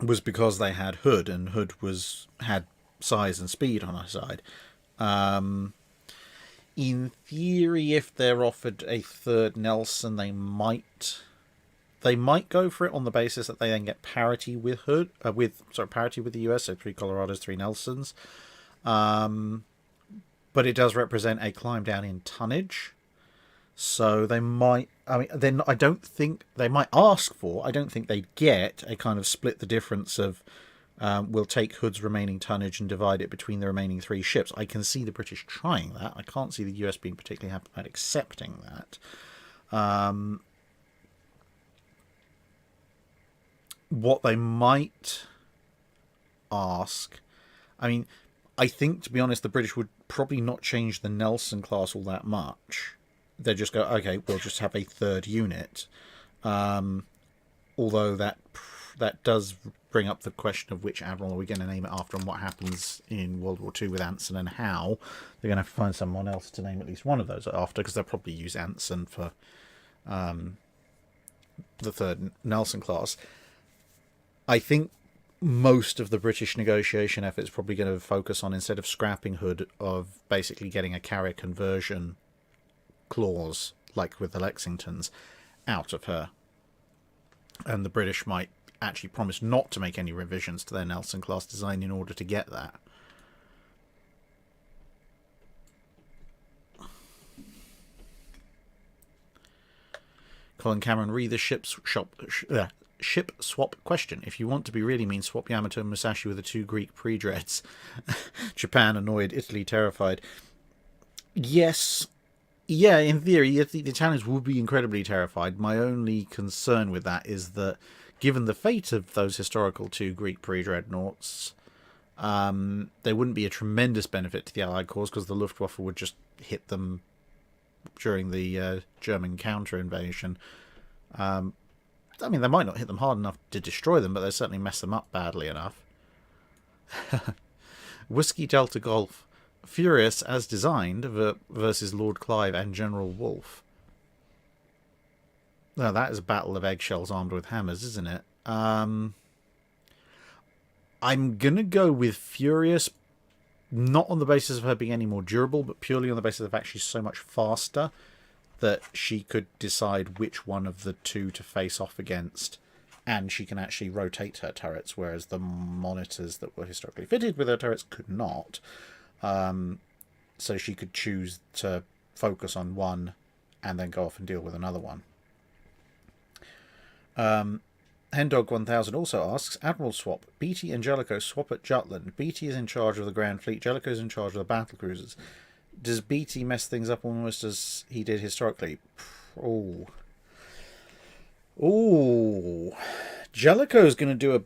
was because they had Hood, and Hood had size and speed on our side. In theory, if they're offered a third Nelson, they might go for it on the basis that they then get parity with parity with the US, so three Colorados, three Nelsons. But it does represent a climb down in tonnage. So they might, then I don't think they might ask for, I don't think they'd get a kind of split the difference of, we'll take Hood's remaining tonnage and divide it between the remaining three ships. I can see the British trying that. I can't see the US being particularly happy about accepting that. What they might ask, I think, to be honest, the British would probably not change the Nelson class all that much. They'd just go, okay, we'll just have a third unit. Although that does bring up the question of which admiral are we going to name it after, and what happens in World War II with Anson, and how they're going to have to find someone else to name at least one of those after, because they'll probably use Anson for the third Nelson class. I think most of the British negotiation effort is probably going to focus on, instead of scrapping Hood, of basically getting a carrier conversion clause, like with the Lexingtons, out of her. And the British might actually promise not to make any revisions to their Nelson class design in order to get that. Colin Cameron, read the ship swap question. If you want to be really mean, swap Yamato and Musashi with the two Greek pre-dreads. Japan annoyed, Italy terrified. Yes. Yeah, in theory, the Italians would be incredibly terrified. My only concern with that is that, given the fate of those historical two Greek pre-dreadnoughts, They wouldn't be a tremendous benefit to the Allied cause because the Luftwaffe would just hit them during the German counter-invasion. I mean, they might not hit them hard enough to destroy them, but they certainly mess them up badly enough. Whiskey Delta Golf. Furious as designed versus Lord Clive and General Wolfe. Now, that is a battle of eggshells armed with hammers, isn't it? I'm going to go with Furious, not on the basis of her being any more durable, but purely on the basis of the fact she's so much faster that she could decide which one of the two to face off against, and she can actually rotate her turrets, whereas the monitors that were historically fitted with her turrets could not. So she could choose to focus on one and then go off and deal with another one. Hendog 1000 also asks, Admiral swap. Beatty and Jellicoe swap at Jutland. Beatty is in charge of the Grand Fleet. Jellicoe is in charge of the battle cruisers. Does Beatty mess things up almost as he did historically? Oh. Jellicoe's going to do a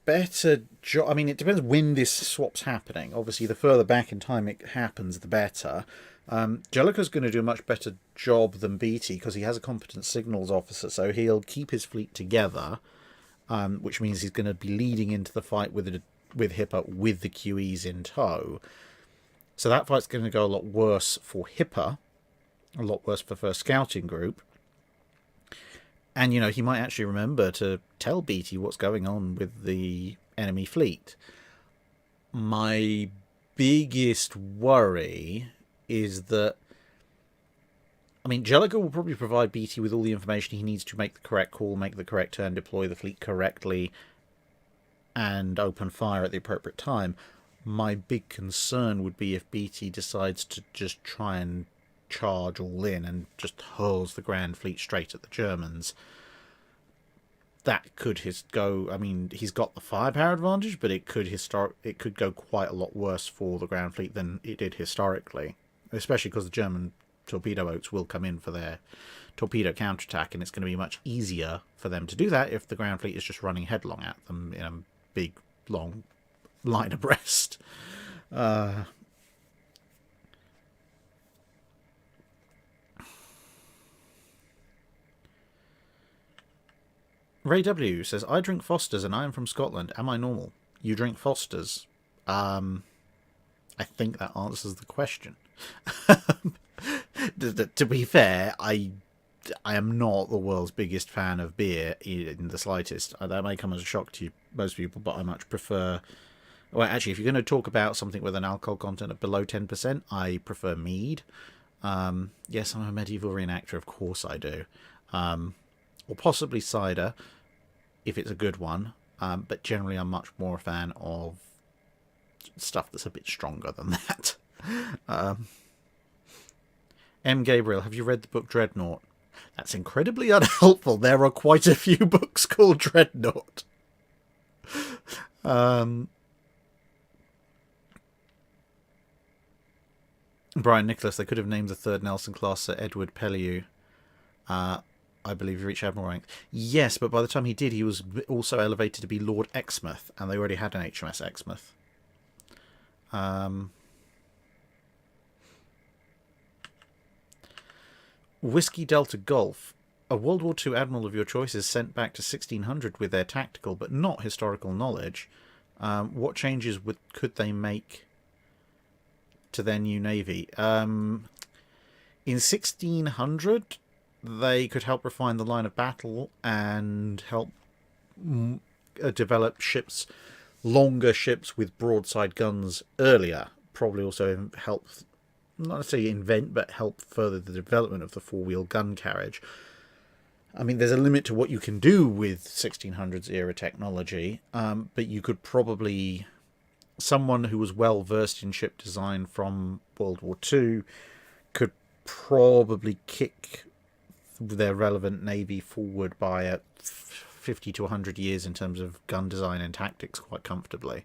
better job. I mean, it depends when this swap's happening. Obviously, the further back in time it happens, the better. Jellicoe's going to do a much better job than Beatty because he has a competent signals officer, so he'll keep his fleet together, which means he's going to be leading into the fight with Hipper with the QEs in tow. So that fight's going to go a lot worse for Hipper, a lot worse for First Scouting Group. And, you know, he might actually remember to tell Beatty what's going on with the enemy fleet. My biggest worry is that, I mean, Jellicoe will probably provide Beatty with all the information he needs to make the correct call, make the correct turn, deploy the fleet correctly, and open fire at the appropriate time. My big concern would be if Beatty decides to just try and charge all in and just hurls the Grand Fleet straight at the Germans. That could go. I mean, he's got the firepower advantage, but it could go quite a lot worse for the Grand Fleet than it did historically, especially because the German torpedo boats will come in for their torpedo counterattack, and it's going to be much easier for them to do that if the Grand Fleet is just running headlong at them in a big, long line abreast. Ray W says, I drink Foster's and I am from Scotland. Am I normal? You drink Foster's. I think that answers the question. To be fair, I am not the world's biggest fan of beer in the slightest. That may come as a shock to most people, but I much prefer... Well, actually, if you're going to talk about something with an alcohol content of below 10%, I prefer mead. Yes, I'm a medieval reenactor, of course I do. Or possibly cider, if it's a good one. But generally, I'm much more a fan of stuff that's a bit stronger than that. M. Gabriel, have you read the book Dreadnought? That's incredibly unhelpful. There are quite a few books called Dreadnought. Brian Nicholas, they could have named the third Nelson class Sir Edward Pellew. I believe he reached Admiral rank. Yes, but by the time he did, he was also elevated to be Lord Exmouth, and they already had an HMS Exmouth. Whiskey Delta Golf. A World War II admiral of your choice is sent back to 1600 with their tactical but not historical knowledge. What changes could they make to their new navy? In 1600, they could help refine the line of battle and help develop ships, longer ships with broadside guns earlier. Probably also help, not necessarily invent, but help further the development of the four-wheel gun carriage. I mean, there's a limit to what you can do with 1600s era technology, but you could probably... Someone who was well versed in ship design from World War II could probably kick their relevant navy forward by 50 to 100 years in terms of gun design and tactics quite comfortably.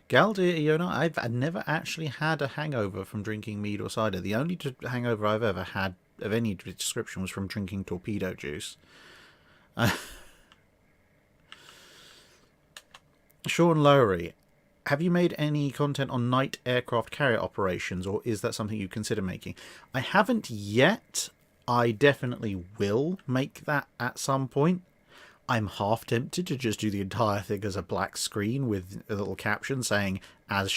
Galdir Iona, I've never actually had a hangover from drinking mead or cider. The only hangover I've ever had of any description was from drinking torpedo juice. Sean Lowry, have you made any content on night aircraft carrier operations, or is that something you consider making? I haven't yet. I definitely will make that at some point. I'm half tempted to just do the entire thing as a black screen with a little caption saying as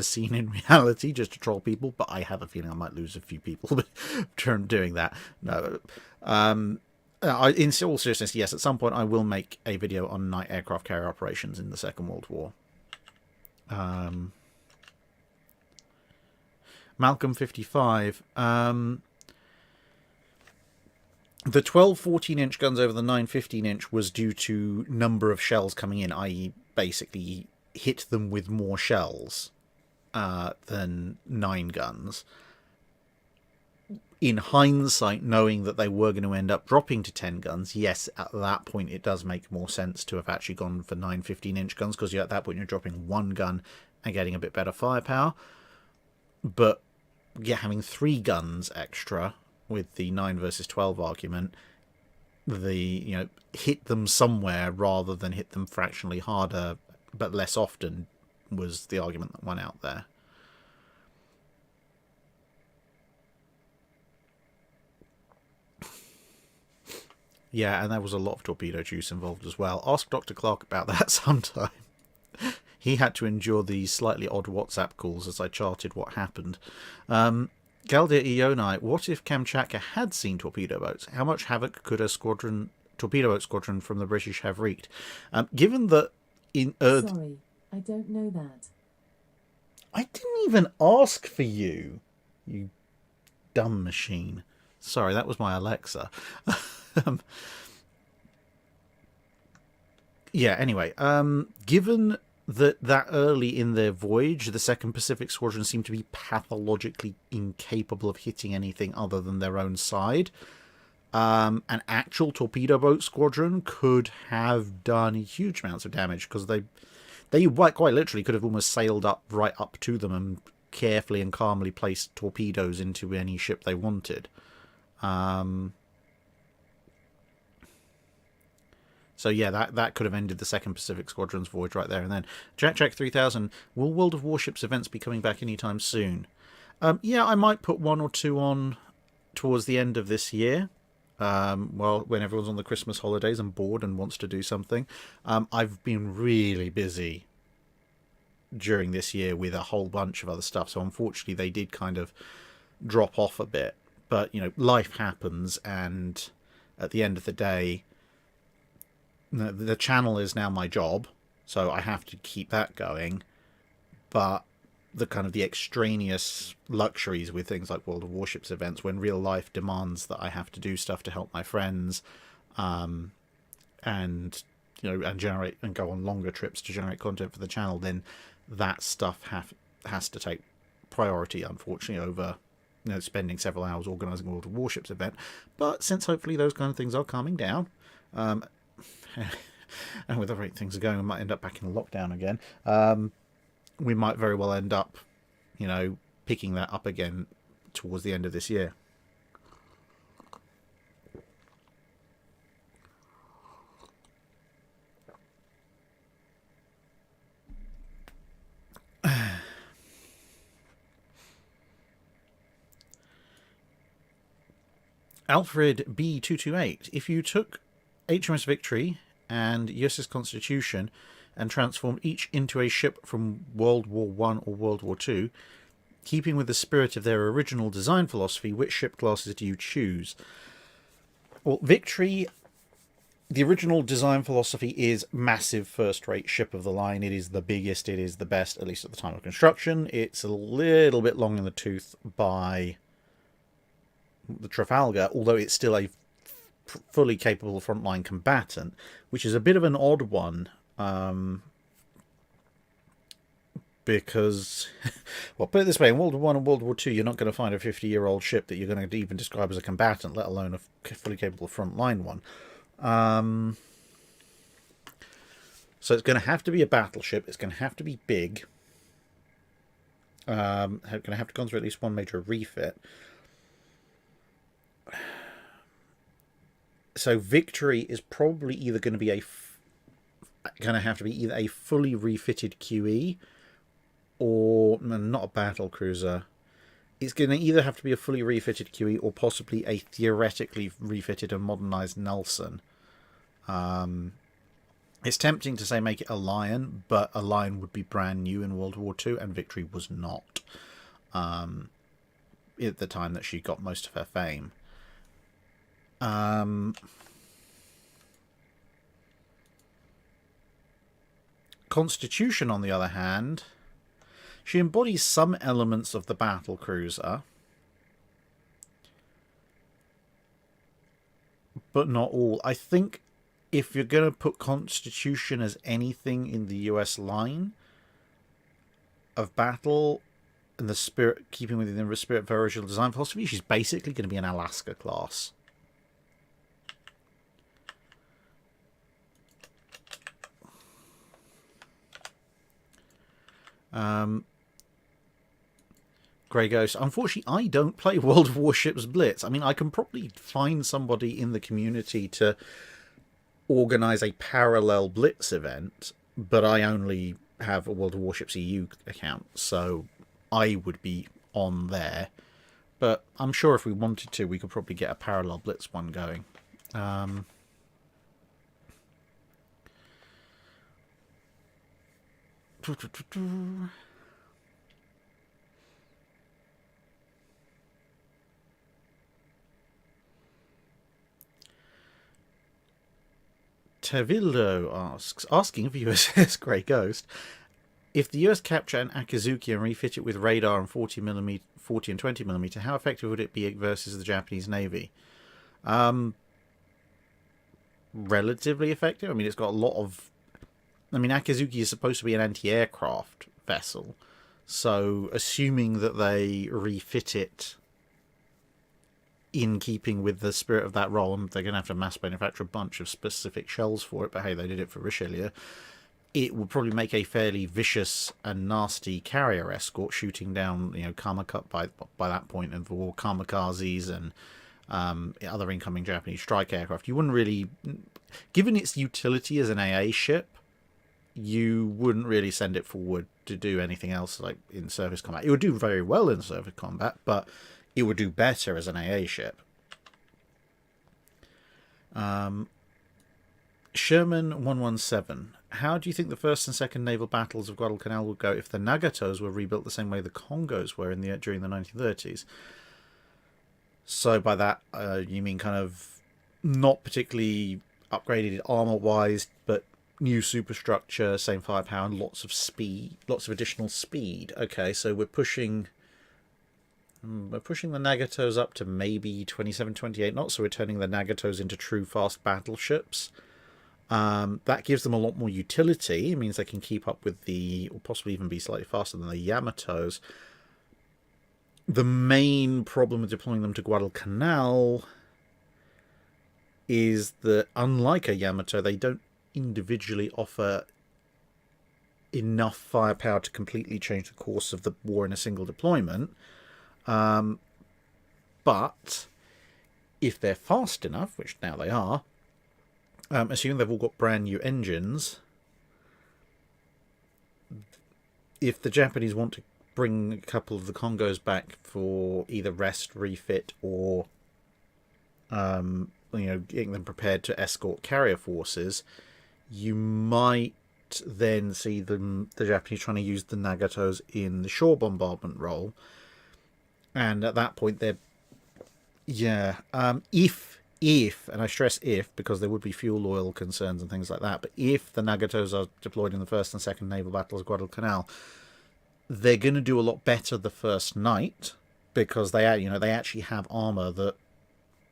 seen in reality, just to troll people, but I have a feeling I might lose a few people doing that. No. In all seriousness, yes, at some point I will make a video on night aircraft carrier operations in the Second World War. Malcolm 55. The 12 14-inch guns over the 9 15-inch was due to number of shells coming in, i.e. basically hit them with more shells than 9 guns. In hindsight, knowing that they were going to end up dropping to 10 guns, yes, at that point it does make more sense to have actually gone for 9 15-inch guns, because at that point you're dropping 1 gun and getting a bit better firepower. But yeah, having 3 guns extra with the 9 versus 12 argument, hit them somewhere rather than hit them fractionally harder but less often was the argument that won out there. Yeah, and there was a lot of torpedo juice involved as well. Ask Dr. Clark about that sometime. He had to endure these slightly odd WhatsApp calls as I charted what happened. Galdir Ioni, what if Kamchatka had seen torpedo boats? How much havoc could a torpedo boat squadron from the British have wreaked? Given that Sorry, I don't know that. I didn't even ask for you, you dumb machine. Sorry, that was my Alexa. Yeah, anyway, given that early in their voyage, the 2nd Pacific Squadron seemed to be pathologically incapable of hitting anything other than their own side. An actual torpedo boat squadron could have done huge amounts of damage, because they quite literally could have almost sailed right up to them and carefully and calmly placed torpedoes into any ship they wanted. So yeah, that could have ended the 2nd Pacific Squadron's voyage right there and then. Jack 3000, will World of Warships events be coming back anytime soon? Yeah, I might put 1 or 2 on towards the end of this year. When everyone's on the Christmas holidays and bored and wants to do something. I've been really busy during this year with a whole bunch of other stuff, so unfortunately they did kind of drop off a bit. But, life happens, and at the end of the day, the channel is now my job, so I have to keep that going. But the kind of the extraneous luxuries with things like World of Warships events, when real life demands that I have to do stuff to help my friends, and generate and go on longer trips to generate content for the channel, then that stuff has to take priority, unfortunately, over spending several hours organising a World of Warships event. But since hopefully those kind of things are calming down, and with the rate things are going, we might end up back in lockdown again. We might very well end up, picking that up again towards the end of this year. Alfred B228, if you took HMS Victory and USS Constitution and transformed each into a ship from World War I or World War II, keeping with the spirit of their original design philosophy, which ship classes do you choose? Well, Victory, the original design philosophy is massive first-rate ship of the line. It is the biggest, it is the best, at least at the time of construction. It's a little bit long in the tooth by the Trafalgar, although it's still a fully capable frontline combatant, which is a bit of an odd one, because, well, put it this way, in World War I and World War II, you're not going to find a 50-year-old ship that you're going to even describe as a combatant, let alone a fully capable frontline one. So it's going to have to be a battleship, it's going to have to be big, Going to have to go through at least one major refit. So Victory is probably either going to be either a fully refitted QE or not a battle cruiser. It's going to either have to be a fully refitted QE or possibly a theoretically refitted and modernized Nelson. It's tempting to say make it a Lion, but a Lion would be brand new in World War II, and Victory was not at the time that she got most of her fame. Constitution, on the other hand, she embodies some elements of the battle cruiser, but not all. I think if you're going to put Constitution as anything in the US line of battle, and the spirit, keeping within the spirit of her original design philosophy, she's basically going to be an Alaska class. Grey Ghost. Unfortunately, I don't play World of Warships Blitz. I mean, I can probably find somebody in the community to organise a parallel Blitz event, but I only have a World of Warships EU account, so I would be on there. But I'm sure if we wanted to, we could probably get a parallel Blitz one going. Tevildo asking for USS Grey Ghost, if the US capture an Akizuki and refit it with radar and 40 and 20mm, how effective would it be versus the Japanese Navy? Relatively effective. I mean, it's got a lot of... I mean, Akizuki is supposed to be an anti-aircraft vessel, so assuming that they refit it in keeping with the spirit of that role, and they're going to have to mass manufacture a bunch of specific shells for it, but hey, they did it for Richelieu. It would probably make a fairly vicious and nasty carrier escort, shooting down, kamikaze by that point of war, kamikazes and other incoming Japanese strike aircraft. You wouldn't really, given its utility as an AA ship, you wouldn't really send it forward to do anything else like in surface combat. It would do very well in surface combat, but it would do better as an AA ship. Sherman 117. How do you think the first and second naval battles of Guadalcanal would go if the Nagatos were rebuilt the same way the Congos were during the 1930s? So by that, you mean kind of not particularly upgraded armor-wise, but new superstructure, same firepower, and lots of speed, lots of additional speed. Okay, so we're pushing the Nagatos up to maybe 27, 28 knots, so we're turning the Nagatos into true fast battleships. That gives them a lot more utility. It means they can keep up with or possibly even be slightly faster than the Yamatos. The main problem with deploying them to Guadalcanal is that, unlike a Yamato, they don't individually offer enough firepower to completely change the course of the war in a single deployment. But if they're fast enough, which now they are, assuming they've all got brand new engines, if the Japanese want to bring a couple of the Congos back for either rest, refit, or getting them prepared to escort carrier forces, you might then see the Japanese trying to use the Nagatos in the shore bombardment role. And at that point, they're... Yeah. If, and I stress if, because there would be fuel oil concerns and things like that, but if the Nagatos are deployed in the first and second naval battles of Guadalcanal, they're going to do a lot better the first night, because they actually have armor that,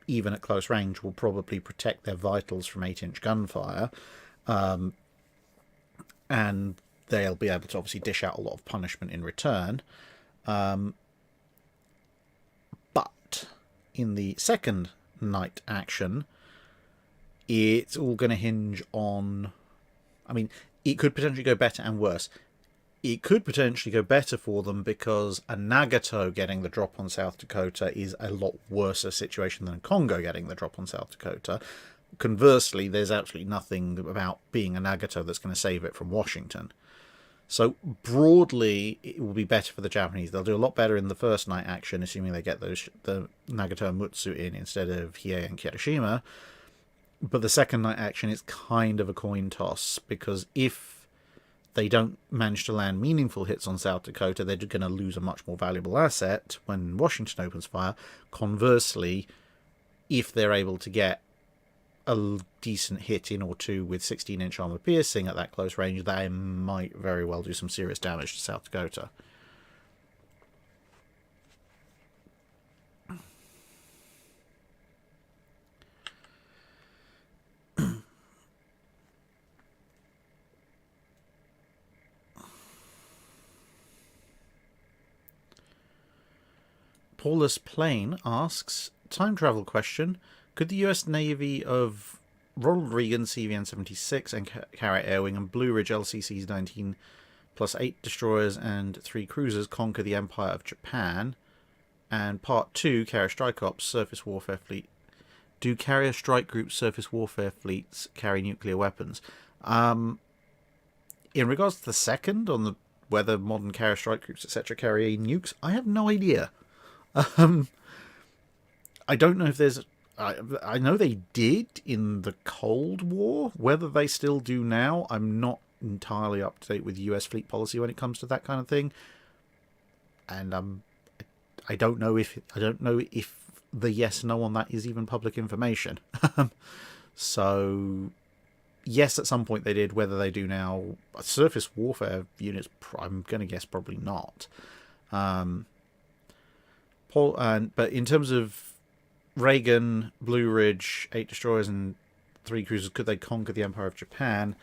even at close range, will probably protect their vitals from 8-inch gunfire. And they'll be able to obviously dish out a lot of punishment in return. But in the second night action, it's all going to hinge on... I mean, it could potentially go better and worse. it could potentially go better for them because a Nagato getting the drop on South Dakota is a lot worse a situation than Congo getting the drop on South Dakota. Conversely, there's absolutely nothing about being a Nagato that's going to save it from Washington. So broadly, it will be better for the Japanese. They'll do a lot better in the first night action, assuming they get the Nagato and Mutsu in instead of Hiei and Kirishima. But the second night action is kind of a coin toss, because if they don't manage to land meaningful hits on South Dakota, they're going to lose a much more valuable asset when Washington opens fire. Conversely, if they're able to get a decent hit in or two with 16-inch armor piercing at that close range, they might very well do some serious damage to South Dakota. Paulus Plain asks, time travel question, could the US Navy of Ronald Reagan CVN-76 and Carrier Air Wing and Blue Ridge LCCs 19 plus 8 destroyers and 3 cruisers conquer the Empire of Japan? And part 2, Carrier Strike Ops Surface Warfare Fleet. Do Carrier Strike Group Surface Warfare Fleets carry nuclear weapons? In regards to the second, on the whether modern Carrier Strike Groups, etc., carry nukes, I have no idea. I don't know if there's... I know they did in the Cold War. Whether they still do now, I'm not entirely up to date with US fleet policy when it comes to that kind of thing. And I don't know if the yes/no on that is even public information. So yes, at some point they did. Whether they do now, surface warfare units, I'm going to guess probably not. But in terms of Reagan, Blue Ridge, 8 destroyers and 3 cruisers, could they conquer the Empire of Japan?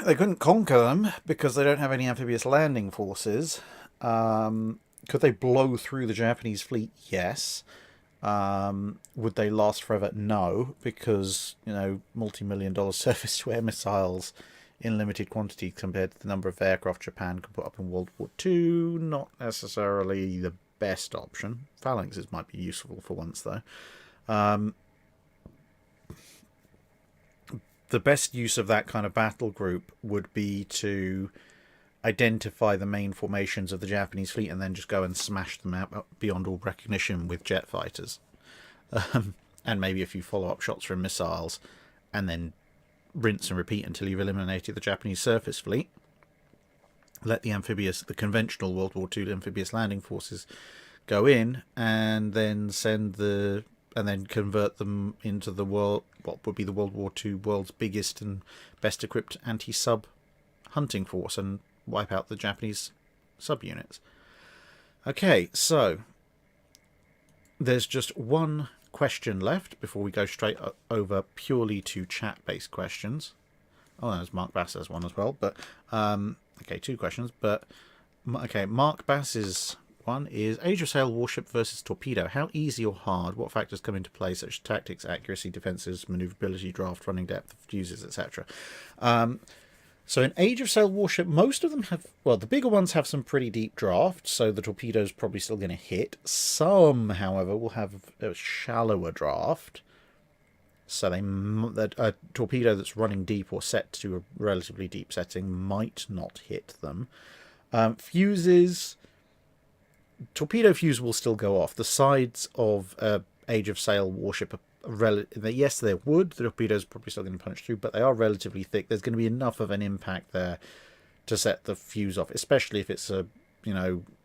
They couldn't conquer them because they don't have any amphibious landing forces. Could they blow through the Japanese fleet? Yes. Would they last forever? No, because, multi-million-dollar surface-to-air missiles in limited quantity compared to the number of aircraft Japan could put up in World War II, not necessarily the best option. Phalanxes might be useful for once, though. The best use of that kind of battle group would be to identify the main formations of the Japanese fleet and then just go and smash them out beyond all recognition with jet fighters. And maybe a few follow-up shots from missiles, and then rinse and repeat until you've eliminated the Japanese surface fleet. Let the conventional World War II amphibious landing forces go in, and then convert them into what would be the World War II world's biggest and best equipped anti-sub hunting force, and wipe out the Japanese subunits. Okay, so there's just one question left before we go straight over purely to chat-based questions. Oh, there's Mark Bass has one as well, but okay, 2 questions. But okay, Mark Bass's one is Age of Sail warship versus torpedo. How easy or hard? What factors come into play, such as tactics, accuracy, defenses, maneuverability, draft, running depth, fuses, etc. So in Age of Sail warship, most of them have, the bigger ones have some pretty deep draft, so the torpedo's probably still going to hit. Some, however, will have a shallower draft, so a torpedo that's running deep or set to a relatively deep setting might not hit them. Fuses, torpedo fuse will still go off. The sides of Age of Sail warship are yes, they would. The torpedoes are probably still going to punch through, but they are relatively thick. There's going to be enough of an impact there to set the fuse off, especially if it's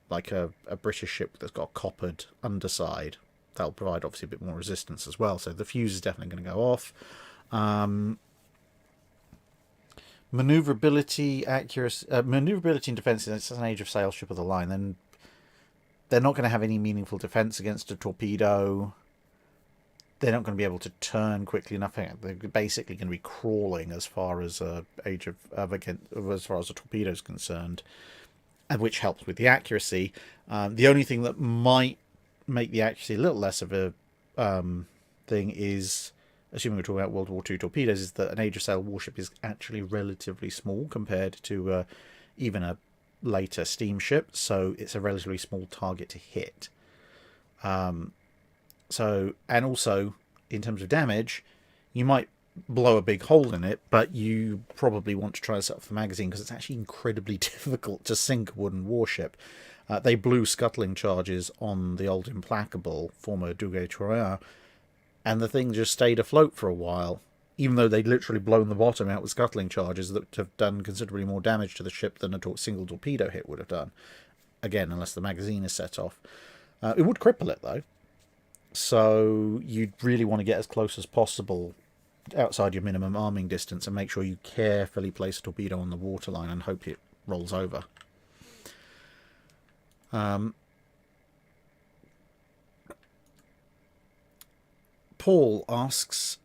like a British ship that's got a coppered underside. That'll provide obviously a bit more resistance as well. So the fuse is definitely going to go off. Maneuverability, accuracy, maneuverability and defense. It's an Age of Sail ship of the line. Then they're not going to have any meaningful defense against a torpedo. They're not going to be able to turn quickly enough. They're basically going to be crawling as far as as far as a torpedo is concerned, and which helps with the accuracy. The only thing that might make the accuracy a little less of a thing is assuming we're talking about World War II torpedoes, is that an Age of Sail warship is actually relatively small compared to even a later steamship, so it's a relatively small target to hit. So, and also, in terms of damage, you might blow a big hole in it, but you probably want to try to set off the magazine because it's actually incredibly difficult to sink a wooden warship. They blew scuttling charges on the old Implacable, former WWII, and the thing just stayed afloat for a while, even though they'd literally blown the bottom out with scuttling charges that have done considerably more damage to the ship than a single torpedo hit would have done. Again, unless the magazine is set off. It would cripple it, though. So you'd really want to get as close as possible outside your minimum arming distance and make sure you carefully place a torpedo on the waterline and hope it rolls over. Paul asks,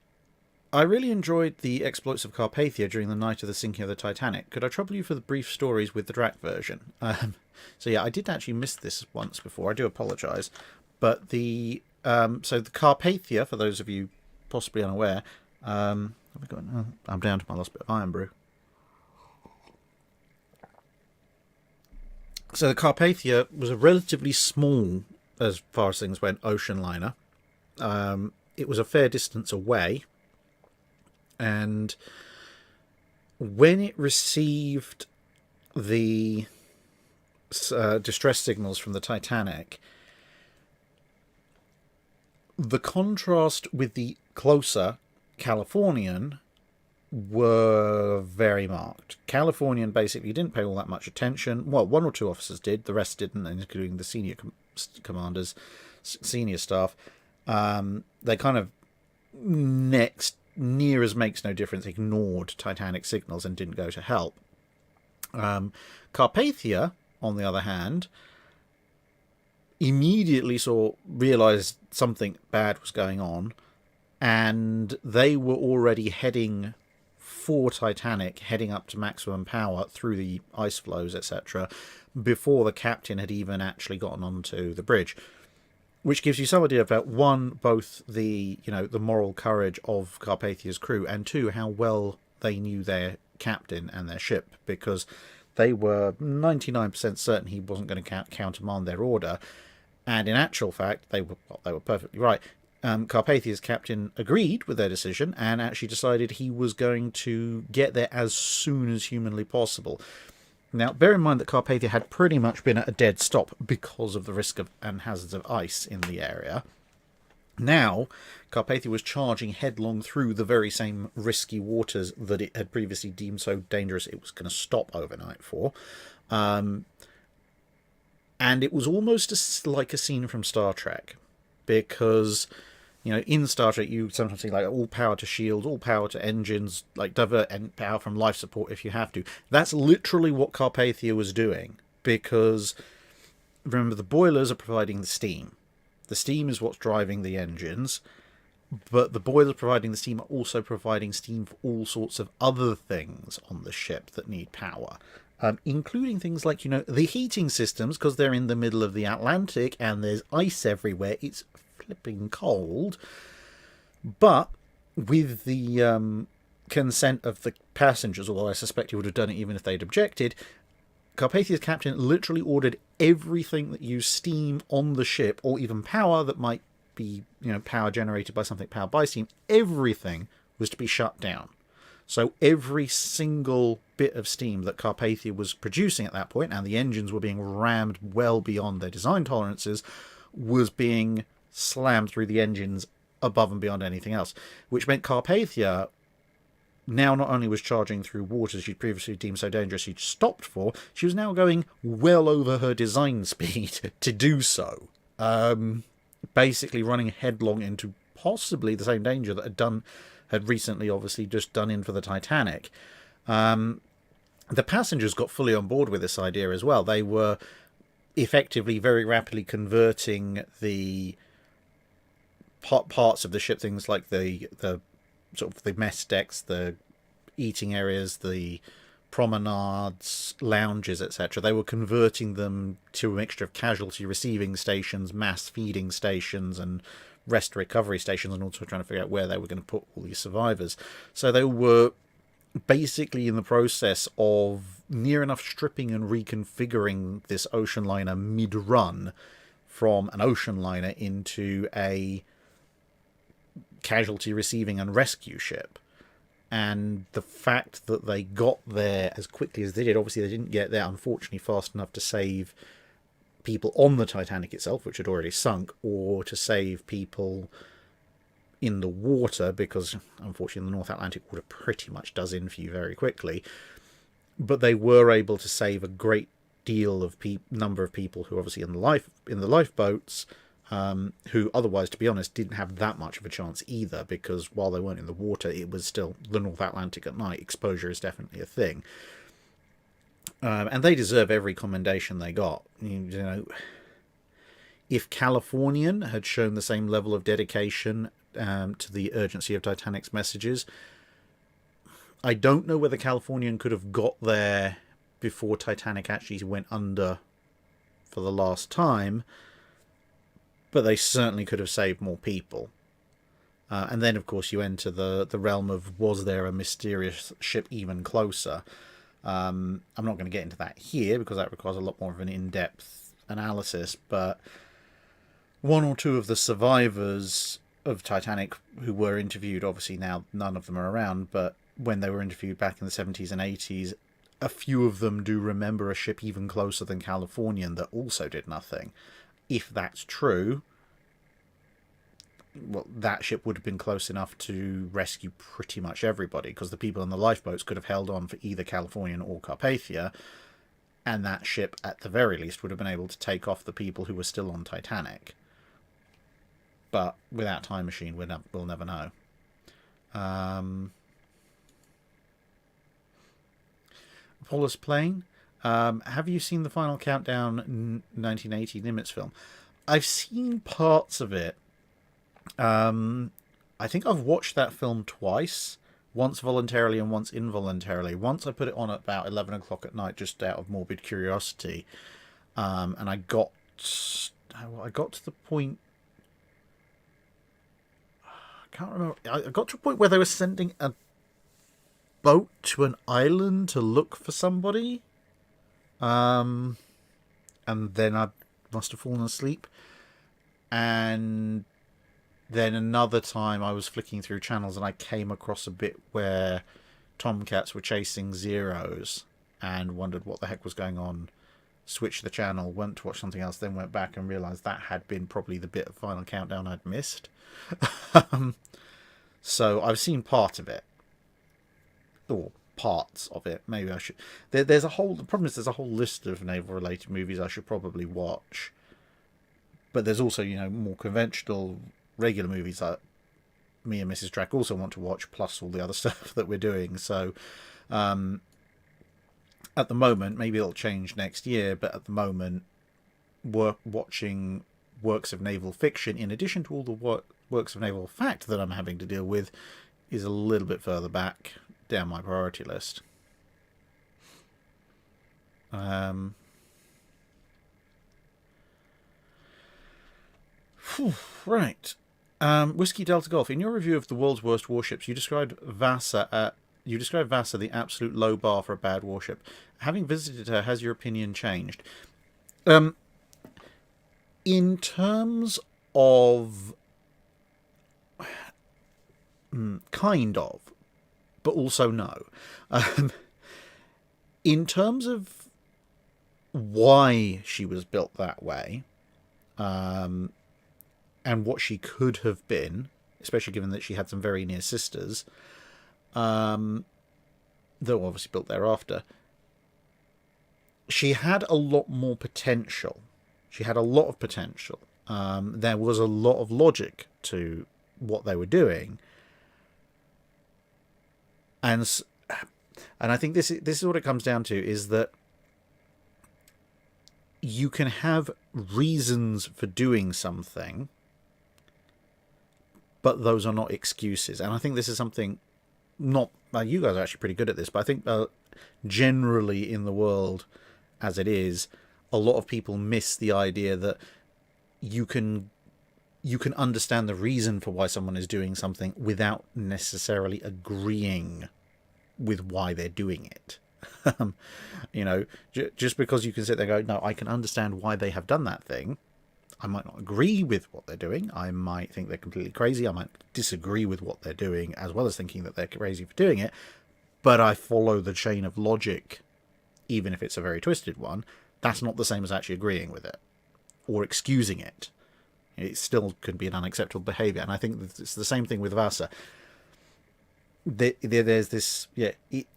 I really enjoyed the exploits of Carpathia during the night of the sinking of the Titanic. Could I trouble you for the brief stories with the Drac version? So yeah, I did actually miss this once before. I do apologise. But the so the Carpathia, for those of you possibly unaware, I'm down to my last bit of iron brew. So the Carpathia was a relatively small, as far as things went, ocean liner. It was a fair distance away, and when it received the distress signals from the Titanic, the contrast with the closer Californian were very marked. Californian basically didn't pay all that much attention. Well, one or two officers did, the rest didn't, including the senior commanders, senior staff. They kind of near as makes no difference, ignored Titanic signals and didn't go to help. Carpathia, on the other hand, immediately realized something bad was going on, and they were already heading for Titanic, heading up to maximum power through the ice flows, etc., before the captain had even actually gotten onto the bridge. Which gives you some idea about, one, both the the moral courage of Carpathia's crew, and two, how well they knew their captain and their ship, because they were 99% certain he wasn't going to countermand their order, and in actual fact, they were perfectly right. Carpathia's captain agreed with their decision and actually decided he was going to get there as soon as humanly possible. Now, bear in mind that Carpathia had pretty much been at a dead stop because of the risk of and hazards of ice in the area. Now, Carpathia was charging headlong through the very same risky waters that it had previously deemed so dangerous it was going to stop overnight for. And it was almost like a scene from Star Trek, because in Star Trek, you sometimes see all power to shields, all power to engines, divert power from life support if you have to. That's literally what Carpathia was doing, because remember, the boilers are providing the steam. The steam is what's driving the engines, but the boilers providing the steam are also providing steam for all sorts of other things on the ship that need power. Including things like, the heating systems, because they're in the middle of the Atlantic and there's ice everywhere. It's flipping cold. But with the consent of the passengers, although I suspect he would have done it even if they'd objected, Carpathia's captain literally ordered everything that used steam on the ship, or even power that might be, power generated by something powered by steam, everything was to be shut down. So every single bit of steam that Carpathia was producing at that point, and the engines were being rammed well beyond their design tolerances, was being slammed through the engines above and beyond anything else. Which meant Carpathia now not only was charging through waters she'd previously deemed so dangerous she'd stopped for, she was now going well over her design speed to do so. Basically running headlong into possibly the same danger that had recently obviously just done in for the Titanic. The passengers got fully on board with this idea as well. They were effectively very rapidly converting the parts of the ship, things like the sort of the mess decks, the eating areas, the promenades, lounges, etc. They were converting them to a mixture of casualty receiving stations, mass feeding stations, and rest recovery stations and also trying to figure out where they were going to put all these survivors. So they were basically in the process of near enough stripping and reconfiguring this ocean liner mid-run from an ocean liner into a casualty receiving and rescue ship. And the fact that they got there as quickly as they did, obviously they didn't get there, unfortunately, fast enough to save people on the Titanic itself, which had already sunk, or to save people in the water, because unfortunately the North Atlantic water pretty much does in for you very quickly. But they were able to save a great deal of number of people who obviously in the lifeboats, who otherwise, to be honest, didn't have that much of a chance either, because while they weren't in the water, it was still the North Atlantic at night. Exposure is definitely a thing. And they deserve every commendation they got. You know, if Californian had shown the same level of dedication to the urgency of Titanic's messages, I don't know whether Californian could have got there before Titanic actually went under for the last time, but they certainly could have saved more people. And then, of course, you enter the realm of, was there a mysterious ship even closer? I'm not going to get into that here, because that requires a lot more of an in-depth analysis, but one or two of the survivors of Titanic who were interviewed, obviously now none of them are around, but when they were interviewed back in the 70s and 80s, a few of them do remember a ship even closer than Californian that also did nothing. If that's true, well, that ship would have been close enough to rescue pretty much everybody, because the people in the lifeboats could have held on for either Californian or Carpathia, and that ship, at the very least, would have been able to take off the people who were still on Titanic. But without Time Machine, we'll never know. Apollo's Plane. Have you seen the Final Countdown 1980 Nimitz film? I've seen parts of it. I think I've watched that film twice. Once voluntarily and once involuntarily. Once I put it on at about 11 o'clock at night, just out of morbid curiosity. And I got to the point... I can't remember. I got to a point where they were sending a boat to an island to look for somebody. And then I must have fallen asleep. And then another time I was flicking through channels and I came across a bit where Tomcats were chasing Zeros and wondered what the heck was going on. Switched the channel, went to watch something else, then went back and realised that had been probably the bit of Final Countdown I'd missed. So I've seen part of it. Or parts of it. Maybe I should... There's a whole... The problem is there's a whole list of naval-related movies I should probably watch. But there's also, you know, more conventional, regular movies that me and Mrs. Track also want to watch, plus all the other stuff that we're doing. So, at the moment, maybe it'll change next year, but at the moment, watching works of naval fiction, in addition to all the works of naval fact that I'm having to deal with, is a little bit further back down my priority list. Right. Whiskey Delta Golf. In your review of the world's worst warships, you described Vasa the absolute low bar for a bad warship. Having visited her, has your opinion changed? In terms of... kind of, but also no. In terms of why she was built that way, and what she could have been, especially given that she had some very near sisters, that were obviously built thereafter, she had a lot more potential. She had a lot of potential. There was a lot of logic to what they were doing. And I think this is what it comes down to, is that you can have reasons for doing something, but those are not excuses. And I think this is something, not... you guys are actually pretty good at this, but I think generally in the world, as it is, a lot of people miss the idea that you can you can understand the reason for why someone is doing something without necessarily agreeing with why they're doing it. You know, just because you can sit there and go, no, I can understand why they have done that thing. I might not agree with what they're doing. I might think they're completely crazy. I might disagree with what they're doing, as well as thinking that they're crazy for doing it. But I follow the chain of logic, even if it's a very twisted one. That's not the same as actually agreeing with it or excusing it. It still could be an unacceptable behaviour. And I think it's the same thing with Vasa. There's this,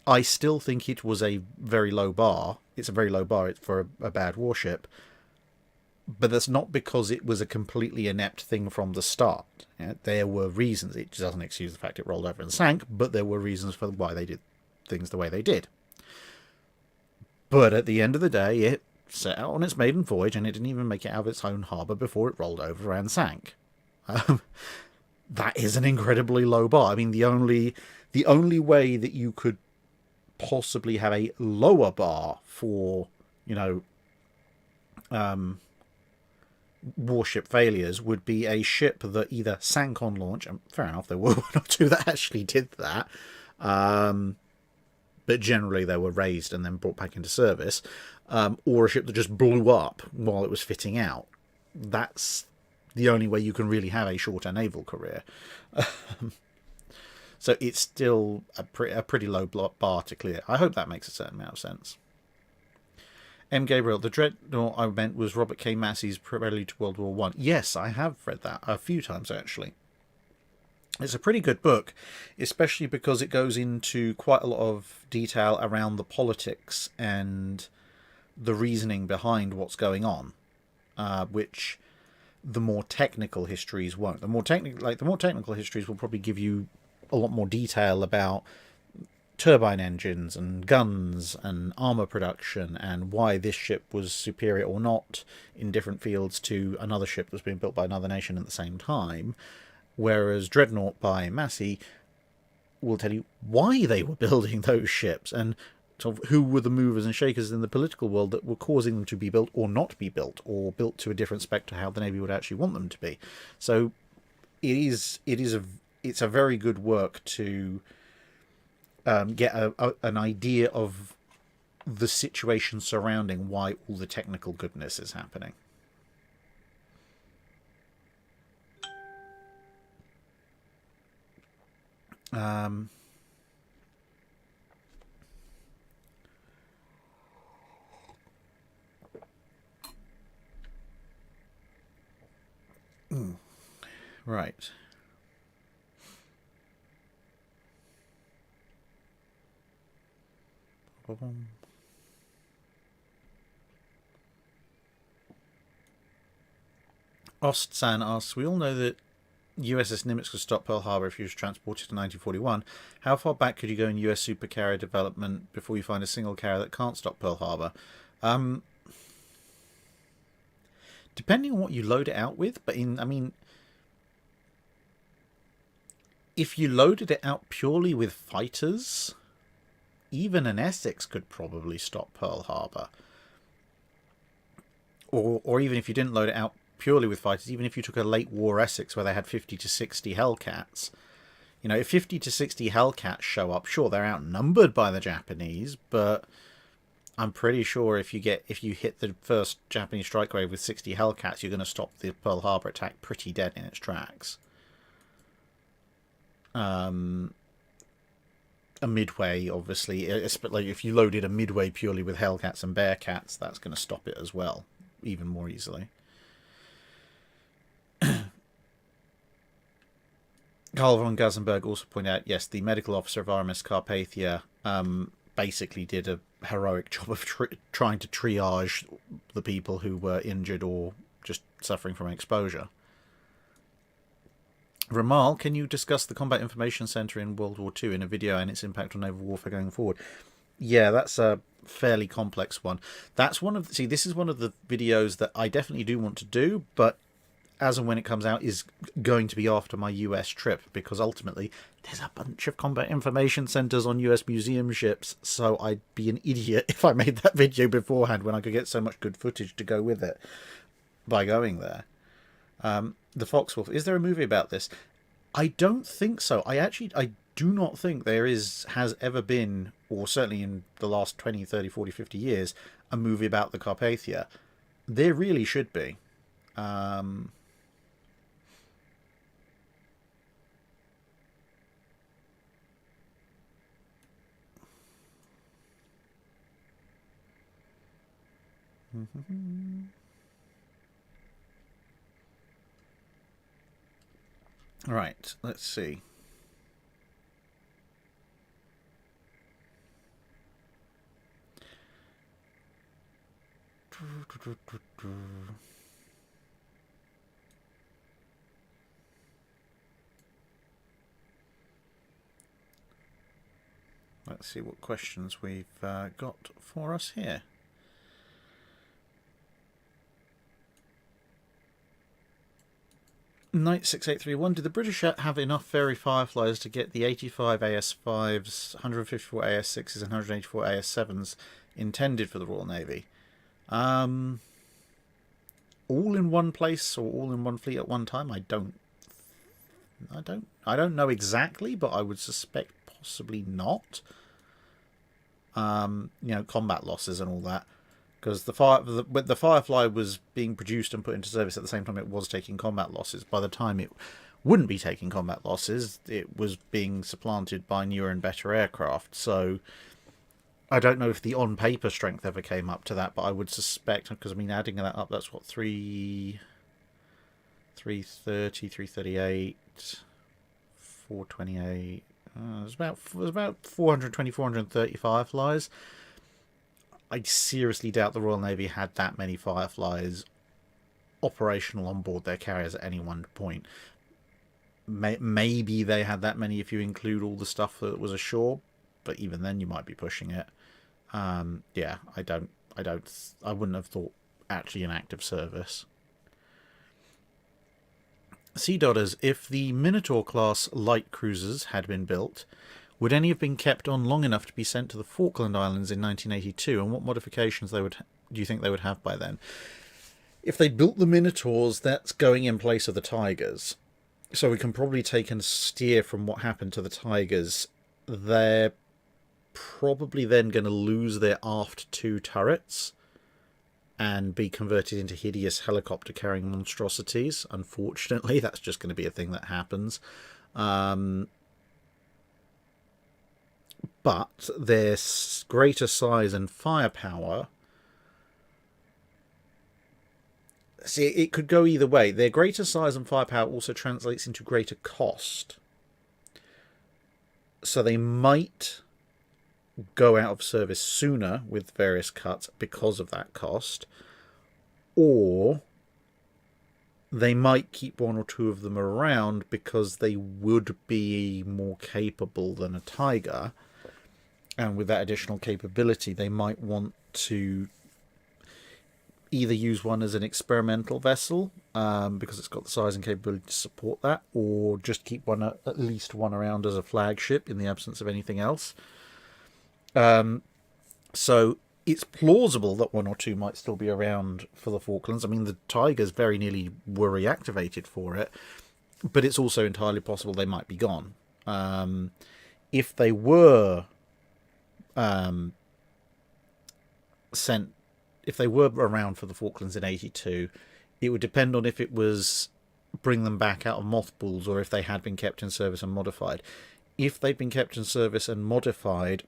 I still think it was a very low bar. It's a very low bar for a bad warship. But that's not because it was a completely inept thing from the start. There were reasons. It doesn't excuse the fact it rolled over and sank, but there were reasons for why they did things the way they did. But at the end of the day, it set out on its maiden voyage, and it didn't even make it out of its own harbour before it rolled over and sank. That is an incredibly low bar. I mean, the only way that you could possibly have a lower bar for, warship failures would be a ship that either sank on launch, and fair enough, there were one or two that actually did that, but generally they were raised and then brought back into service, or a ship that just blew up while it was fitting out. That's the only way you can really have a shorter naval career. So it's still a pretty low bar to clear. I hope that makes a certain amount of sense. M. Gabriel, the Dreadnought I meant was Robert K. Massey's Prelude to World War I. Yes, I have read that a few times, actually. It's a pretty good book, especially because it goes into quite a lot of detail around the politics and the reasoning behind what's going on, which the more technical histories won't. The more technical histories will probably give you a lot more detail about turbine engines and guns and armor production and why this ship was superior or not in different fields to another ship that's being built by another nation at the same time, whereas Dreadnought by Massey will tell you why they were building those ships and sort of who were the movers and shakers in the political world that were causing them to be built or not be built, or built to a different spec to how the Navy would actually want them to be. So it's a very good work to get an idea of the situation surrounding why all the technical goodness is happening. Right. Ostsan asks, we all know that USS Nimitz could stop Pearl Harbor if he was transported to 1941. How far back could you go in US supercarrier development before you find a single carrier that can't stop Pearl Harbor? Depending on what you load it out with, but if you loaded it out purely with fighters, even an Essex could probably stop Pearl Harbor. Or even if you didn't load it out purely with fighters, even if you took a late war Essex where they had 50 to 60 Hellcats, if 50 to 60 Hellcats show up, sure, they're outnumbered by the Japanese, but I'm pretty sure if you hit the first Japanese strike wave with 60 Hellcats, you're going to stop the Pearl Harbor attack pretty dead in its tracks. A Midway, obviously, like if you loaded a Midway purely with Hellcats and Bearcats, that's going to stop it as well, even more easily. Carl von Gazenberg also pointed out, yes, the medical officer of RMS Carpathia basically did a heroic job of trying to triage the people who were injured or just suffering from exposure. Ramal, can you discuss the Combat Information Center in World War II in a video and its impact on naval warfare going forward? Yeah, that's a fairly complex one. This is one of the videos that I definitely do want to do, but as and when it comes out is going to be after my US trip, because ultimately there's a bunch of combat information centers on US museum ships, so I'd be an idiot if I made that video beforehand when I could get so much good footage to go with it by going there. The Foxwolf. Is there a movie about this? I don't think so. I do not think has ever been, or certainly in the last 20, 30, 40, 50 years, a movie about the Carpathia. There really should be. Right, let's see. Let's see what questions we've got for us here. Knight 6831, did the British have enough Fairy Fireflies to get the 85 AS5s, 154 AS6s and 184 AS7s intended for the Royal Navy? All in one place or all in one fleet at one time? I don't know exactly, but I would suspect possibly not. Combat losses and all that. Because the Firefly was being produced and put into service at the same time it was taking combat losses. By the time it wouldn't be taking combat losses, it was being supplanted by newer and better aircraft. So I don't know if the on-paper strength ever came up to that, but I would suspect, because adding that up, that's what, 330, 338, 428... it was about 420, 430 Fireflies. I seriously doubt the Royal Navy had that many Fireflies operational on board their carriers at any one point. Maybe they had that many if you include all the stuff that was ashore, but even then you might be pushing it. Yeah, I wouldn't have thought actually in active service. Sea Dodders, if the Minotaur class light cruisers had been built, would any have been kept on long enough to be sent to the Falkland Islands in 1982, and what modifications do you think they would have by then? If they built the Minotaurs, that's going in place of the Tigers. So we can probably take and steer from what happened to the Tigers. They're probably then going to lose their aft 2 turrets and be converted into hideous helicopter-carrying monstrosities. Unfortunately, that's just going to be a thing that happens. But their greater size and firepower... See, it could go either way. Their greater size and firepower also translates into greater cost. So they might go out of service sooner with various cuts because of that cost. Or they might keep 1 or 2 of them around because they would be more capable than a Tiger. And with that additional capability, they might want to either use one as an experimental vessel, because it's got the size and capability to support that, or just keep at least one around as a flagship in the absence of anything else. So it's plausible that 1 or 2 might still be around for the Falklands. The Tigers very nearly were reactivated for it, but it's also entirely possible they might be gone. If they were if they were around for the Falklands in 82, it would depend on if it was bring them back out of mothballs or if they had been kept in service and modified. If they'd been kept in service and modified,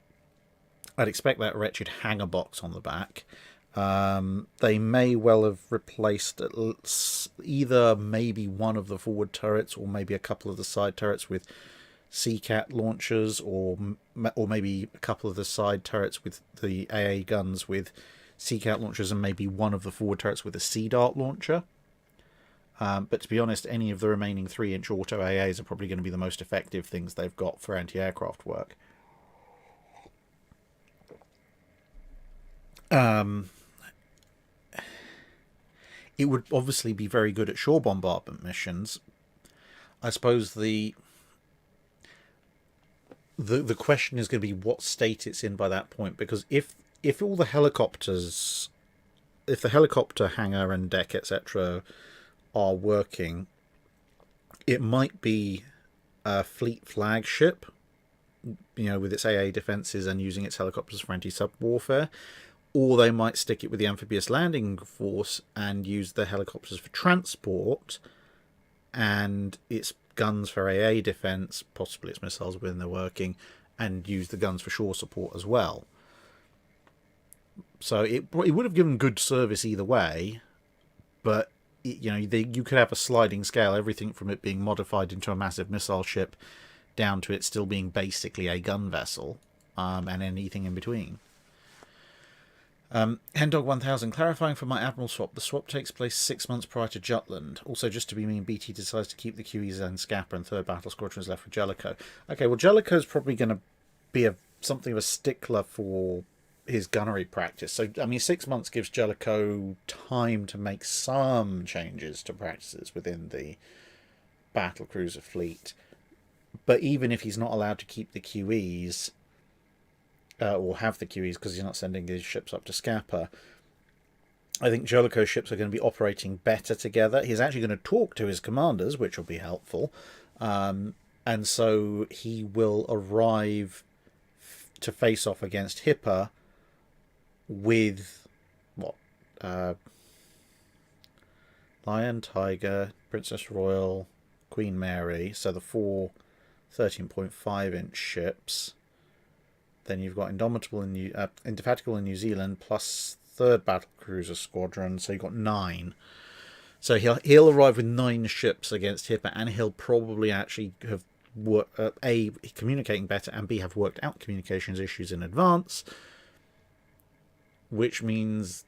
I'd expect that wretched hangar box on the back. They may well have replaced either maybe one of the forward turrets or maybe a couple of the side turrets with Seacat launchers, or maybe a couple of the side turrets with the AA guns with Seacat launchers, and maybe one of the forward turrets with a Sea Dart launcher. But to be honest, any of the remaining 3-inch auto AAs are probably going to be the most effective things they've got for anti-aircraft work. It would obviously be very good at shore bombardment missions. I suppose the question is going to be what state it's in by that point, because if all the helicopters, if the helicopter hangar and deck etc are working, it might be a fleet flagship, with its AA defences and using its helicopters for anti-sub warfare, or they might stick it with the amphibious landing force and use the helicopters for transport and its guns for AA defence, possibly its missiles when they're working, and use the guns for shore support as well. So it would have given good service either way, but you could have a sliding scale, everything from it being modified into a massive missile ship down to it still being basically a gun vessel, and anything in between. Hendog 1000, clarifying for my Admiral swap. The swap takes place 6 months prior to Jutland. Also, just to be mean, BT decides to keep the QEs and Scapper, and 3rd Battle Squadron is left with Jellicoe. Okay, well, Jellicoe's probably going to be something of a stickler for his gunnery practice. So, 6 months gives Jellicoe time to make some changes to practices within the battlecruiser fleet. But even if he's not allowed to keep the QEs, or have the QEs because he's not sending his ships up to Scapper, I think Jellicoe's ships are going to be operating better together. He's actually going to talk to his commanders, which will be helpful. And so he will arrive to face off against Hipper with Lion, Tiger, Princess Royal, Queen Mary, so the 4 13.5-inch ships. Then you've got Indomitable and Indefatigable in New Zealand, plus 3rd Battlecruiser Squadron, so you've got 9. So he'll arrive with 9 ships against Hipper, and he'll probably actually have A, communicating better, and B, have worked out communications issues in advance, which means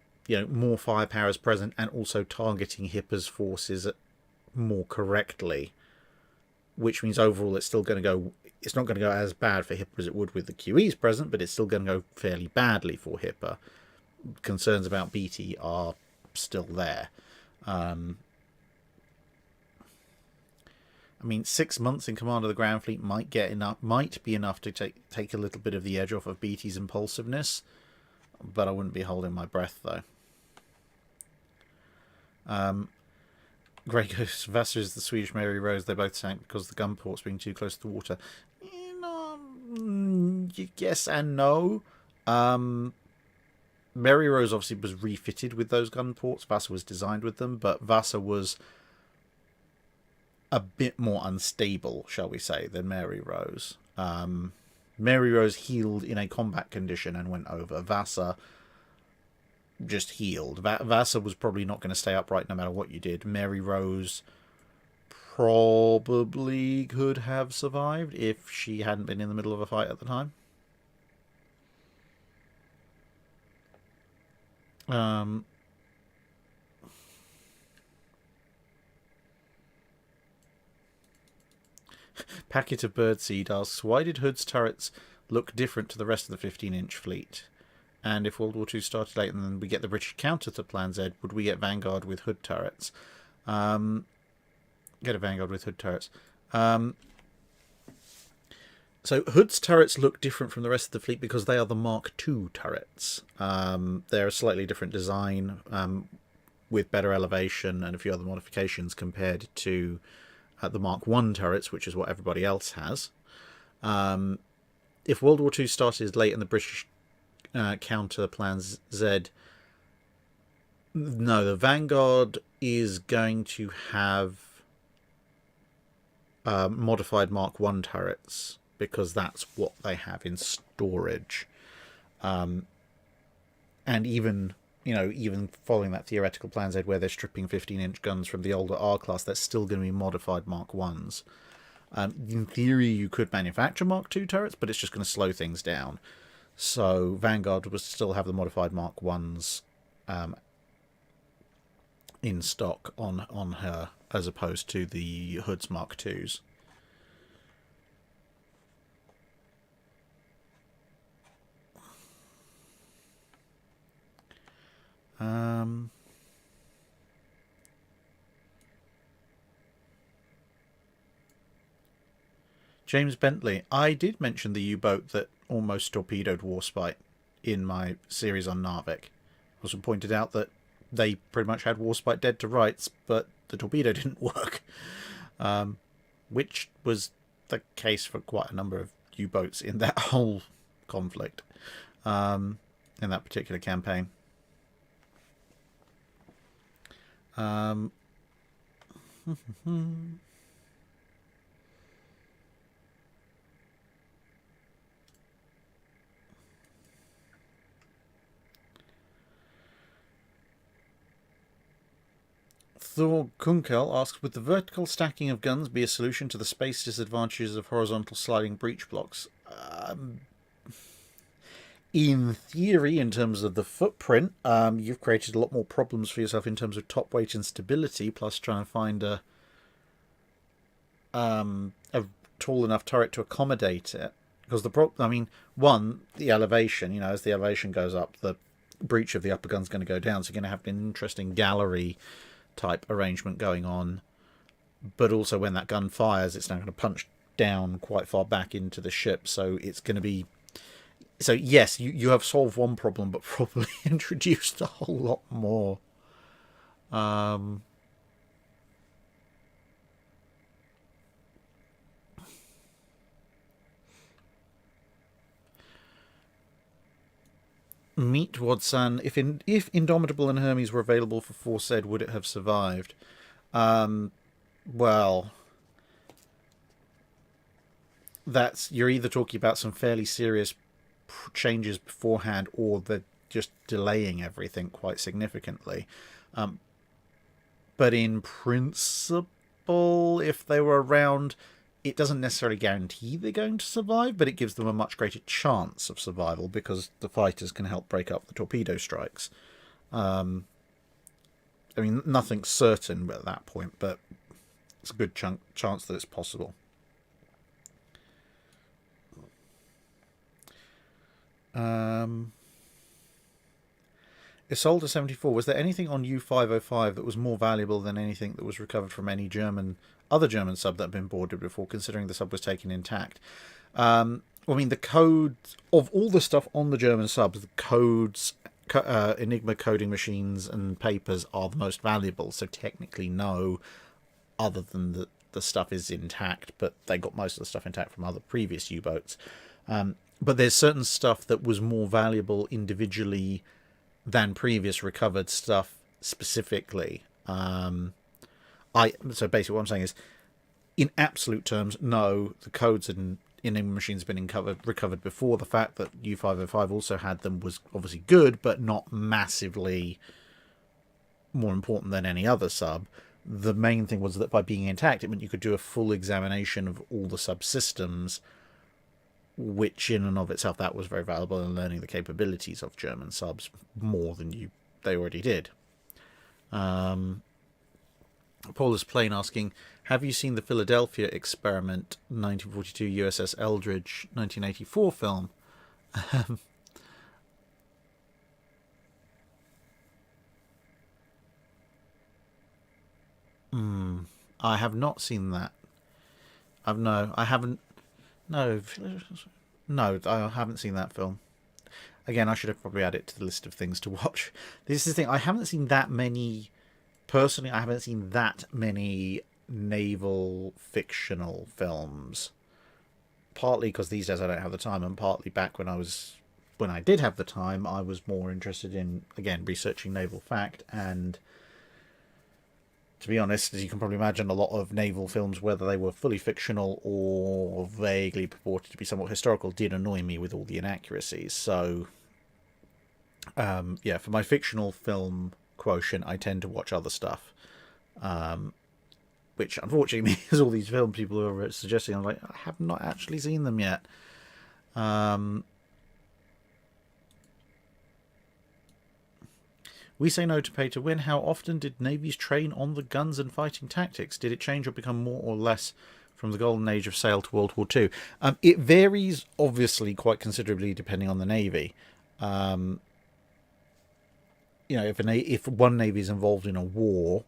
more firepower is present, and also targeting Hipper's forces more correctly, which means overall it's not going to go as bad for Hipper as it would with the QEs present, but it's still going to go fairly badly for Hipper. Concerns about BT are still there. 6 months in command of the ground fleet might be enough to take a little bit of the edge off of BT's impulsiveness, but I wouldn't be holding my breath though. Grey goes, Vassar is the Swedish Mary Rose. They both sank because the gun ports being too close to the water. Yes and no. Mary Rose obviously was refitted with those gun ports. Vassar was designed with them, but Vassar was a bit more unstable, shall we say, than Mary Rose. Mary Rose healed in a combat condition and went over. Vassar just healed. Vassar was probably not going to stay upright no matter what you did. Mary Rose probably could have survived if she hadn't been in the middle of a fight at the time. Packet of Birdseed asks, why did Hood's turrets look different to the rest of the 15-inch fleet? And if World War II started late and then we get the British counter to Plan Z, would we get Vanguard with Hood turrets? Get a Vanguard with Hood turrets. So Hood's turrets look different from the rest of the fleet because they are the Mark II turrets. They're a slightly different design with better elevation and a few other modifications compared to the Mark I turrets, which is what everybody else has. If World War II started late and the British counter Plan Z, no, the Vanguard is going to have modified Mark I turrets because that's what they have in storage. And even following that theoretical Plan Z where they're stripping 15-inch guns from the older R-class, that's still going to be modified Mark Is. In theory, you could manufacture Mark II turrets, but it's just going to slow things down. So Vanguard would still have the modified Mark Is in stock on her, as opposed to the Hood's Mark IIs. James Bentley, I did mention the U-boat that almost torpedoed Warspite in my series on Narvik. Also pointed out that they pretty much had Warspite dead to rights, but the torpedo didn't work, which was the case for quite a number of U-boats in that whole conflict, in that particular campaign. Thor Kunkel asks, would the vertical stacking of guns be a solution to the space disadvantages of horizontal sliding breech blocks? In theory, in terms of the footprint, you've created a lot more problems for yourself in terms of top weight and stability, plus trying to find a tall enough turret to accommodate it. Because the elevation, as the elevation goes up, the breech of the upper gun's going to go down, so you're going to have an interesting gallery type arrangement going on. But also when that gun fires, it's now going to punch down quite far back into the ship, so it's going to be... So yes, you have solved one problem, but probably introduced a whole lot more. Meet Watson. If Indomitable and Hermes were available for Force Ed, would it have survived? Well, you're either talking about some fairly serious changes beforehand, or they're just delaying everything quite significantly. But in principle, if they were around, it doesn't necessarily guarantee they're going to survive, but it gives them a much greater chance of survival because the fighters can help break up the torpedo strikes. Nothing's certain at that point, but it's a good chance that it's possible. Isolde 74, was there anything on U-505 that was more valuable than anything that was recovered from any other German sub that had been boarded before, considering the sub was taken intact? The codes of all the stuff on the German subs, the codes, Enigma coding machines and papers are the most valuable, so technically no, other than the stuff is intact, but they got most of the stuff intact from other previous U-boats. But there's certain stuff that was more valuable individually than previous recovered stuff specifically. So basically what I'm saying is, in absolute terms, no, the codes in Enigma machines have been recovered before. The fact that U-505 also had them was obviously good, but not massively more important than any other sub. The main thing was that by being intact, it meant you could do a full examination of all the subsystems, which in and of itself, that was very valuable in learning the capabilities of German subs more than they already did. Paul is plain asking, have you seen the Philadelphia Experiment 1942 USS Eldridge 1984 film? I have not seen that. I haven't. No, I haven't seen that film. Again, I should have probably added it to the list of things to watch. This is the thing, I haven't seen that many... Personally, I haven't seen that many naval fictional films. Partly because these days I don't have the time, and partly back when I did have the time, I was more interested in, again, researching naval fact, and... To be honest, as you can probably imagine, a lot of naval films, whether they were fully fictional or vaguely purported to be somewhat historical, did annoy me with all the inaccuracies. So, for my fictional film quotient, I tend to watch other stuff. Which, unfortunately, is all these film people who are suggesting. I'm like, I have not actually seen them yet. We say no to pay to win. How often did navies train on the guns and fighting tactics? Did it change or become more or less from the golden age of sail to World War II? It varies, obviously, quite considerably depending on the navy. If one navy is involved in a war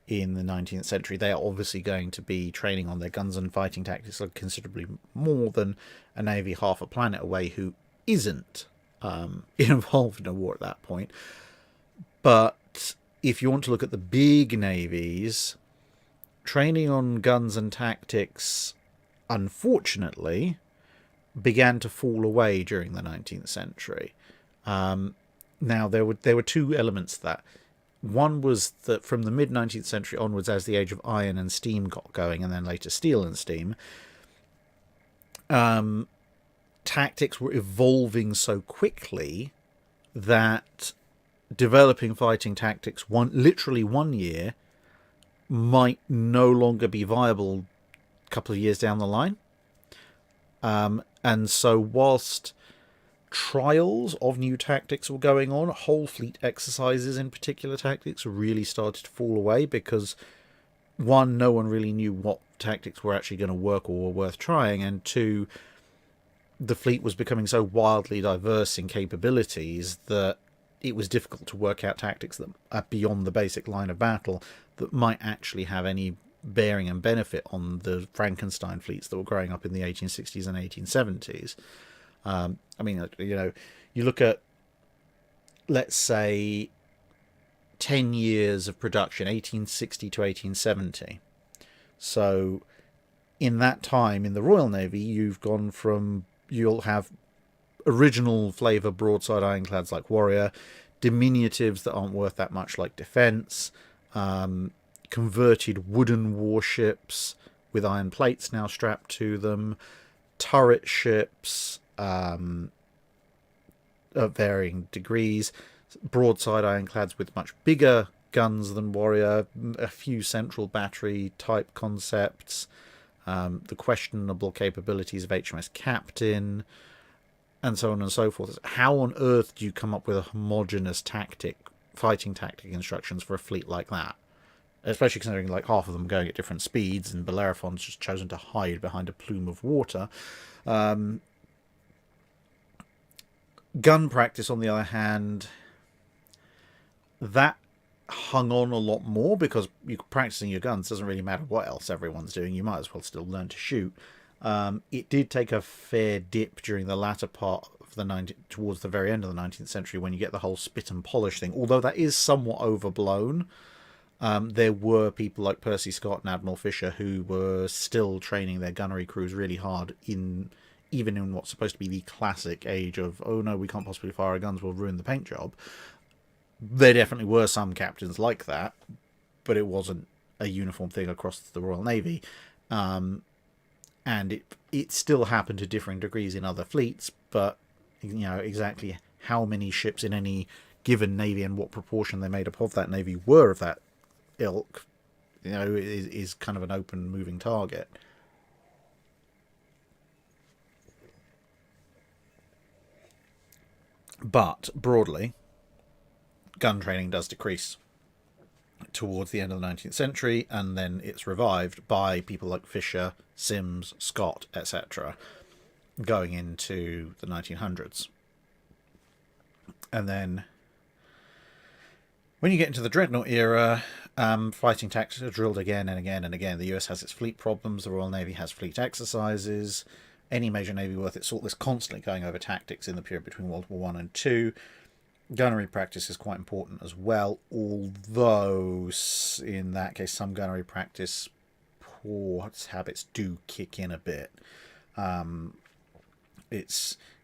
in the 19th century, they are obviously going to be training on their guns and fighting tactics considerably more than a navy half a planet away who isn't involved in a war at that point. But if you want to look at the big navies, training on guns and tactics, unfortunately, began to fall away during the 19th century. Now, there were two elements to that. One was that from the mid-19th century onwards, as the age of iron and steam got going, and then later steel and steam, tactics were evolving so quickly that developing fighting tactics literally 1 year might no longer be viable a couple of years down the line. And so whilst trials of new tactics were going on, whole fleet exercises in particular tactics really started to fall away because, one, no one really knew what tactics were actually going to work or were worth trying, and two, the fleet was becoming so wildly diverse in capabilities that it was difficult to work out tactics that are beyond the basic line of battle that might actually have any bearing and benefit on the Frankenstein fleets that were growing up in the 1860s and 1870s. I mean, you look at, let's say, 10 years of production, 1860 to 1870. So in that time in the Royal Navy, you'll have original flavour broadside ironclads like Warrior, diminutives that aren't worth that much like Defence, converted wooden warships with iron plates now strapped to them, turret ships of varying degrees, broadside ironclads with much bigger guns than Warrior, a few central battery type concepts, the questionable capabilities of HMS Captain, and so on and so forth. How on earth do you come up with a homogeneous fighting tactic instructions for a fleet like that? Especially considering like half of them going at different speeds, and Bellerophon's just chosen to hide behind a plume of water. Gun practice, on the other hand, that hung on a lot more because practicing your guns doesn't really matter what else everyone's doing. You might as well still learn to shoot. It did take a fair dip during the latter part of towards the very end of the 19th century when you get the whole spit and polish thing. Although that is somewhat overblown. There were people like Percy Scott and Admiral Fisher who were still training their gunnery crews really hard even in what's supposed to be the classic age of, oh no, we can't possibly fire our guns, we'll ruin the paint job. There definitely were some captains like that, but it wasn't a uniform thing across the Royal Navy. And it still happened to differing degrees in other fleets, but exactly how many ships in any given navy and what proportion they made up of that navy were of that ilk, is kind of an open moving target. But broadly, gun training does decrease towards the end of the 19th century, and then it's revived by people like Fisher, Sims, Scott, etc., going into the 1900s. And then when you get into the dreadnought era, fighting tactics are drilled again and again and again. The US has its fleet problems, the Royal Navy has fleet exercises. Any major navy worth its salt is constantly going over tactics in the period between World War I and II. Gunnery practice is quite important as well, although in that case some gunnery practice poor habits do kick in a bit. The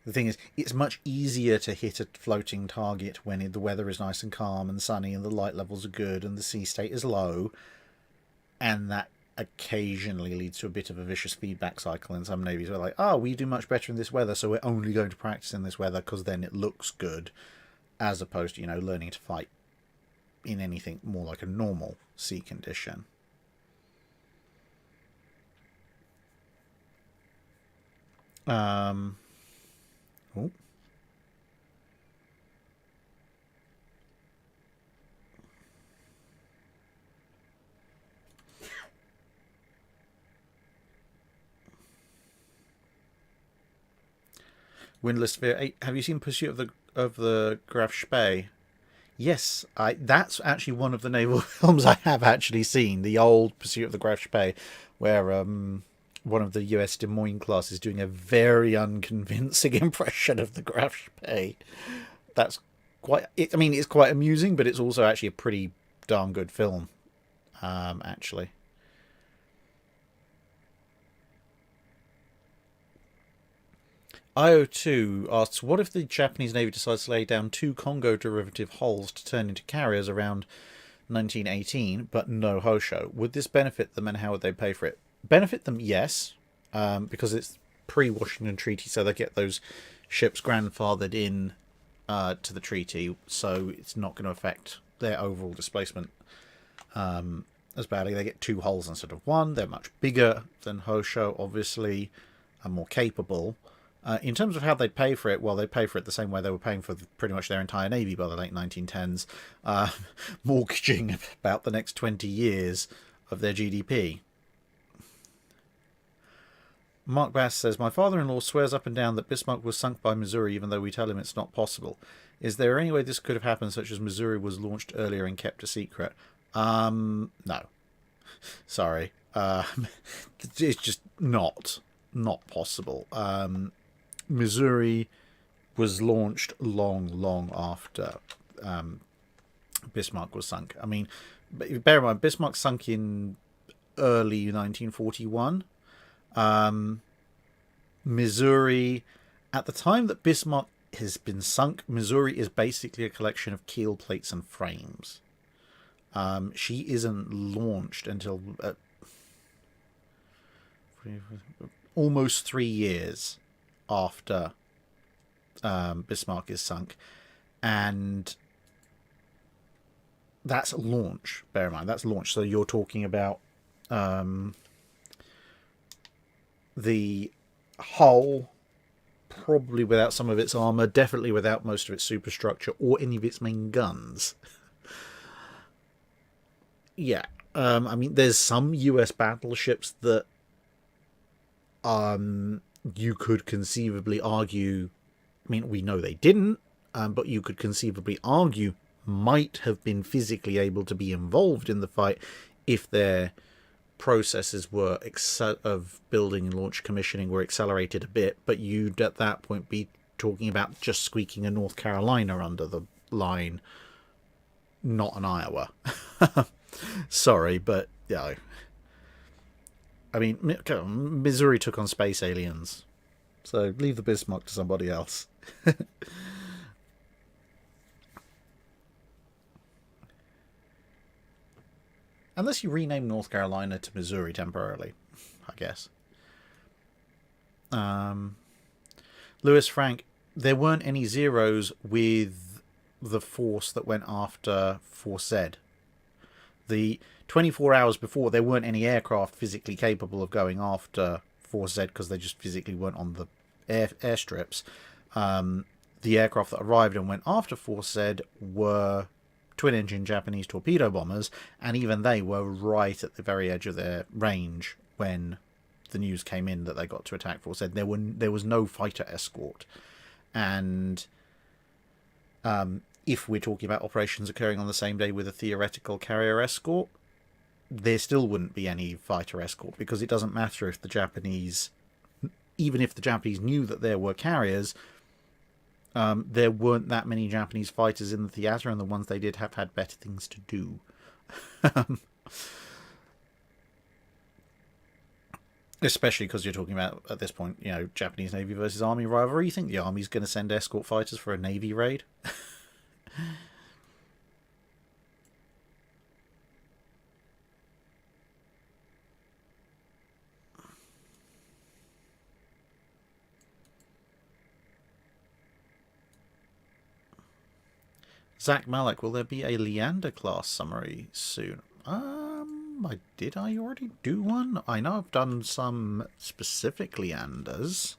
thing is, it's much easier to hit a floating target when the weather is nice and calm and sunny and the light levels are good and the sea state is low, and that occasionally leads to a bit of a vicious feedback cycle in some navies where like, we do much better in this weather, so we're only going to practice in this weather because then it looks good, as opposed to learning to fight in anything more like a normal sea condition. Windless Sphere 8. Have you seen Pursuit of the Graf Spee? Yes, that's actually one of the naval films I have actually seen. The old Pursuit of the Graf Spee, where one of the US Des Moines class is doing a very unconvincing impression of the Graf Spee. That's I mean, it's quite amusing, but it's also actually a pretty darn good film, actually. IO2 asks, what if the Japanese Navy decides to lay down 2 Congo derivative hulls to turn into carriers around 1918, but no Hosho? Would this benefit them, and how would they pay for it? Benefit them, yes, because it's pre-Washington Treaty, so they get those ships grandfathered in to the treaty, so it's not going to affect their overall displacement as badly. They get 2 hulls instead of 1. They're much bigger than Hosho, obviously, and more capable. In terms of how they pay for it, well, they pay for it the same way they were paying for pretty much their entire navy by the late 1910s, mortgaging about the next 20 years of their GDP. Mark Bass says, my father-in-law swears up and down that Bismarck was sunk by Missouri, even though we tell him it's not possible. Is there any way this could have happened, such as Missouri was launched earlier and kept a secret? No. Sorry. It's just not possible. Missouri was launched long after Bismarck was sunk. I mean, bear in mind, Bismarck sunk in early 1941. Missouri, at the time that Bismarck has been sunk, Missouri is basically a collection of keel plates and frames. She isn't launched until almost 3 years after Bismarck is sunk, and that's launch. Bear in mind, that's launch. So you're talking about the hull, probably without some of its armor, definitely without most of its superstructure or any of its main guns. Yeah, I mean, there's some US battleships that you could conceivably argue, I mean, we know they didn't, but you could conceivably argue might have been physically able to be involved in the fight if their processes were of building and launch commissioning were accelerated a bit, but you'd at that point be talking about just squeaking a North Carolina under the line, not an Iowa. Sorry, but yeah. I mean, Missouri took on space aliens, so leave the Bismarck to somebody else. Unless you rename North Carolina to Missouri temporarily, I guess. Lewis Frank, there weren't any zeros with the force that went after Force Z. The 24 hours before, there weren't any aircraft physically capable of going after Force Z because they just physically weren't on the airstrips. The aircraft that arrived and went after Force Z were twin-engine Japanese torpedo bombers, and even they were right at the very edge of their range when the news came in that they got to attack Force Z. There was no fighter escort, and if we're talking about operations occurring on the same day with a theoretical carrier escort, there still wouldn't be any fighter escort, because it doesn't matter if the Japanese, even if the Japanese knew that there were carriers, there weren't that many Japanese fighters in the theatre, and the ones they did have had better things to do. Especially because you're talking about, at this point, you know, Japanese Navy versus Army rivalry. You think the Army's going to send escort fighters for a Navy raid? Zach Malik, will there be a Leander class summary soon? Did I already do one? I know I've done some specific Leanders.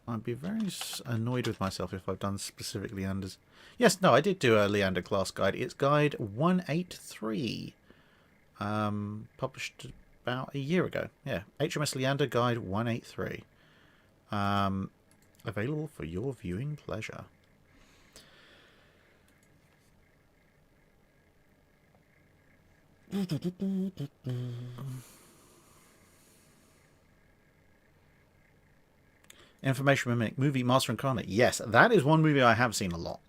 I'd be very annoyed with myself if I've done specific Leanders. Yes, no, I did do a Leander class guide. It's guide 183. Published about a year ago. Yeah, HMS Leander guide 183. Available for your viewing pleasure. Information Mimic movie Master and Commander. Yes, that is one movie I have seen a lot.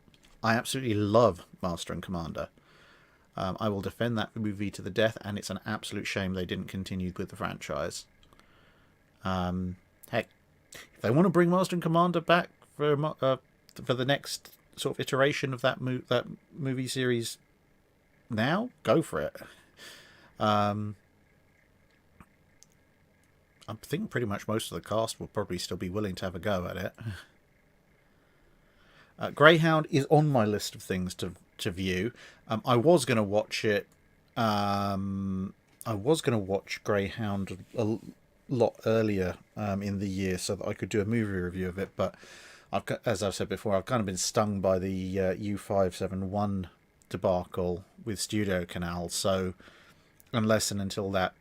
I absolutely love Master and Commander. I will defend that movie to the death, and it's an absolute shame they didn't continue with the franchise. Heck, if they want to bring Master and Commander back for the next sort of iteration of that movie series, now go for it. I think pretty much most of the cast will probably still be willing to have a go at it. Greyhound is on my list of things to view. I was going to watch it. I was going to watch Greyhound a lot earlier in the year so that I could do a movie review of it, but as I've said before, I've kind of been stung by the U571 debacle with Studio Canal, so unless and until that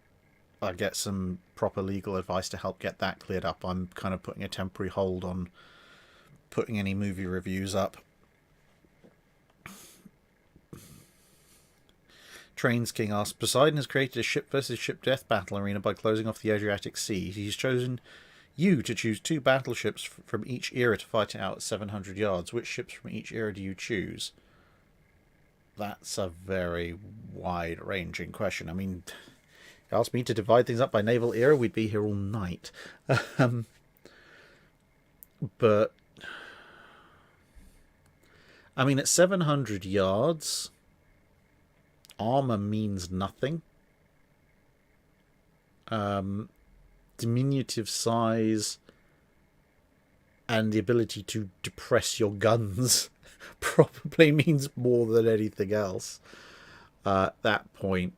I get some proper legal advice to help get that cleared up, I'm kind of putting a temporary hold on putting any movie reviews up. Trains King asks, Poseidon has created a ship versus ship death battle arena by closing off the Adriatic Sea. He's chosen you to choose 2 battleships from each era to fight it out at 700 yards. Which ships from each era do you choose? That's a very wide-ranging question. I mean, if you asked me to divide things up by naval era, we'd be here all night. But, I mean, at 700 yards, armor means nothing. Diminutive size and the ability to depress your guns probably means more than anything else at that point.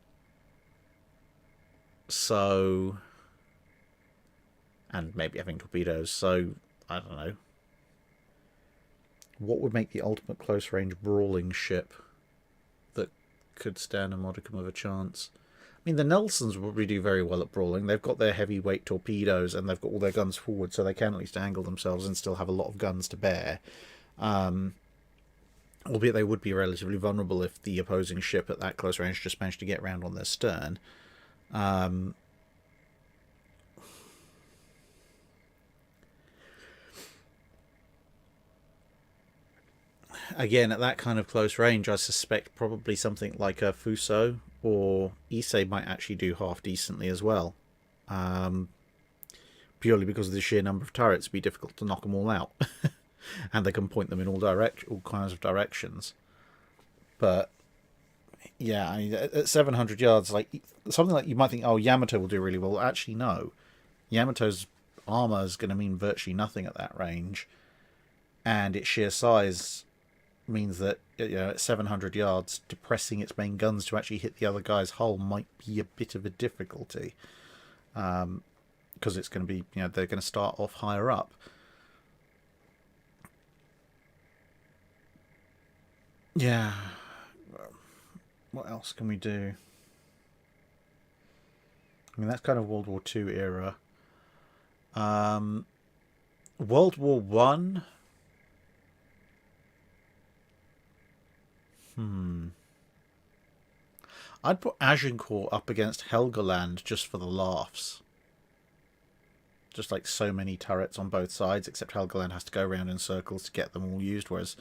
So, and maybe having torpedoes. So, I don't know. What would make the ultimate close range brawling ship that could stand a modicum of a chance? I mean, the Nelsons will probably do very well at brawling. They've got their heavyweight torpedoes and they've got all their guns forward, so they can at least angle themselves and still have a lot of guns to bear. Albeit they would be relatively vulnerable if the opposing ship at that close range just managed to get round on their stern. Again, at that kind of close range, I suspect probably something like a Fuso or Issei might actually do half decently as well. Purely because of the sheer number of turrets, it'd be difficult to knock them all out. And they can point them in all kinds of directions. But yeah, I mean, at 700 yards, like something like you might think, oh, Yamato will do really well. Actually, no. Yamato's armor is going to mean virtually nothing at that range, and its sheer size means that, you know, at 700 yards, depressing its main guns to actually hit the other guy's hull might be a bit of a difficulty, because it's going to be, you know, they're going to start off higher up. Yeah. What else can we do? I mean, that's kind of World War II era. World War One. I'd put Agincourt up against Helgoland just for the laughs. Just like so many turrets on both sides, except Helgoland has to go around in circles to get them all used, whereas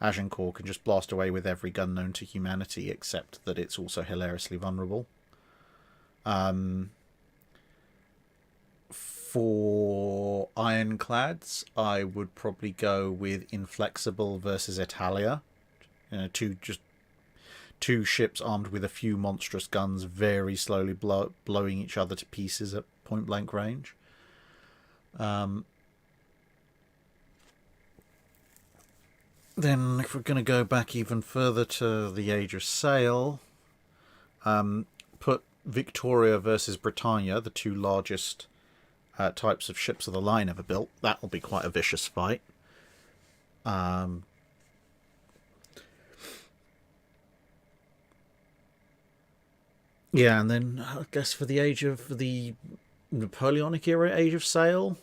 Agincourt can just blast away with every gun known to humanity, except that it's also hilariously vulnerable. For ironclads, I would probably go with Inflexible versus Italia. You know, two ships armed with a few monstrous guns, very slowly blowing each other to pieces at point blank range. Then, if we're going to go back even further to the Age of Sail, put Victoria versus Britannia, the 2 largest types of ships of the line ever built. That will be quite a vicious fight. Yeah, and then I guess for the age of the Napoleonic era Age of Sail,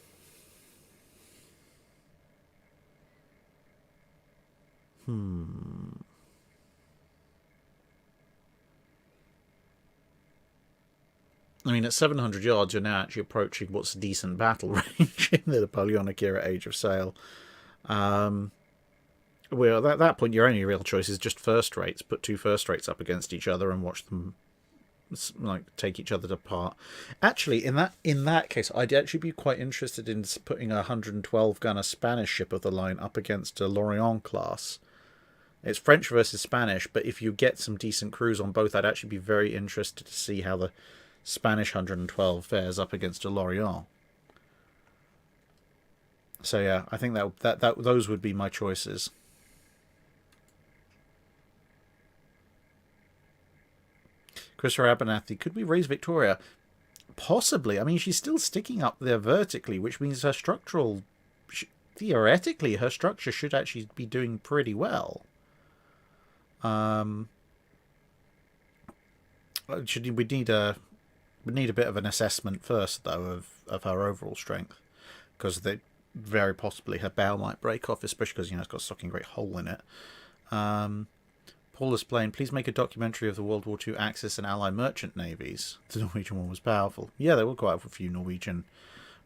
I mean, at 700 yards, you're now actually approaching what's a decent battle range in the Napoleonic era Age of Sail. Well, at that point, your only real choice is just first rates. Put two first rates up against each other and watch them like take each other apart. Actually, in that case, I'd actually be quite interested in putting a 112 gunner Spanish ship of the line up against a Lorient class. It's French versus Spanish, but if you get some decent crews on both, I'd actually be very interested to see how the Spanish 112 fares up against a Lorient. So yeah, I think that those would be my choices. Christopher Abernathy, could we raise Victoria? Possibly. I mean, she's still sticking up there vertically, which means her structural... Theoretically, her structure should actually be doing pretty well. We need a bit of an assessment first, though, of her overall strength, because very possibly her bow might break off, especially because it's got a fucking great hole in it. Paul is playing. Please make a documentary of the World War II Axis and Allied merchant navies. The Norwegian one was powerful. Yeah, there were quite a few Norwegian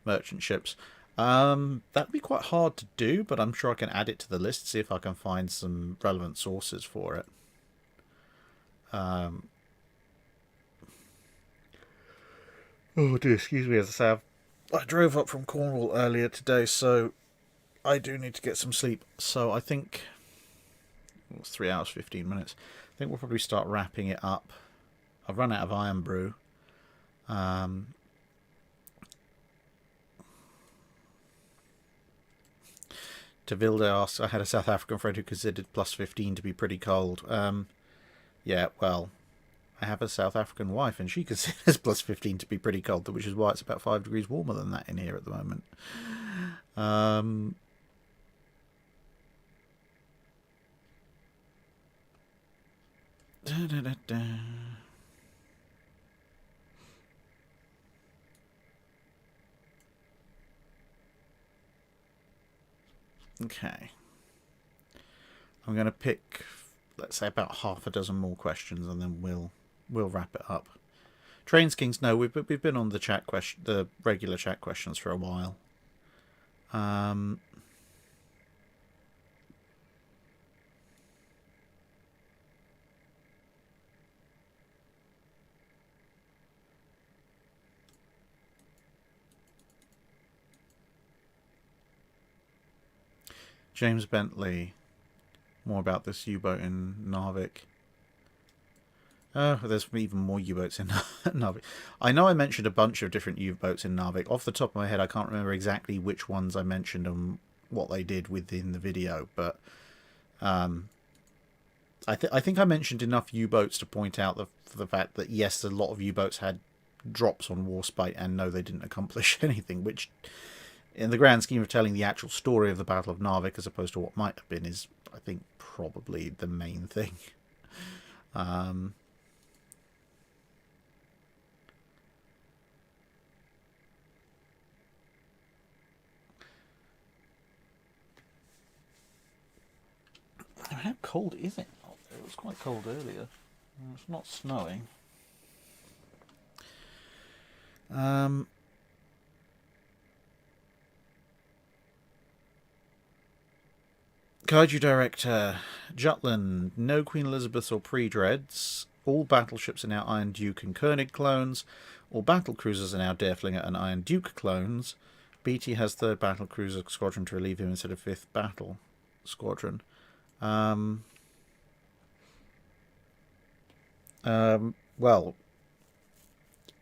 merchant ships. That'd be quite hard to do, but I'm sure I can add it to the list, see if I can find some relevant sources for it. Oh dear, excuse me, as I say, I drove up from Cornwall earlier today, so I do need to get some sleep. So I think it's 3 hours 15 minutes. I think we'll probably start wrapping it up. I've run out of iron brew. Tavilde asks, I had a South African friend who considered plus 15 to be pretty cold. Yeah, well, I have a South African wife and she considers plus 15 to be pretty cold, which is why it's about 5 degrees warmer than that in here at the moment. Okay. I'm going to pick, let's say, about half a dozen more questions, and then we'll wrap it up. Trains Kings, no, we've been on the regular chat questions for a while. James Bentley, more about this U-boat in Narvik. Oh, there's even more U-boats in Narvik. I know I mentioned a bunch of different U-boats in Narvik. Off the top of my head, I can't remember exactly which ones I mentioned and what they did within the video, but I think I mentioned enough U-boats to point out the fact that, yes, a lot of U-boats had drops on Warspite, and no, they didn't accomplish anything, which, in the grand scheme of telling the actual story of the Battle of Narvik as opposed to what might have been, is, I think, probably the main thing. How cold is it? It was quite cold earlier. It's not snowing. Kaiju Director, Jutland, no Queen Elizabeth or pre-dreads. All battleships are now Iron Duke and Koenig clones. All battle cruisers are now Derflinger and Iron Duke clones. BT has 3rd battle cruiser squadron to relieve him instead of 5th battle squadron. Well,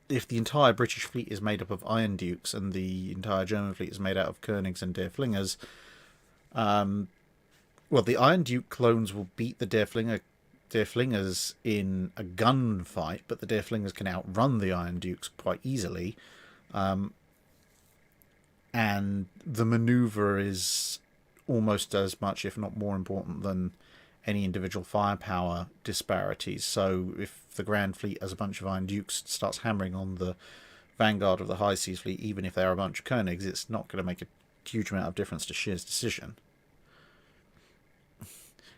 if the entire British fleet is made up of Iron Dukes and the entire German fleet is made out of Koenigs and Derflingers, well, the Iron Duke clones will beat the Derflingers in a gunfight, but the Derflingers can outrun the Iron Dukes quite easily. And the maneuver is almost as much, if not more important than any individual firepower disparities. So if the Grand Fleet as a bunch of Iron Dukes starts hammering on the vanguard of the High Seas Fleet, even if they're a bunch of Koenigs, it's not going to make a huge amount of difference to Shear's decision.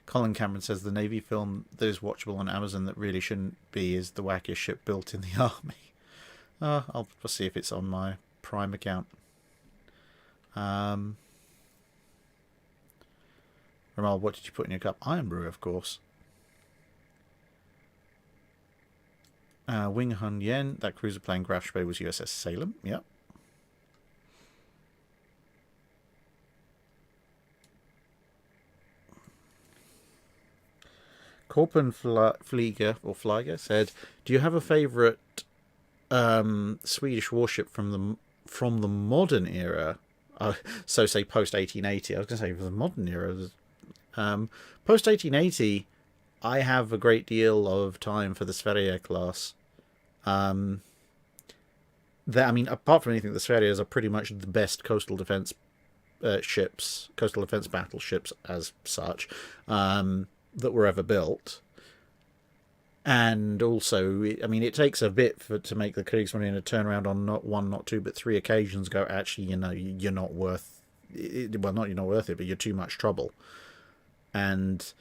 Colin Cameron says the Navy film that is watchable on Amazon that really shouldn't be is the wackiest ship built in the army. I'll see if it's on my Prime account. Ramal, what did you put in your cup? Iron Brew, of course. Wing Hun Yen, that cruiser plane Graf Spee was USS Salem. Yep. Korpen Flieger said, "Do you have a favourite Swedish warship from the modern era?" So say post 1880. I was going to say the modern era. Post 1880, I have a great deal of time for the Sverige class. Apart from anything, the Sveriges are pretty much the best coastal defense ships, coastal defense battleships as such, that were ever built. And also, it takes a bit to make the Kriegsmarine turn around on not one, not two, but three occasions go, actually, you're not worth it. Well, not you're not worth it, but you're too much trouble. And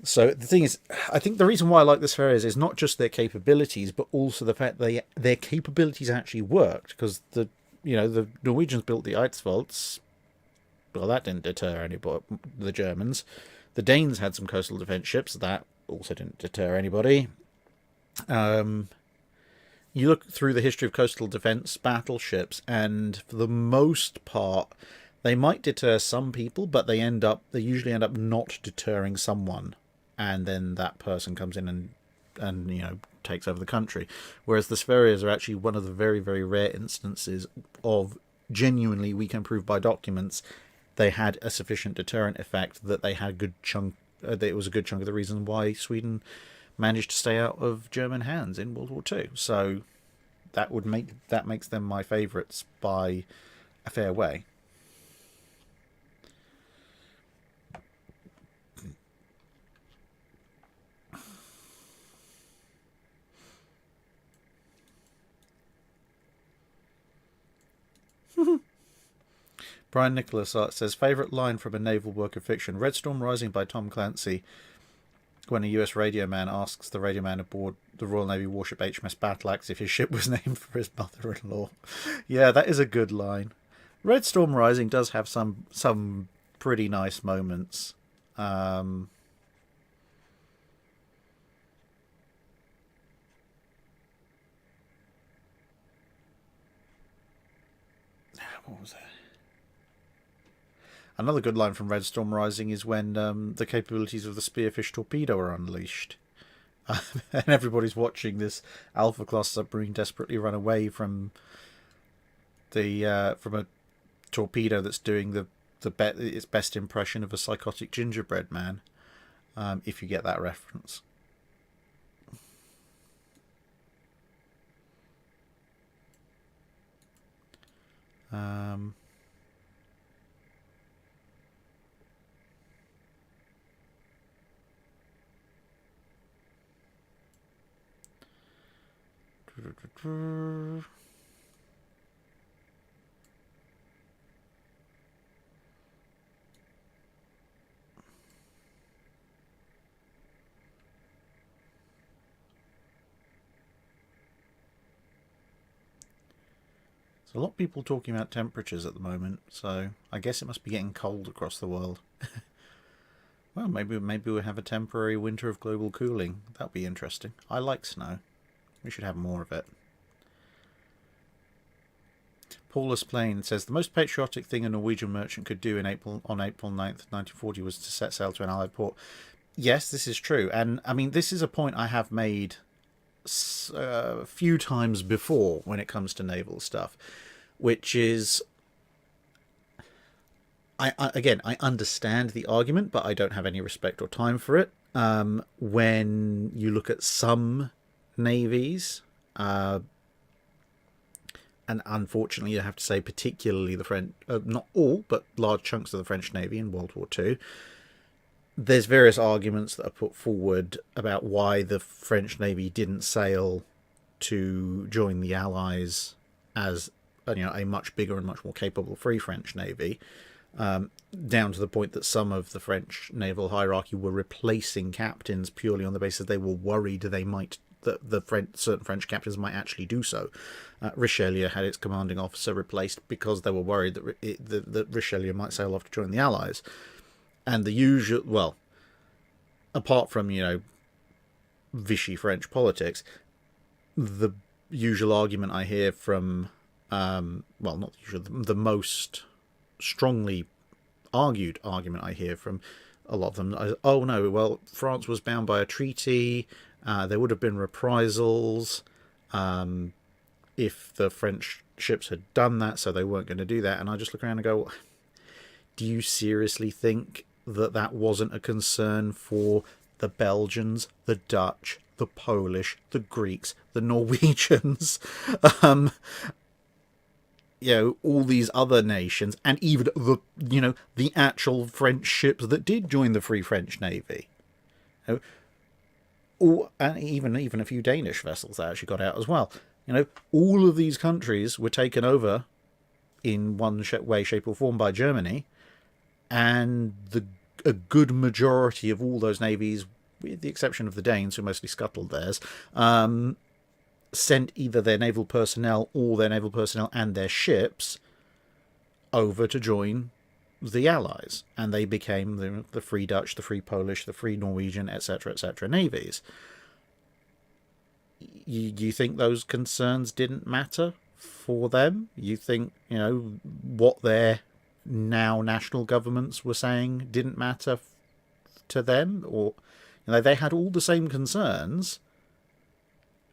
so the thing is, I think the reason why I like the Sverige is not just their capabilities, but also the fact their capabilities actually worked, because the Norwegians built the Eidsvolds. Well, that didn't deter anybody. The Germans, the Danes had some coastal defense ships that also didn't deter anybody. You look through the history of coastal defense battleships, and for the most part, they might deter some people, but they usually end up not deterring someone, and then that person comes in and takes over the country. Whereas the Sveriges are actually one of the very, very rare instances of genuinely, we can prove by documents, they had a sufficient deterrent effect that they had a good chunk. That it was a good chunk of the reason why Sweden managed to stay out of German hands in World War II. So that makes them my favourites by a fair way. Brian Nicholas says, favourite line from a naval work of fiction, Red Storm Rising by Tom Clancy, when a US radio man asks the radio man aboard the Royal Navy warship HMS Battleaxe if his ship was named for his mother-in-law. Yeah, that is a good line. Red Storm Rising does have some pretty nice moments. What was that? Another good line from Red Storm Rising is when the capabilities of the Spearfish torpedo are unleashed. And everybody's watching this Alpha class submarine desperately run away from a torpedo that's doing its best impression of a psychotic gingerbread man, if you get that reference. There's a lot of people talking about temperatures at the moment, so I guess it must be getting cold across the world. Well, maybe we'll have a temporary winter of global cooling. That'll be interesting. I like snow. We should have more of it. Paulus Plain says, the most patriotic thing a Norwegian merchant could do on April 9th, 1940 was to set sail to an Allied port. Yes, this is true. And, this is a point I have made a few times before when it comes to naval stuff, which is, I understand the argument, but I don't have any respect or time for it. When you look at some navies, and unfortunately you have to say particularly the French, not all, but large chunks of the French Navy in World War II, there's various arguments that are put forward about why the French Navy didn't sail to join the Allies as a much bigger and much more capable Free French Navy, down to the point that some of the French naval hierarchy were replacing captains purely on the basis they were worried they might certain French captains might actually do so. Richelieu had its commanding officer replaced because they were worried that Richelieu might sail off to join the Allies. And the usual, well, apart from, Vichy French politics, the usual argument I hear from, not usual, the most strongly argued argument I hear from a lot of them is, oh no, well, France was bound by a treaty, there would have been reprisals if the French ships had done that, so they weren't going to do that. And I just look around and go, do you seriously think that wasn't a concern for the Belgians, the Dutch, the Polish, the Greeks, the Norwegians, all these other nations, and even the actual French ships that did join the Free French Navy, and even a few Danish vessels that actually got out as well. All of these countries were taken over in one way, shape, or form by Germany, and a good majority of all those navies, with the exception of the Danes, who mostly scuttled theirs, sent either their naval personnel or their naval personnel and their ships over to join the Allies, and they became the Free Dutch, the Free Polish, the Free Norwegian, etc., navies. You think those concerns didn't matter for them? You think, what their now national governments were saying didn't matter to them? Or, they had all the same concerns,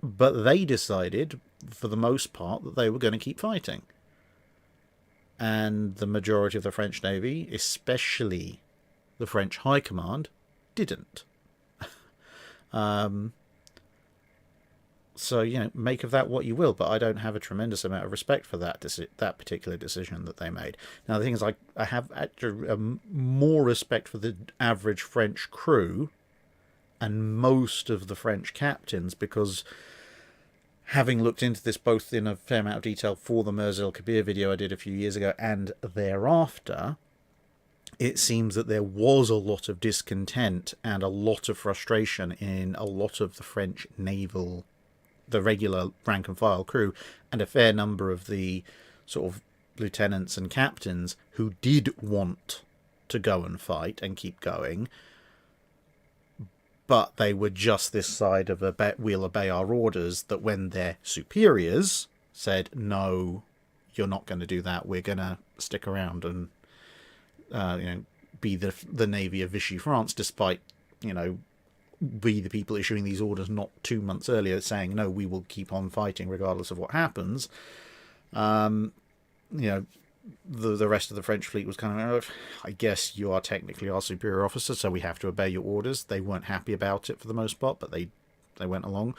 but they decided, for the most part, that they were going to keep fighting. And the majority of the French Navy, especially the French High Command, didn't. So, make of that what you will, but I don't have a tremendous amount of respect for that particular decision that they made. Now, the thing is, I have actually more respect for the average French crew and most of the French captains, because having looked into this both in a fair amount of detail for the Mirza Kabir video I did a few years ago and thereafter, it seems that there was a lot of discontent and a lot of frustration in a lot of the French naval, the regular rank and file crew, and a fair number of the sort of lieutenants and captains who did want to go and fight and keep going, but they were just this side of we'll obey our orders, that when their superiors said, no, you're not going to do that, we're going to stick around and be the Navy of Vichy France, despite, be the people issuing these orders not 2 months earlier saying, no, we will keep on fighting regardless of what happens. The rest of the French fleet was kind of, I guess you are technically our superior officer, so we have to obey your orders. They weren't happy about it for the most part, but they went along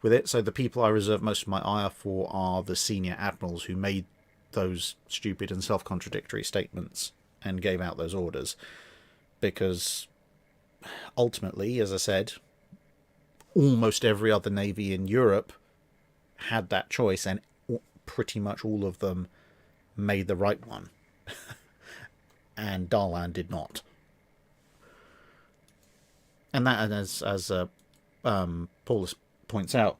with it. So the people I reserve most of my ire for are the senior admirals who made those stupid and self-contradictory statements and gave out those orders. Because ultimately, as I said, almost every other navy in Europe had that choice, and pretty much all of them made the right one. And Darlan did not. And that, as Paulus points out,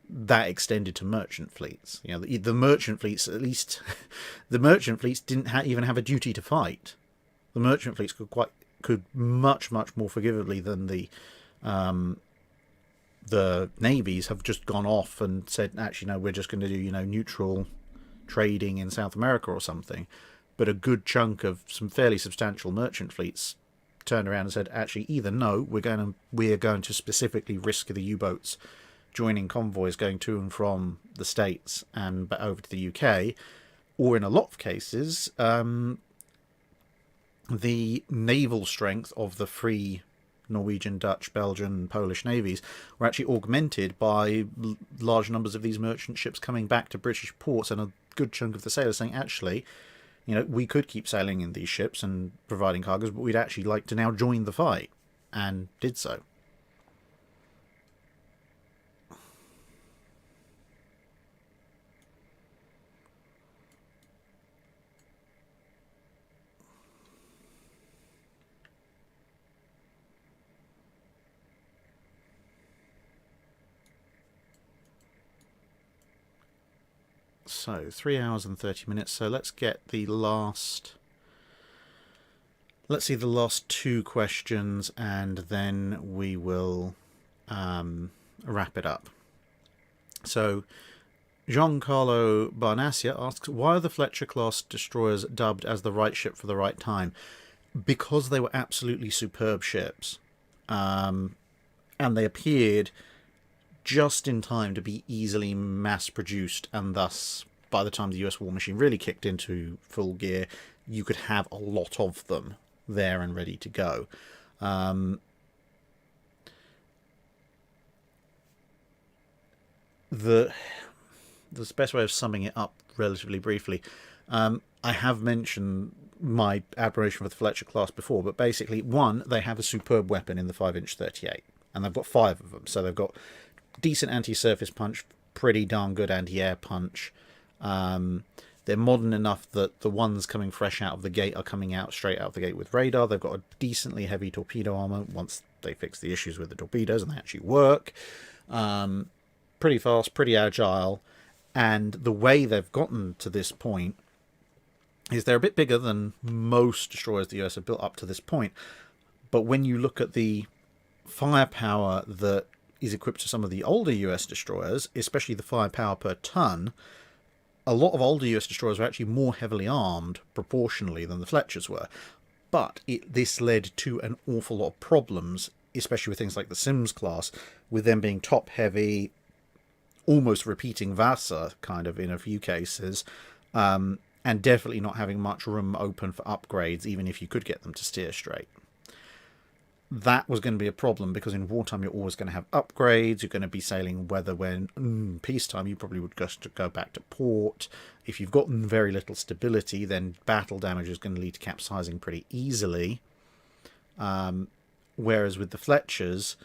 that extended to merchant fleets. The merchant fleets, at least, the merchant fleets didn't even have a duty to fight. The merchant fleets could much more forgivably than the navies have just gone off and said, actually, no, we're just going to do neutral trading in South America or something. But a good chunk of some fairly substantial merchant fleets turned around and said, actually, either no, we're going to specifically risk the U-boats joining convoys going to and from the States and over to the UK, or in a lot of cases, the naval strength of the free Norwegian, Dutch, Belgian, Polish navies were actually augmented by large numbers of these merchant ships coming back to British ports, and a good chunk of the sailors saying, actually, we could keep sailing in these ships and providing cargoes, but we'd actually like to now join the fight, and did so. So 3 hours and 30 minutes. So let's get the last... Let's see the last 2 questions, and then we will wrap it up. So Giancarlo Barnasia asks, why are the Fletcher-class destroyers dubbed as the right ship for the right time? Because they were absolutely superb ships. And they appeared just in time to be easily mass-produced, and thus, by the time the US war machine really kicked into full gear, you could have a lot of them there and ready to go. The best way of summing it up relatively briefly, I have mentioned my admiration for the Fletcher class before, but basically, one, they have a superb weapon in the 5-inch 38, and they've got 5 of them, so they've got decent anti-surface punch, pretty darn good anti-air punch. They're modern enough that the ones coming fresh out of the gate are coming out straight out of the gate with radar. They've got a decently heavy torpedo armor once they fix the issues with the torpedoes, and they actually work. Pretty fast, pretty agile, and the way they've gotten to this point is they're a bit bigger than most destroyers the US have built up to this point. But when you look at the firepower that is equipped to some of the older US destroyers, especially the firepower per ton, a lot of older US destroyers were actually more heavily armed proportionally than the Fletchers were. But this led to an awful lot of problems, especially with things like the Sims class, with them being top heavy, almost repeating Vasa kind of in a few cases, and definitely not having much room open for upgrades, even if you could get them to steer straight. That was going to be a problem, because in wartime you're always going to have upgrades, you're going to be sailing weather when peacetime you probably would just go back to port. If you've got very little stability, then battle damage is going to lead to capsizing pretty easily. Whereas with the Fletchers,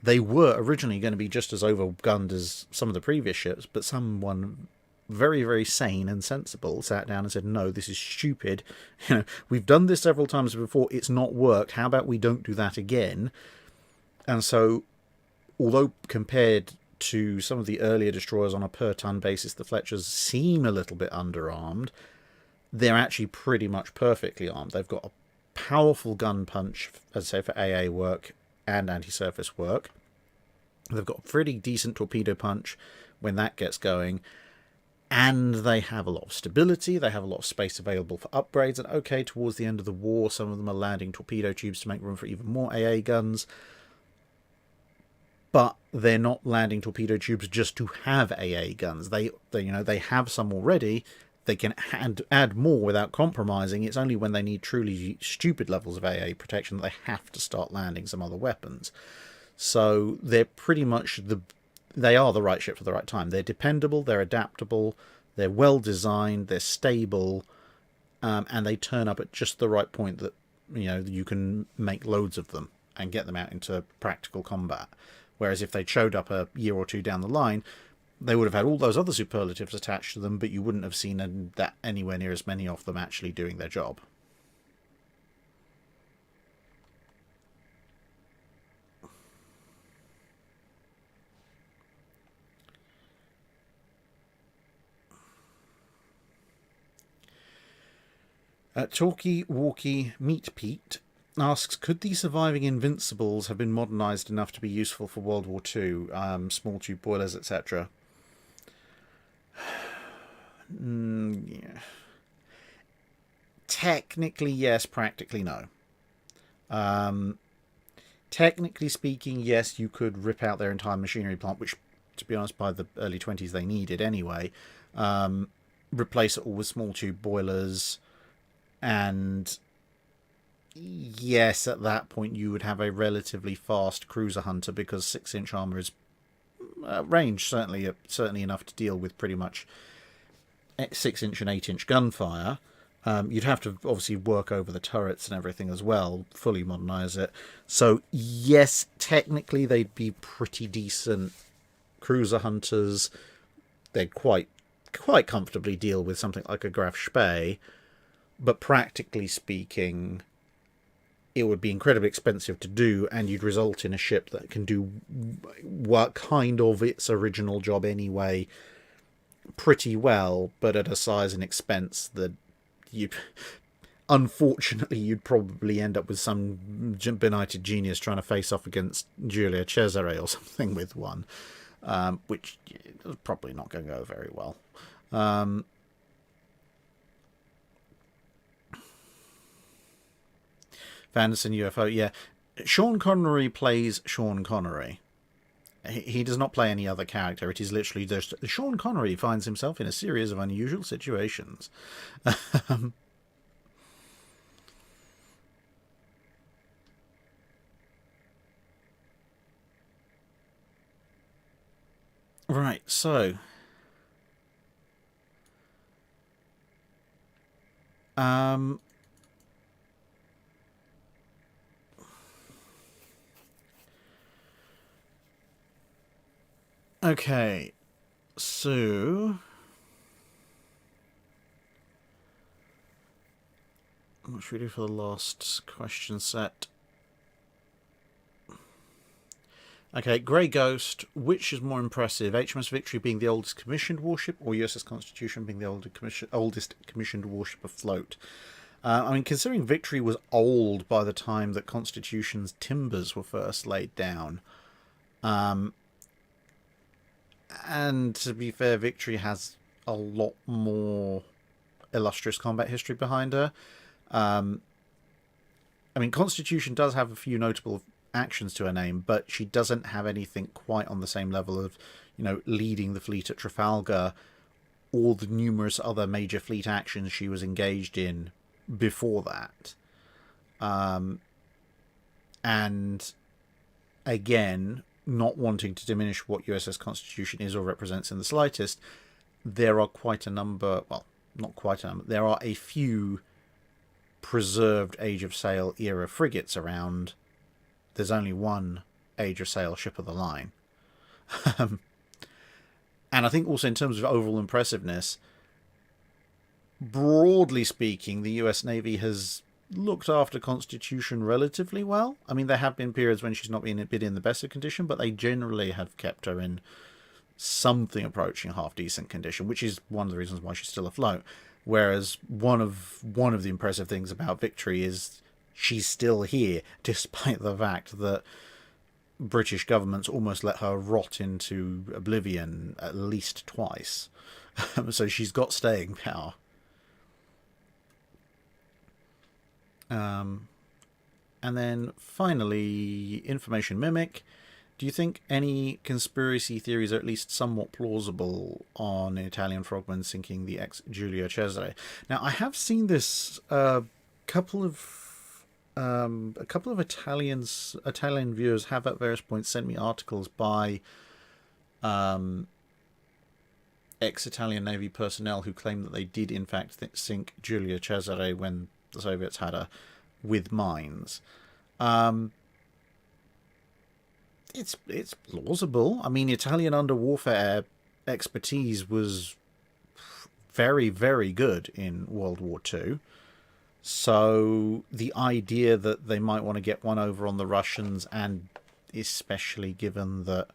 they were originally going to be just as overgunned as some of the previous ships, but someone very, very sane and sensible sat down and said, no, this is stupid. We've done this several times before. It's not worked. How about we don't do that again? And so, although compared to some of the earlier destroyers on a per ton basis, the Fletchers seem a little bit underarmed, they're actually pretty much perfectly armed. They've got a powerful gun punch, as I say, for AA work and anti-surface work. They've got a pretty decent torpedo punch when that gets going. And they have a lot of stability, they have a lot of space available for upgrades, and okay, towards the end of the war, some of them are landing torpedo tubes to make room for even more AA guns. But they're not landing torpedo tubes just to have AA guns. They have some already. They can add more without compromising. It's only when they need truly stupid levels of AA protection that they have to start landing some other weapons. So they're pretty much they are the right ship for the right time. They're dependable, they're adaptable, they're well designed, they're stable, and they turn up at just the right point that you can make loads of them and get them out into practical combat. Whereas if they showed up a year or two down the line, they would have had all those other superlatives attached to them, but you wouldn't have seen that anywhere near as many of them actually doing their job. Talkie Walkie Meat Pete asks, could the surviving Invincibles have been modernised enough to be useful for World War II, small tube boilers, etc.? Yeah. Technically yes, practically no. Technically speaking, yes, you could rip out their entire machinery plant, which, to be honest, by the early 20s they needed anyway. Replace it all with small tube boilers. And yes, at that point you would have a relatively fast cruiser hunter, because 6-inch armor is range certainly enough to deal with pretty much 6-inch and 8-inch gunfire. You'd have to obviously work over the turrets and everything as well, fully modernize it. So yes, technically they'd be pretty decent cruiser hunters. They'd quite comfortably deal with something like a Graf Spee. But practically speaking, it would be incredibly expensive to do, and you'd result in a ship that can do what kind of its original job anyway, pretty well, but at a size and expense that you, unfortunately, you'd probably end up with some benighted genius trying to face off against Giulio Cesare or something with one, which is probably not going to go very well. Fanderson UFO, yeah. Sean Connery plays Sean Connery. He does not play any other character. It is literally just Sean Connery finds himself in a series of unusual situations. Right, so okay, so what should we do for the last question set? Okay, Grey Ghost, which is more impressive, HMS Victory being the oldest commissioned warship or USS Constitution being the oldest commissioned warship afloat? I mean, considering Victory was old by the time that Constitution's timbers were first laid down, and to be fair, Victory has a lot more illustrious combat history behind her. I mean, Constitution does have a few notable actions to her name, but she doesn't have anything quite on the same level of, leading the fleet at Trafalgar or the numerous other major fleet actions she was engaged in before that. And again, not wanting to diminish what USS Constitution is or represents in the slightest, there are quite a number, well, not quite a number, there are a few preserved Age of Sail era frigates around. There's only one Age of Sail ship of the line. And I think also in terms of overall impressiveness, broadly speaking, the US Navy has looked after Constitution relatively well. I mean, there have been periods when she's not been in the best of condition, but they generally have kept her in something approaching half-decent condition, which is one of the reasons why she's still afloat. Whereas one of the impressive things about Victory is she's still here, despite the fact that British governments almost let her rot into oblivion at least twice. So she's got staying power. And then finally, Information Mimic. Do you think any conspiracy theories are at least somewhat plausible on Italian frogmen sinking the ex-Giulio Cesare? Now, I have seen this couple of Italian viewers have at various points sent me articles by ex-Italian Navy personnel who claim that they did in fact sink Giulio Cesare when the Soviets had her with mines. It's plausible. I mean, Italian underwarfare expertise was very, very good in World War II. So the idea that they might want to get one over on the Russians, and especially given that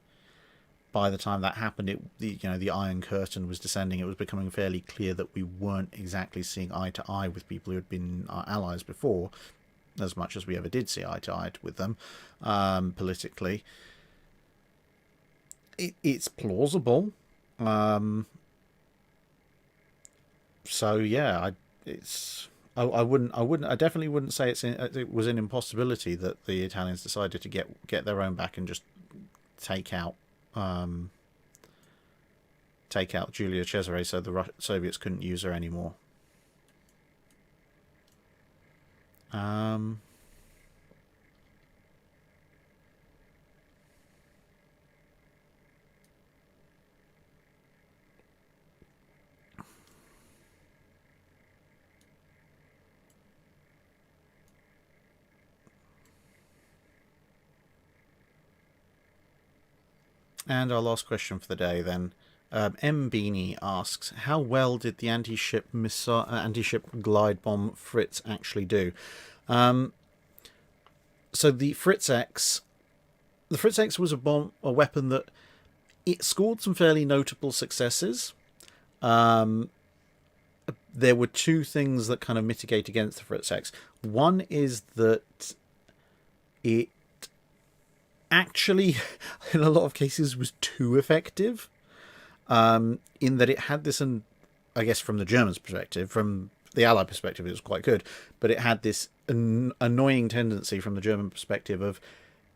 by the time that happened, the Iron Curtain was descending, it was becoming fairly clear that we weren't exactly seeing eye to eye with people who had been our allies before, as much as we ever did see eye to eye with them politically. It's plausible. So yeah, I definitely wouldn't say it was an impossibility that the Italians decided to get their own back and just take out Giulio Cesare so the Soviets couldn't use her anymore. And our last question for the day, then. M. Beanie asks, how well did the anti-ship glide bomb Fritz actually do? So the Fritz X was a weapon that it scored some fairly notable successes, there were two things that kind of mitigate against the Fritz X. One is that it actually, in a lot of cases, was too effective, in that it had this, and I guess from the Germans' perspective, from the Allied perspective, it was quite good, but it had this annoying tendency from the German perspective of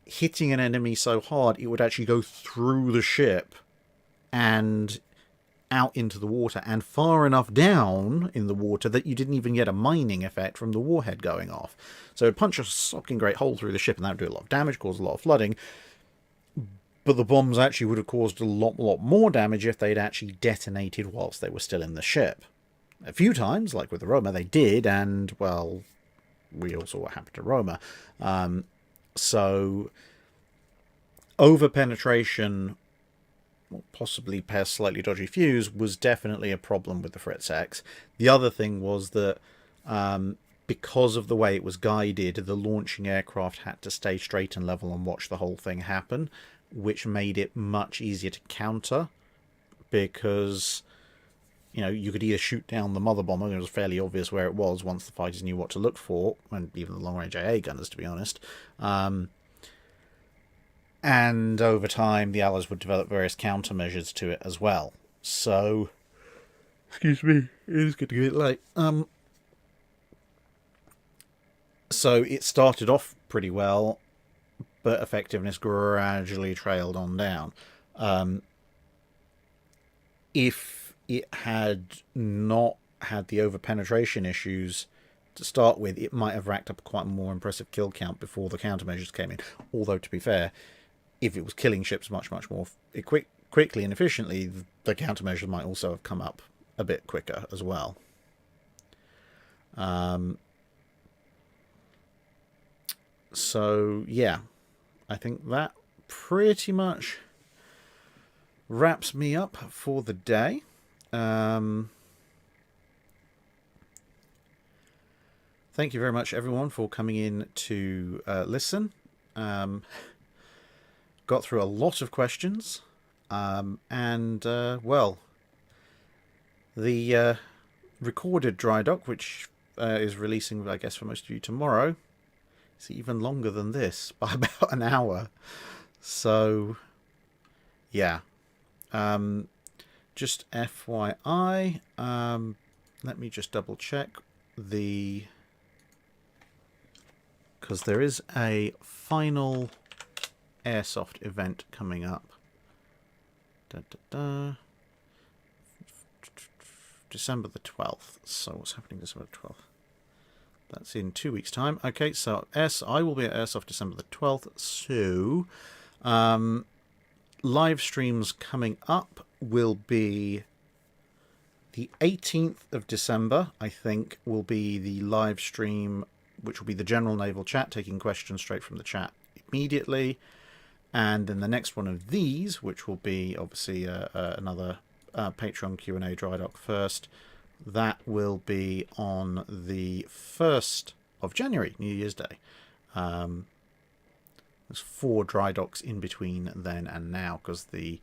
hitting an enemy so hard it would actually go through the ship and out into the water and far enough down in the water that you didn't even get a mining effect from the warhead going off. So it'd punch a socking great hole through the ship, and that would do a lot of damage, cause a lot of flooding. But the bombs actually would have caused a lot more damage if they'd actually detonated whilst they were still in the ship. A few times, like with the Roma, they did, and, well, we all saw what happened to Roma. So, over-penetration, possibly a slightly dodgy fuse, was definitely a problem with the Fritz X. The other thing was that because of the way it was guided, the launching aircraft had to stay straight and level and watch the whole thing happen, which made it much easier to counter, because you could either shoot down the mother bomber, and it was fairly obvious where it was once the fighters knew what to look for, and even the long-range AA gunners, to be honest. And over time, the Allies would develop various countermeasures to it as well. So, excuse me, it is getting a bit late. So it started off pretty well, but effectiveness gradually trailed on down. If it had not had the over-penetration issues to start with, it might have racked up quite a more impressive kill count before the countermeasures came in. Although, to be fair, if it was killing ships much more quickly and efficiently, the countermeasures might also have come up a bit quicker as well. So, yeah, I think that pretty much wraps me up for the day. Thank you very much, everyone, for coming in to listen. Got through a lot of questions, and well, the recorded Drydock, which is releasing, I guess, for most of you tomorrow, is even longer than this by about an hour. So, yeah. Just FYI, let me just double check because there is a final airsoft event coming up. December the 12th. So what's happening December the 12th? That's in 2 weeks' time. Okay, so I will be at Airsoft December the 12th. So, live streams coming up will be the 18th of December, I think, will be the live stream, which will be the general naval chat, taking questions straight from the chat immediately. And then the next one of these, which will be obviously another Patreon Q&A Drydock first, that will be on the 1st of January, New Year's Day. There's 4 Drydocks in between then and now, because the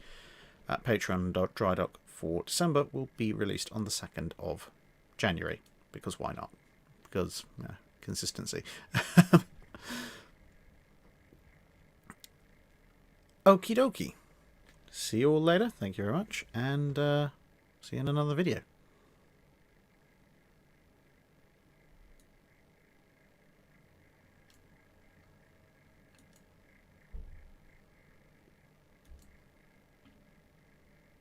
Patreon Drydock for December will be released on the 2nd of January. Because why not? Because consistency. Okie dokie. See you all later. Thank you very much. And see you in another video.